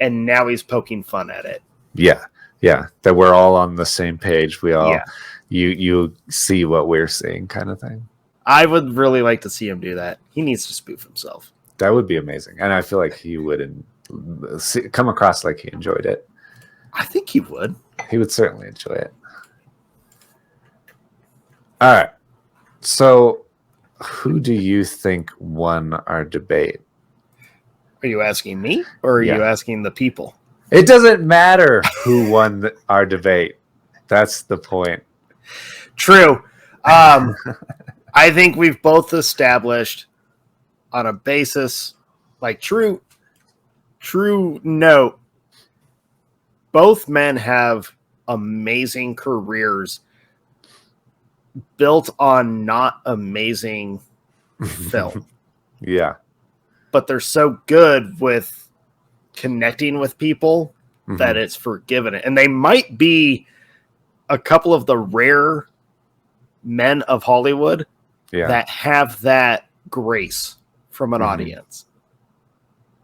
and now he's poking fun at it. Yeah. Yeah. That we're all on the same page. We all, Yeah. you see what we're seeing, kind of thing. I would really like to see him do that. He needs to spoof himself. That would be amazing. And I feel like he would come across like he enjoyed it. I think he would. He would certainly enjoy it. All right. So, who do you think won our debate? Are you asking me, or are Yeah. you asking the people? It doesn't matter who won our debate. That's the point. True. I think we've both established on a basis, like true note, both men have amazing careers built on not amazing film, Yeah. but they're so good with connecting with people that it's forgiven. And they might be a couple of the rare men of Hollywood Yeah. that have that grace from an audience.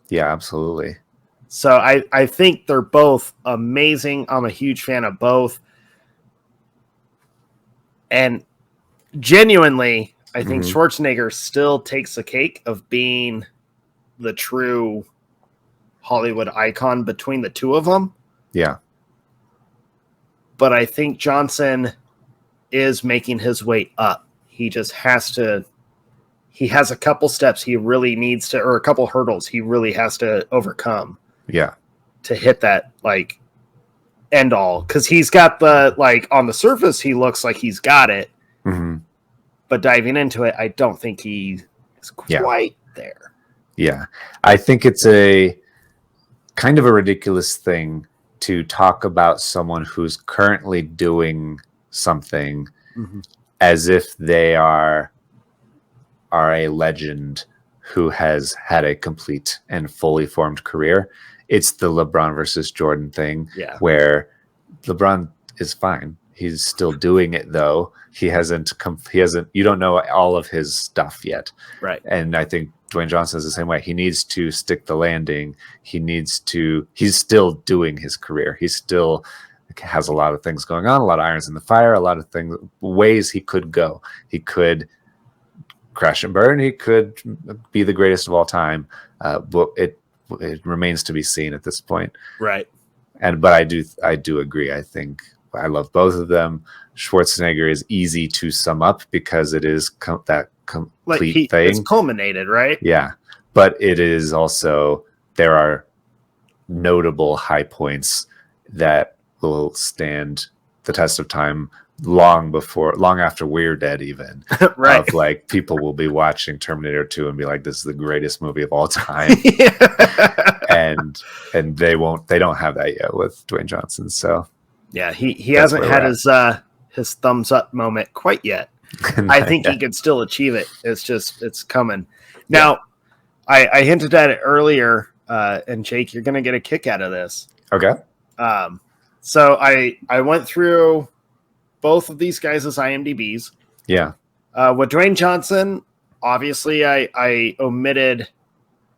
Yeah, absolutely. So I think they're both amazing. I'm a huge fan of both. And genuinely, I think Schwarzenegger still takes the cake of being the true Hollywood icon between the two of them. Yeah. But I think Johnson is making his way up. He just has to, he has a couple steps he really needs to, or a couple hurdles he really has to overcome Yeah. to hit that like end all. Cause he's got the, like on the surface, he looks like he's got it, Hmm. but diving into it, I don't think he is Yeah. quite there. Yeah. I think it's a kind of a ridiculous thing to talk about someone who's currently doing something as if they are a legend who has had a complete and fully formed career. It's the LeBron versus Jordan thing, where LeBron is fine. He's still doing it though. He hasn't. You don't know all of his stuff yet, right? And I think Dwayne Johnson is the same way. He needs to stick the landing. He's still doing his career. He still has a lot of things going on, a lot of irons in the fire, a lot of things, ways he could go. He could crash and burn. He could be the greatest of all time. But it remains to be seen at this point. Right. But I do agree. I think I love both of them. Schwarzenegger is easy to sum up because it is that complete thing. It's culminated, right? Yeah. But it is also, there are notable high points that will stand the test of time long after we're dead, even. Right. Of like, people will be watching Terminator 2 and be like, this is the greatest movie of all time. and they don't have that yet with Dwayne Johnson. So yeah, he hasn't had his thumbs up moment quite yet. I think he could still achieve it. It's coming. Now, I hinted at it earlier, and Jake, you're going to get a kick out of this. Okay. So I went through both of these guys' IMDb's. Yeah. With Dwayne Johnson, obviously I omitted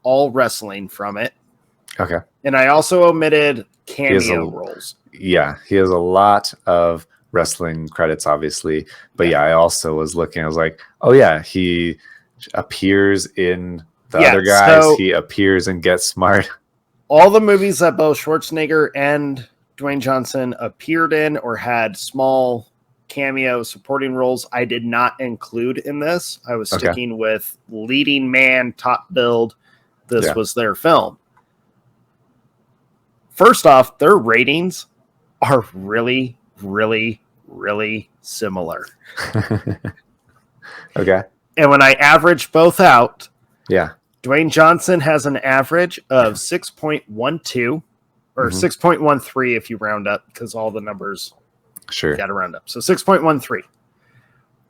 all wrestling from it. Okay. And I also omitted cameo roles. Yeah, he has a lot of wrestling credits, obviously. But I also was looking, I was like, oh yeah, he appears in the other guys. So he appears in Get Smart. All the movies that both Schwarzenegger and Dwayne Johnson appeared in or had small cameo supporting roles, I did not include in this. I was sticking with leading man, top build. This was their film. First off, their ratings are really, really, really similar. Okay. And when I average both out, yeah, Dwayne Johnson has an average of 6.12 or 6.13 if you round up, because all the numbers got to round up. So 6.13.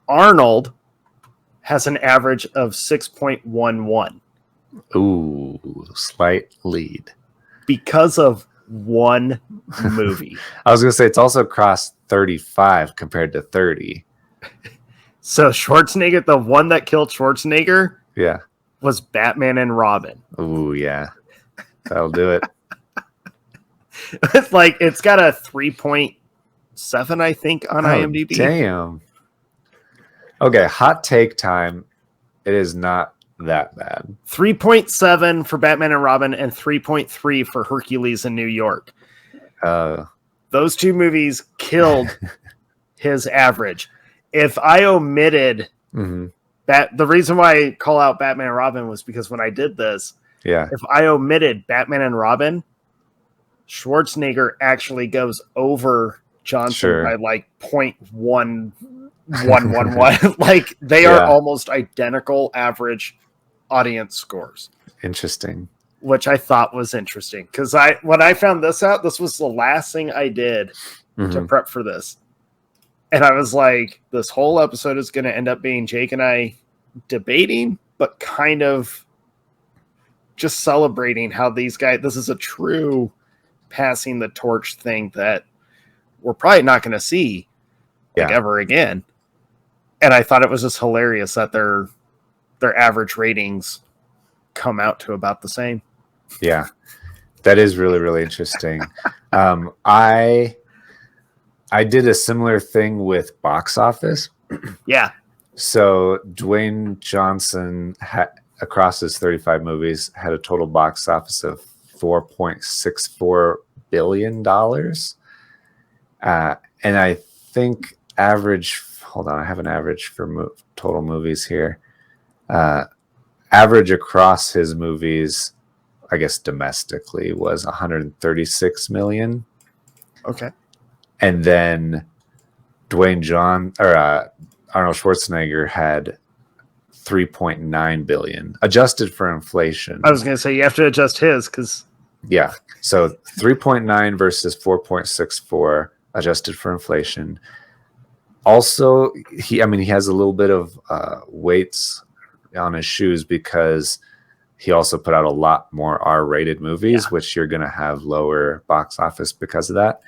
Arnold has an average of 6.11. Ooh, slight lead. Because of one movie. I was going to say it's also crossed 35 compared to 30. So Schwarzenegger, the one that killed Schwarzenegger, was Batman and Robin. Ooh, yeah. That'll do it. It's got a 3.7, I think, on IMDb. Damn. Okay, hot take time. It is not that bad. 3.7 for Batman and Robin and 3.3 for Hercules in New York. Those two movies killed his average. If I omitted the reason why I call out Batman and Robin was because when I did this, if I omitted Batman and Robin, Schwarzenegger actually goes over Johnson by like 0.1111. Like they are almost identical average audience scores. Interesting. Which I thought was interesting because when I found this out, this was the last thing I did to prep for this. And I was like, this whole episode is going to end up being Jake and I debating, but kind of just celebrating how these guys, this is a true passing the torch thing that we're probably not going to see ever again. And I thought it was just hilarious that their average ratings come out to about the same. Yeah, that is really, really interesting. I did a similar thing with box office. Yeah. So Dwayne Johnson across his 35 movies had a total box office of $4.64 billion. And I think average, hold on, I have an average for total movies here. Average across his movies, I guess domestically, was 136 million. Okay. And then Arnold Schwarzenegger had 3.9 billion, adjusted for inflation. I was going to say you have to adjust his because so 3.9 versus 4.64 adjusted for inflation. Also, he has a little bit of weights on his shoes because he also put out a lot more R-rated movies, which you're going to have lower box office because of that.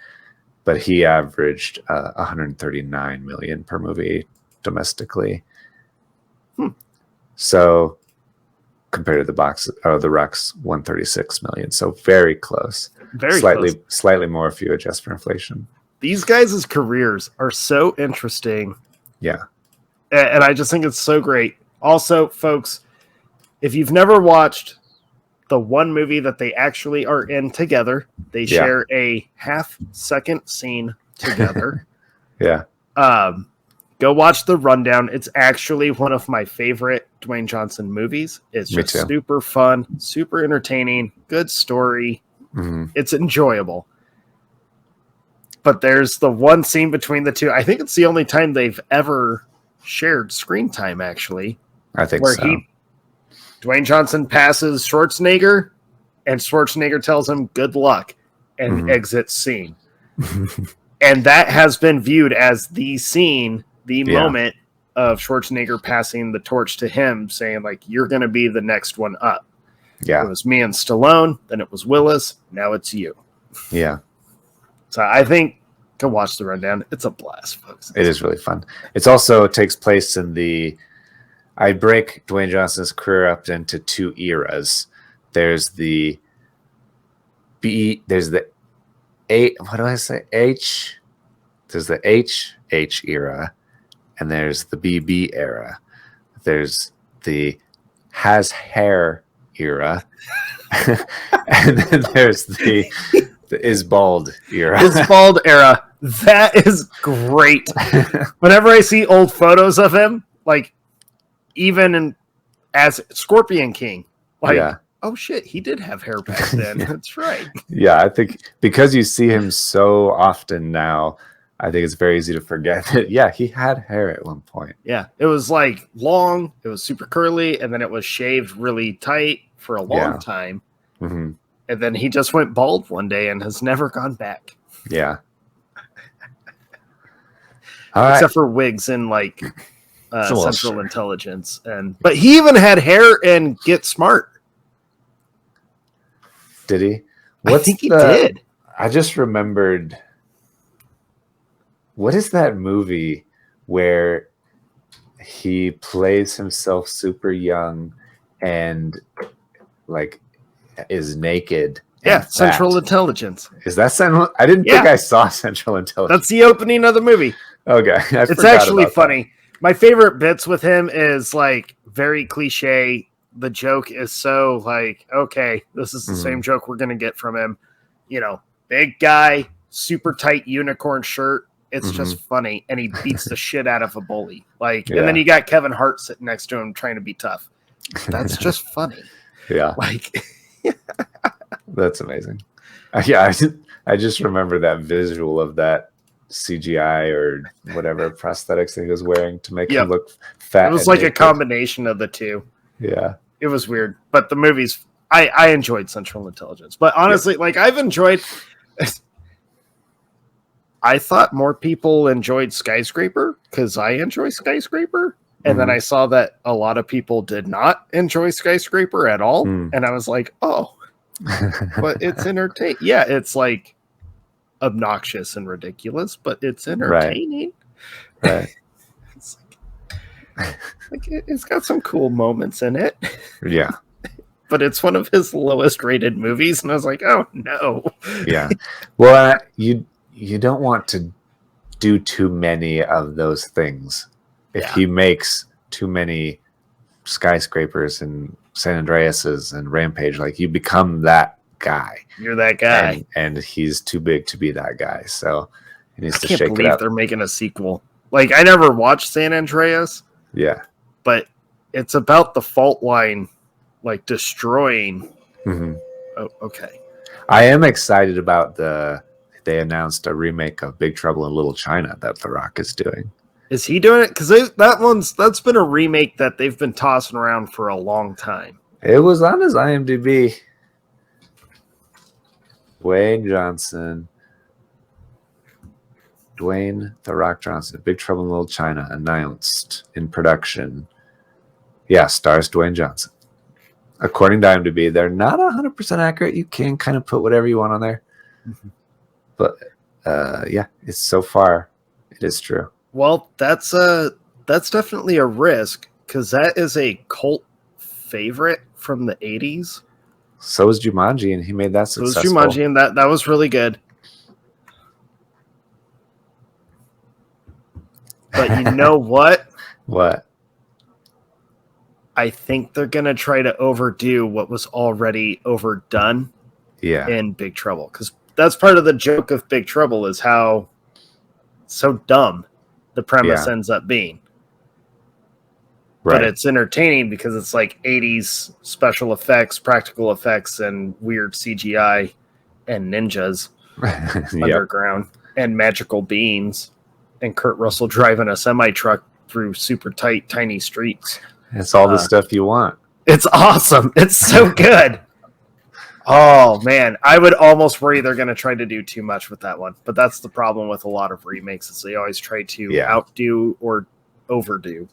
But he averaged 139 million per movie domestically. So compared to the Rock's 136 million, so very close. Very slightly more if you adjust for inflation. These guys' careers are so interesting. Yeah. And I just think it's so great. Also, folks, if you've never watched the one movie that they actually are in together, they share a half-second scene together. Yeah. Go watch The Rundown. It's actually one of my favorite Dwayne Johnson movies. It's just super fun, super entertaining, good story. It's enjoyable. But there's the one scene between the two. I think it's the only time they've ever shared screen time, actually. I think where so. Dwayne Johnson passes Schwarzenegger, and Schwarzenegger tells him good luck and exits scene. And that has been viewed as the scene, the moment of Schwarzenegger passing the torch to him, saying, like, you're going to be the next one up. Yeah. It was me and Stallone, then it was Willis, now it's you. Yeah. So I think go watch The Rundown. It's a blast, folks. It is really fun. It also takes place in I break Dwayne Johnson's career up into two eras. There's the There's the HH era, and there's the BB era. There's the has hair era, and then there's the is bald era. Is bald era. That is great. Whenever I see old photos of him, like even as Scorpion King, like, oh shit, he did have hair back then. That's right. Yeah, I think because you see him so often now, I think it's very easy to forget that, he had hair at one point. Yeah, it was like long, it was super curly, and then it was shaved really tight for a long time. Mm-hmm. And then he just went bald one day and has never gone back. Yeah. Except for wigs and like Central Intelligence. But he even had hair in Get Smart. Did he? I think he did. I just remembered. What is that movie where he plays himself super young and like is naked? Yeah, Central Intelligence. Is that Central? I didn't think I saw Central Intelligence. That's the opening of the movie. Okay. It's actually funny. My favorite bits with him is like very cliche. The joke is so like, okay, this is the same joke we're going to get from him. You know, big guy, super tight unicorn shirt. It's just funny. And he beats the shit out of a bully. Like, and then you got Kevin Hart sitting next to him trying to be tough. That's just funny. Yeah. Like, that's amazing. I just remember that visual of that CGI or whatever prosthetics he was wearing to make him look fat. It was like a combination of the two. Yeah. It was weird. But the movies, I enjoyed Central Intelligence. But honestly, like I've enjoyed... I thought more people enjoyed Skyscraper because I enjoy Skyscraper. And then I saw that a lot of people did not enjoy Skyscraper at all. And I was like, oh, but it's entertaining. Yeah, it's like obnoxious and ridiculous, but it's entertaining. Right. It's it's got some cool moments in it. Yeah. But it's one of his lowest rated movies. And I was like, oh, no. Yeah. Well, you don't want to do too many of those things. If he makes too many Skyscrapers and San Andreases and Rampage, like you become that guy. You're that guy. And he's too big to be that guy. So he needs to shake it up. I can't believe they're making a sequel. Like, I never watched San Andreas. Yeah. But it's about the fault line, like, destroying. Oh, okay. I am excited about they announced a remake of Big Trouble in Little China that The Rock is doing. Is he doing it? Because that's been a remake that they've been tossing around for a long time. It was on his IMDb. Dwayne The Rock Johnson, Big Trouble in Little China, announced in production. Yeah, stars Dwayne Johnson. According to IMDb, they're not 100% accurate. You can kind of put whatever you want on there. But yeah, it's so far, it is true. Well, that's definitely a risk because that is a cult favorite from the 80s. So was Jumanji, and he made that successful. So was Jumanji, and that was really good. But you know what? What? I think they're going to try to overdo what was already overdone in Big Trouble. Because that's part of the joke of Big Trouble is how so dumb the premise ends up being. Right. But it's entertaining because it's like 80s special effects, practical effects, and weird CGI and ninjas underground and magical beings and Kurt Russell driving a semi-truck through super tight, tiny streets. It's all the stuff you want. It's awesome. It's so good. Oh, man. I would almost worry they're going to try to do too much with that one. But that's the problem with a lot of remakes is they always try to outdo or overdo.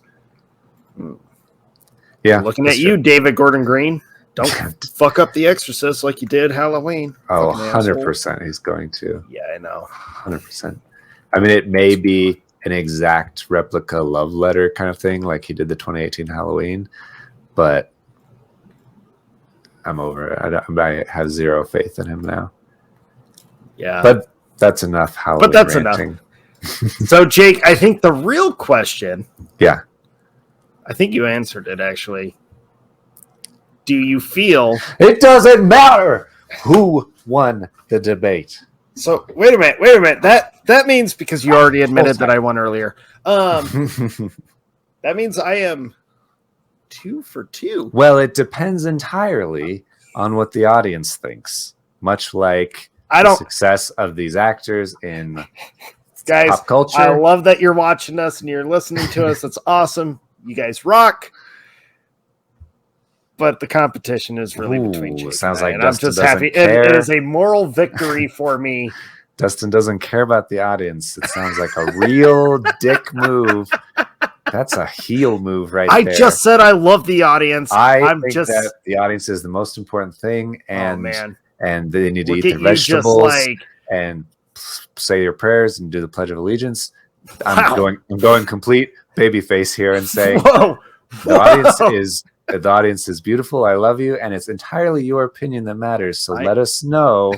Yeah. Looking at you, David Gordon Green. Don't fuck up The Exorcist like you did Halloween. Oh, 100% he's going to. Yeah, I know. 100%. I mean, it may be an exact replica love letter kind of thing like he did the 2018 Halloween, but I'm over it. I have zero faith in him now. Yeah. But that's enough Halloween But that's ranting. enough. So, Jake, I think the real question... Yeah. I think you answered it, actually. Do you feel... It doesn't matter who won the debate. So, wait a minute. That means, because you already admitted that I won earlier, that means I am 2 for 2. Well, it depends entirely on what the audience thinks, much like the success of these actors in pop culture. I love that you're watching us and you're listening to us. It's awesome. You guys rock. But the competition is really between Jake sounds and I, like and Dustin I'm just happy. care. It is a moral victory for me. Dustin doesn't care about the audience. It sounds like a real dick move. That's a heel move there. I just said I love the audience. I'm think just that the audience is the most important thing, and and they need to eat their vegetables and say your prayers and do the Pledge of Allegiance. I'm going complete babyface here and saying the audience is beautiful. I love you, and it's entirely your opinion that matters. So let us know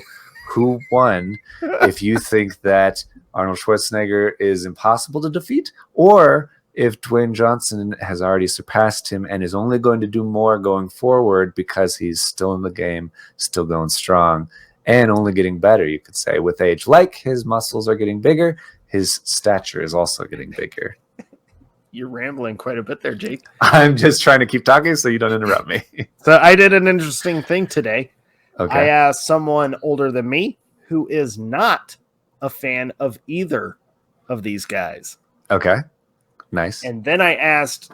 who won. If you think that Arnold Schwarzenegger is impossible to defeat, or if Dwayne Johnson has already surpassed him and is only going to do more going forward because he's still in the game, still going strong, and only getting better, you could say, with age. Like his muscles are getting bigger, his stature is also getting bigger. You're rambling quite a bit there, Jake. I'm just trying to keep talking so you don't interrupt me. So I did an interesting thing today. Okay. I asked someone older than me who is not a fan of either of these guys. Okay. Nice. And then I asked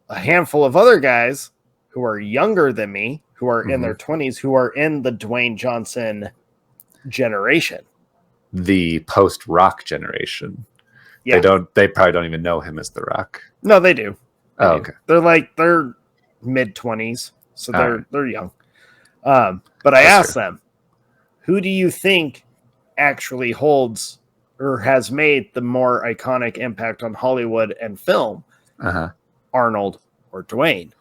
a handful of other guys who are younger than me, who are in their 20s, who are in the Dwayne Johnson generation. The post-Rock generation. Yeah. They probably don't even know him as The Rock. No, they do. Okay. They're mid-20s, so they're young. But I asked them, who do you think actually holds or has made the more iconic impact on Hollywood and film? Arnold or Dwayne?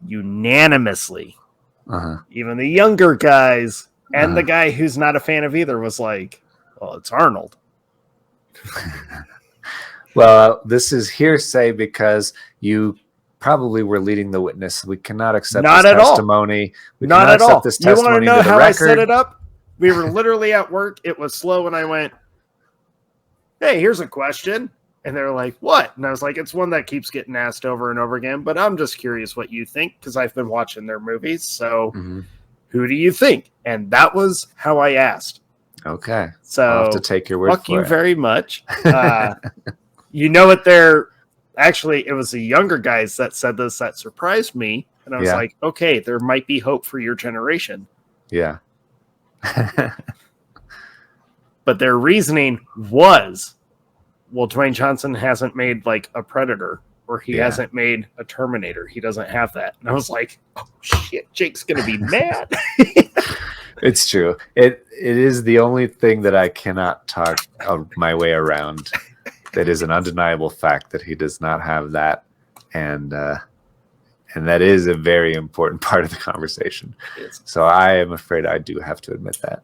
Unanimously. Even the younger guys and the guy who's not a fan of either was like, well, it's Arnold. Well, this is hearsay because you probably were leading the witness. We cannot accept this testimony. We cannot accept this testimony. You want to know how I set it up? We were literally at work. It was slow, and I went, hey, here's a question. And they're like, what? And I was like, it's one that keeps getting asked over and over again, but I'm just curious what you think because I've been watching their movies. So who do you think? And that was how I asked. Okay. So I'll have to take your word fuck for you it. very much. You know what? Actually, it was the younger guys that said this that surprised me. And I was like, okay, there might be hope for your generation. Yeah. But their reasoning was, well, Dwayne Johnson hasn't made like a Predator where he Yeah. hasn't made a Terminator. He doesn't have that. And I was like, oh shit, Jake's gonna be mad. It's true. It is the only thing that I cannot talk my way around. That is an undeniable fact that he does not have that, and that is a very important part of the conversation. So I am afraid I do have to admit that.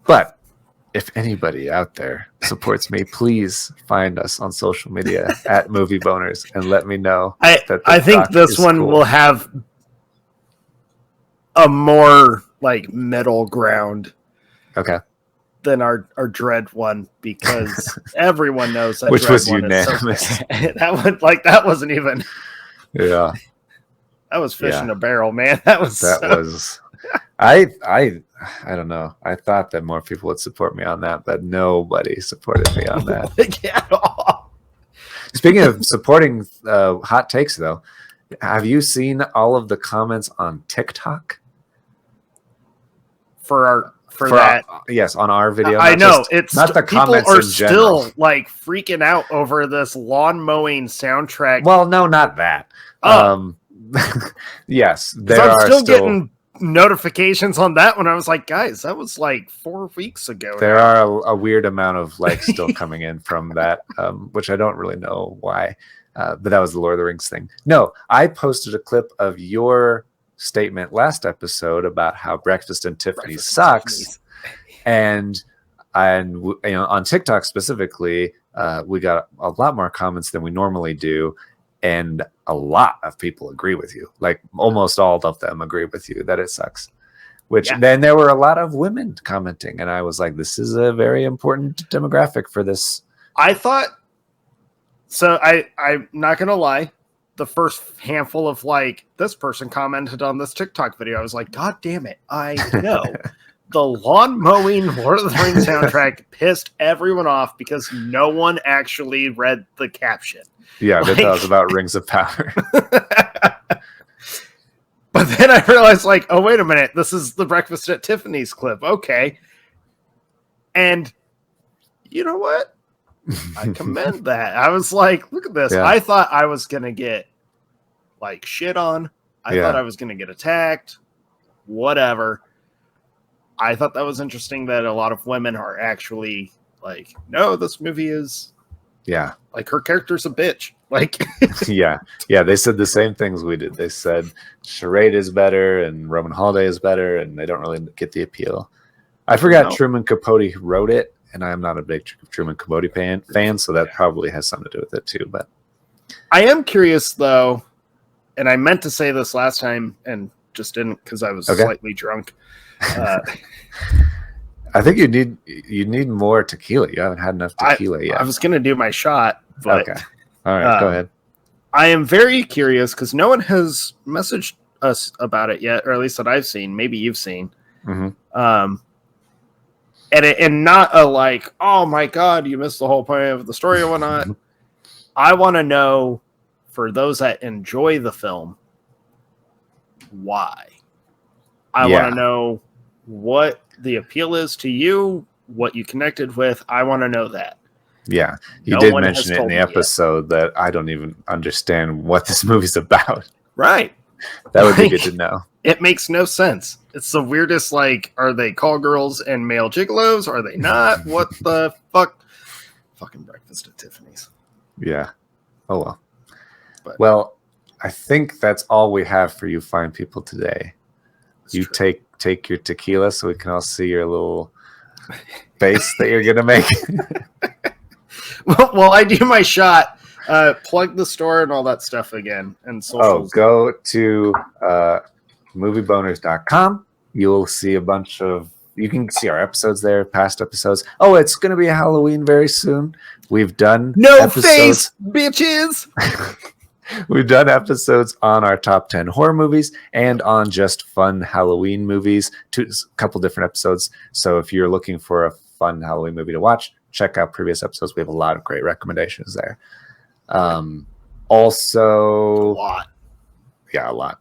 But if anybody out there supports me, please find us on social media at Movie Boners and let me know. I think this one cool. will have a more like middle ground Okay. than our Dread one, because everyone knows that Which Dread was one unanimous. Is so that wasn't even. Yeah. That was fish Yeah. in a barrel, man. That was. I don't know. I thought that more people would support me on that, but nobody supported me on that. At all. Speaking of supporting hot takes, though, have you seen all of the comments on TikTok? For that. Yes, on our video. I know just, it's not the people comments are in general. still like freaking out over this lawn mowing soundtrack. Well, no, not that. Oh. Yes, I'm still getting notifications on that one. I was like, guys, that was like 4 weeks ago. There are a weird amount of likes still coming in from that, which I don't really know why. But that was the Lord of the Rings thing. No, I posted a clip of your statement last episode about how Breakfast and Tiffany's sucks, and you know, on TikTok specifically, we got a lot more comments than we normally do, and a lot of people agree with you. Like almost all of them agree with you that it sucks. Which then there were a lot of women commenting, and I was like, this is a very important demographic for this. I thought so. I'm not gonna lie. The first handful of like, this person commented on this TikTok video, I was like, God damn it. I know the lawn mowing Lord of the Rings soundtrack pissed everyone off because no one actually read the caption. Yeah, that was about Rings of Power. But then I realized, like, oh, wait a minute. This is the Breakfast at Tiffany's clip. Okay. And you know what? I commend that. I was like, look at this. Yeah. I thought I was going to get, like, shit on. I thought I was going to get attacked. Whatever. I thought that was interesting that a lot of women are actually like, no, this movie is... Yeah. Like, her character's a bitch. Like... Yeah. They said the same things we did. They said Charade is better and Roman Holiday is better, and they don't really get the appeal. I forgot Truman Capote wrote it, and I'm not a big Truman Capote fan, so that probably has something to do with it too. But I am curious, though, and I meant to say this last time and just didn't because I was slightly drunk. I think you need more tequila. You haven't had enough tequila yet. I was going to do my shot, but okay. All right, go ahead. I am very curious because no one has messaged us about it yet, or at least that I've seen. Maybe you've seen. Mm-hmm. And not a like, oh my God, you missed the whole point of the story or whatnot. I want to know, for those that enjoy the film, why. I want to know what the appeal is to you, what you connected with. I want to know that. Yeah, you did mention it in the episode that I don't even understand what this movie's about. Right. That would be good to know. It makes no sense. It's the weirdest, like, are they call girls and male gigolos? Are they not? What the fuck? Fucking Breakfast at Tiffany's. Yeah. Oh, well. Well, I think that's all we have for you fine people today. You take your tequila so we can all see your little face that you're going to make. Well, I do my shot. Plug the store and all that stuff again. And socials. Go to movieboners.com. You'll see a bunch of... You can see our episodes there, past episodes. Oh, it's going to be Halloween very soon. We've done face, bitches! We've done episodes on our top 10 horror movies and on just fun Halloween movies. A couple different episodes. So if you're looking for a fun Halloween movie to watch, check out previous episodes. We have a lot of great recommendations there. Also... A lot. Yeah, a lot.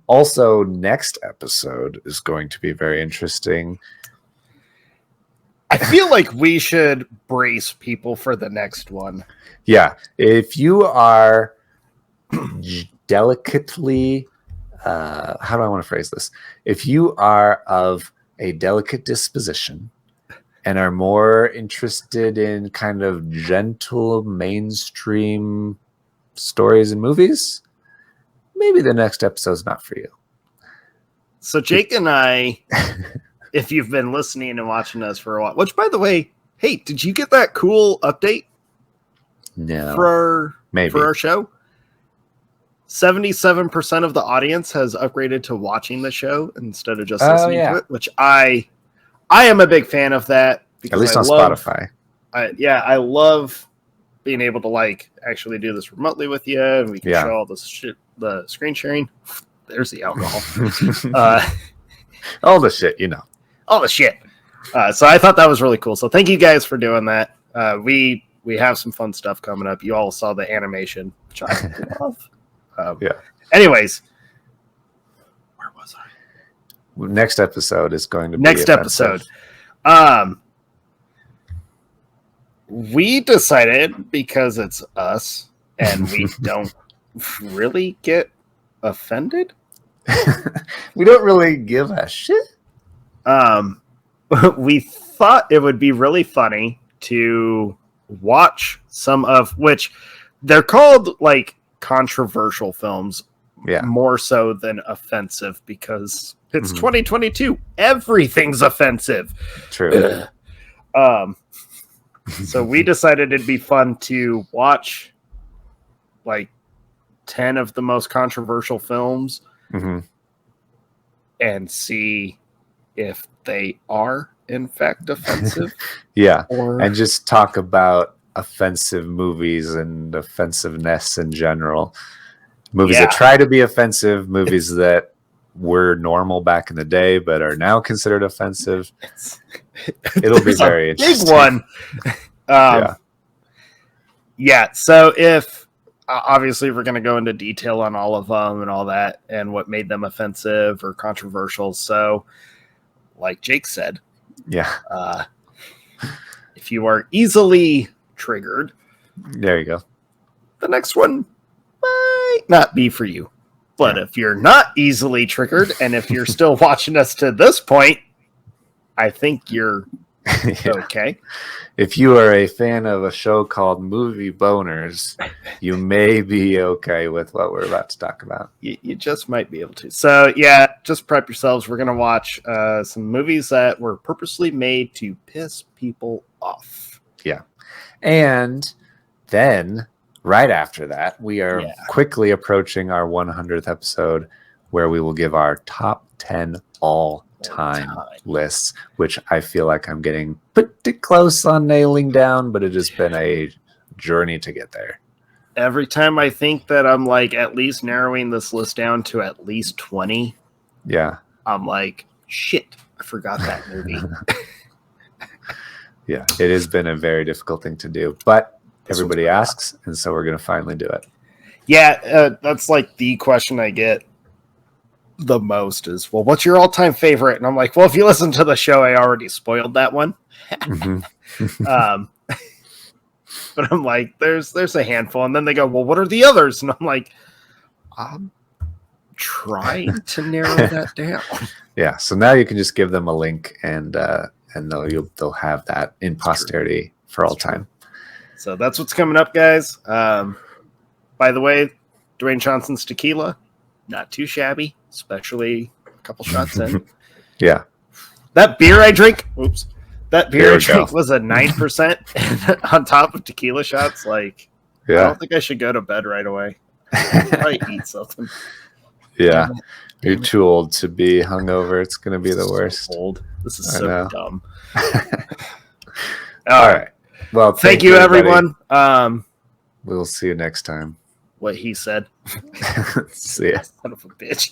Also, next episode is going to be very interesting. I feel like we should brace people for the next one. Yeah. If you are delicately, how do I want to phrase this? If you are of a delicate disposition and are more interested in kind of gentle mainstream stories and movies, maybe the next episode's not for you. So Jake and I, if you've been listening and watching us for a while, which by the way, hey, did you get that cool update? No. For maybe. our show? 77% of the audience has upgraded to watching the show instead of just listening to it, which I am a big fan of that. Because at least on Spotify. I love being able to like actually do this remotely with you, and we can show all this shit, the screen sharing. There's the alcohol. All the shit, you know. All the shit. So I thought that was really cool. So thank you guys for doing that. We have some fun stuff coming up. You all saw the animation, which I love. Anyways, where was I? Next episode is going to be next episode. We decided, because it's us and we don't really get offended. We don't really give a shit. We thought it would be really funny to watch some of which they're called like controversial films, more so than offensive, because it's 2022. Everything's offensive. True. So we decided it'd be fun to watch like 10 of the most controversial films and see if they are in fact offensive. And just talk about offensive movies and offensiveness in general. Movies that try to be offensive, movies that were normal back in the day but are now considered offensive. It'll be very interesting. Big one. So if obviously we're going to go into detail on all of them and all that and what made them offensive or controversial. So like Jake said, if you are easily triggered, there you go. The next one might not be for you. But if you're not easily triggered, and if you're still watching us to this point, I think you're okay. If you are a fan of a show called Movie Boners, you may be okay with what we're about to talk about. You just might be able to. So, just prep yourselves. We're going to watch some movies that were purposely made to piss people off. Yeah. And then right after that, we are quickly approaching our 100th episode, where we will give our top 10 all-time lists, which I feel like I'm getting pretty close on nailing down, but it has been a journey to get there. Every time I think that I'm like at least narrowing this list down to at least 20, I'm like, shit, I forgot that movie. It has been a very difficult thing to do, but everybody asks, and so we're going to finally do it. That's like the question I get the most is, well, what's your all-time favorite? And I'm like, well, if you listen to the show, I already spoiled that one. But I'm like, there's a handful. And then they go, well, what are the others? And I'm like, I'm trying to narrow that down. So now you can just give them a link, and they'll have that in posterity for all time. So that's what's coming up, guys. By the way, Dwayne Johnson's tequila, not too shabby, especially a couple shots in. That beer I drink, that beer I drink was a 9% on top of tequila shots. Like, I don't think I should go to bed right away. Probably eat something. You're too old to be hungover. It's going to be the worst. Old. This is so dumb. All right. Well, thank you, everyone. We'll see you next time. What he said. See ya. Son of a bitch.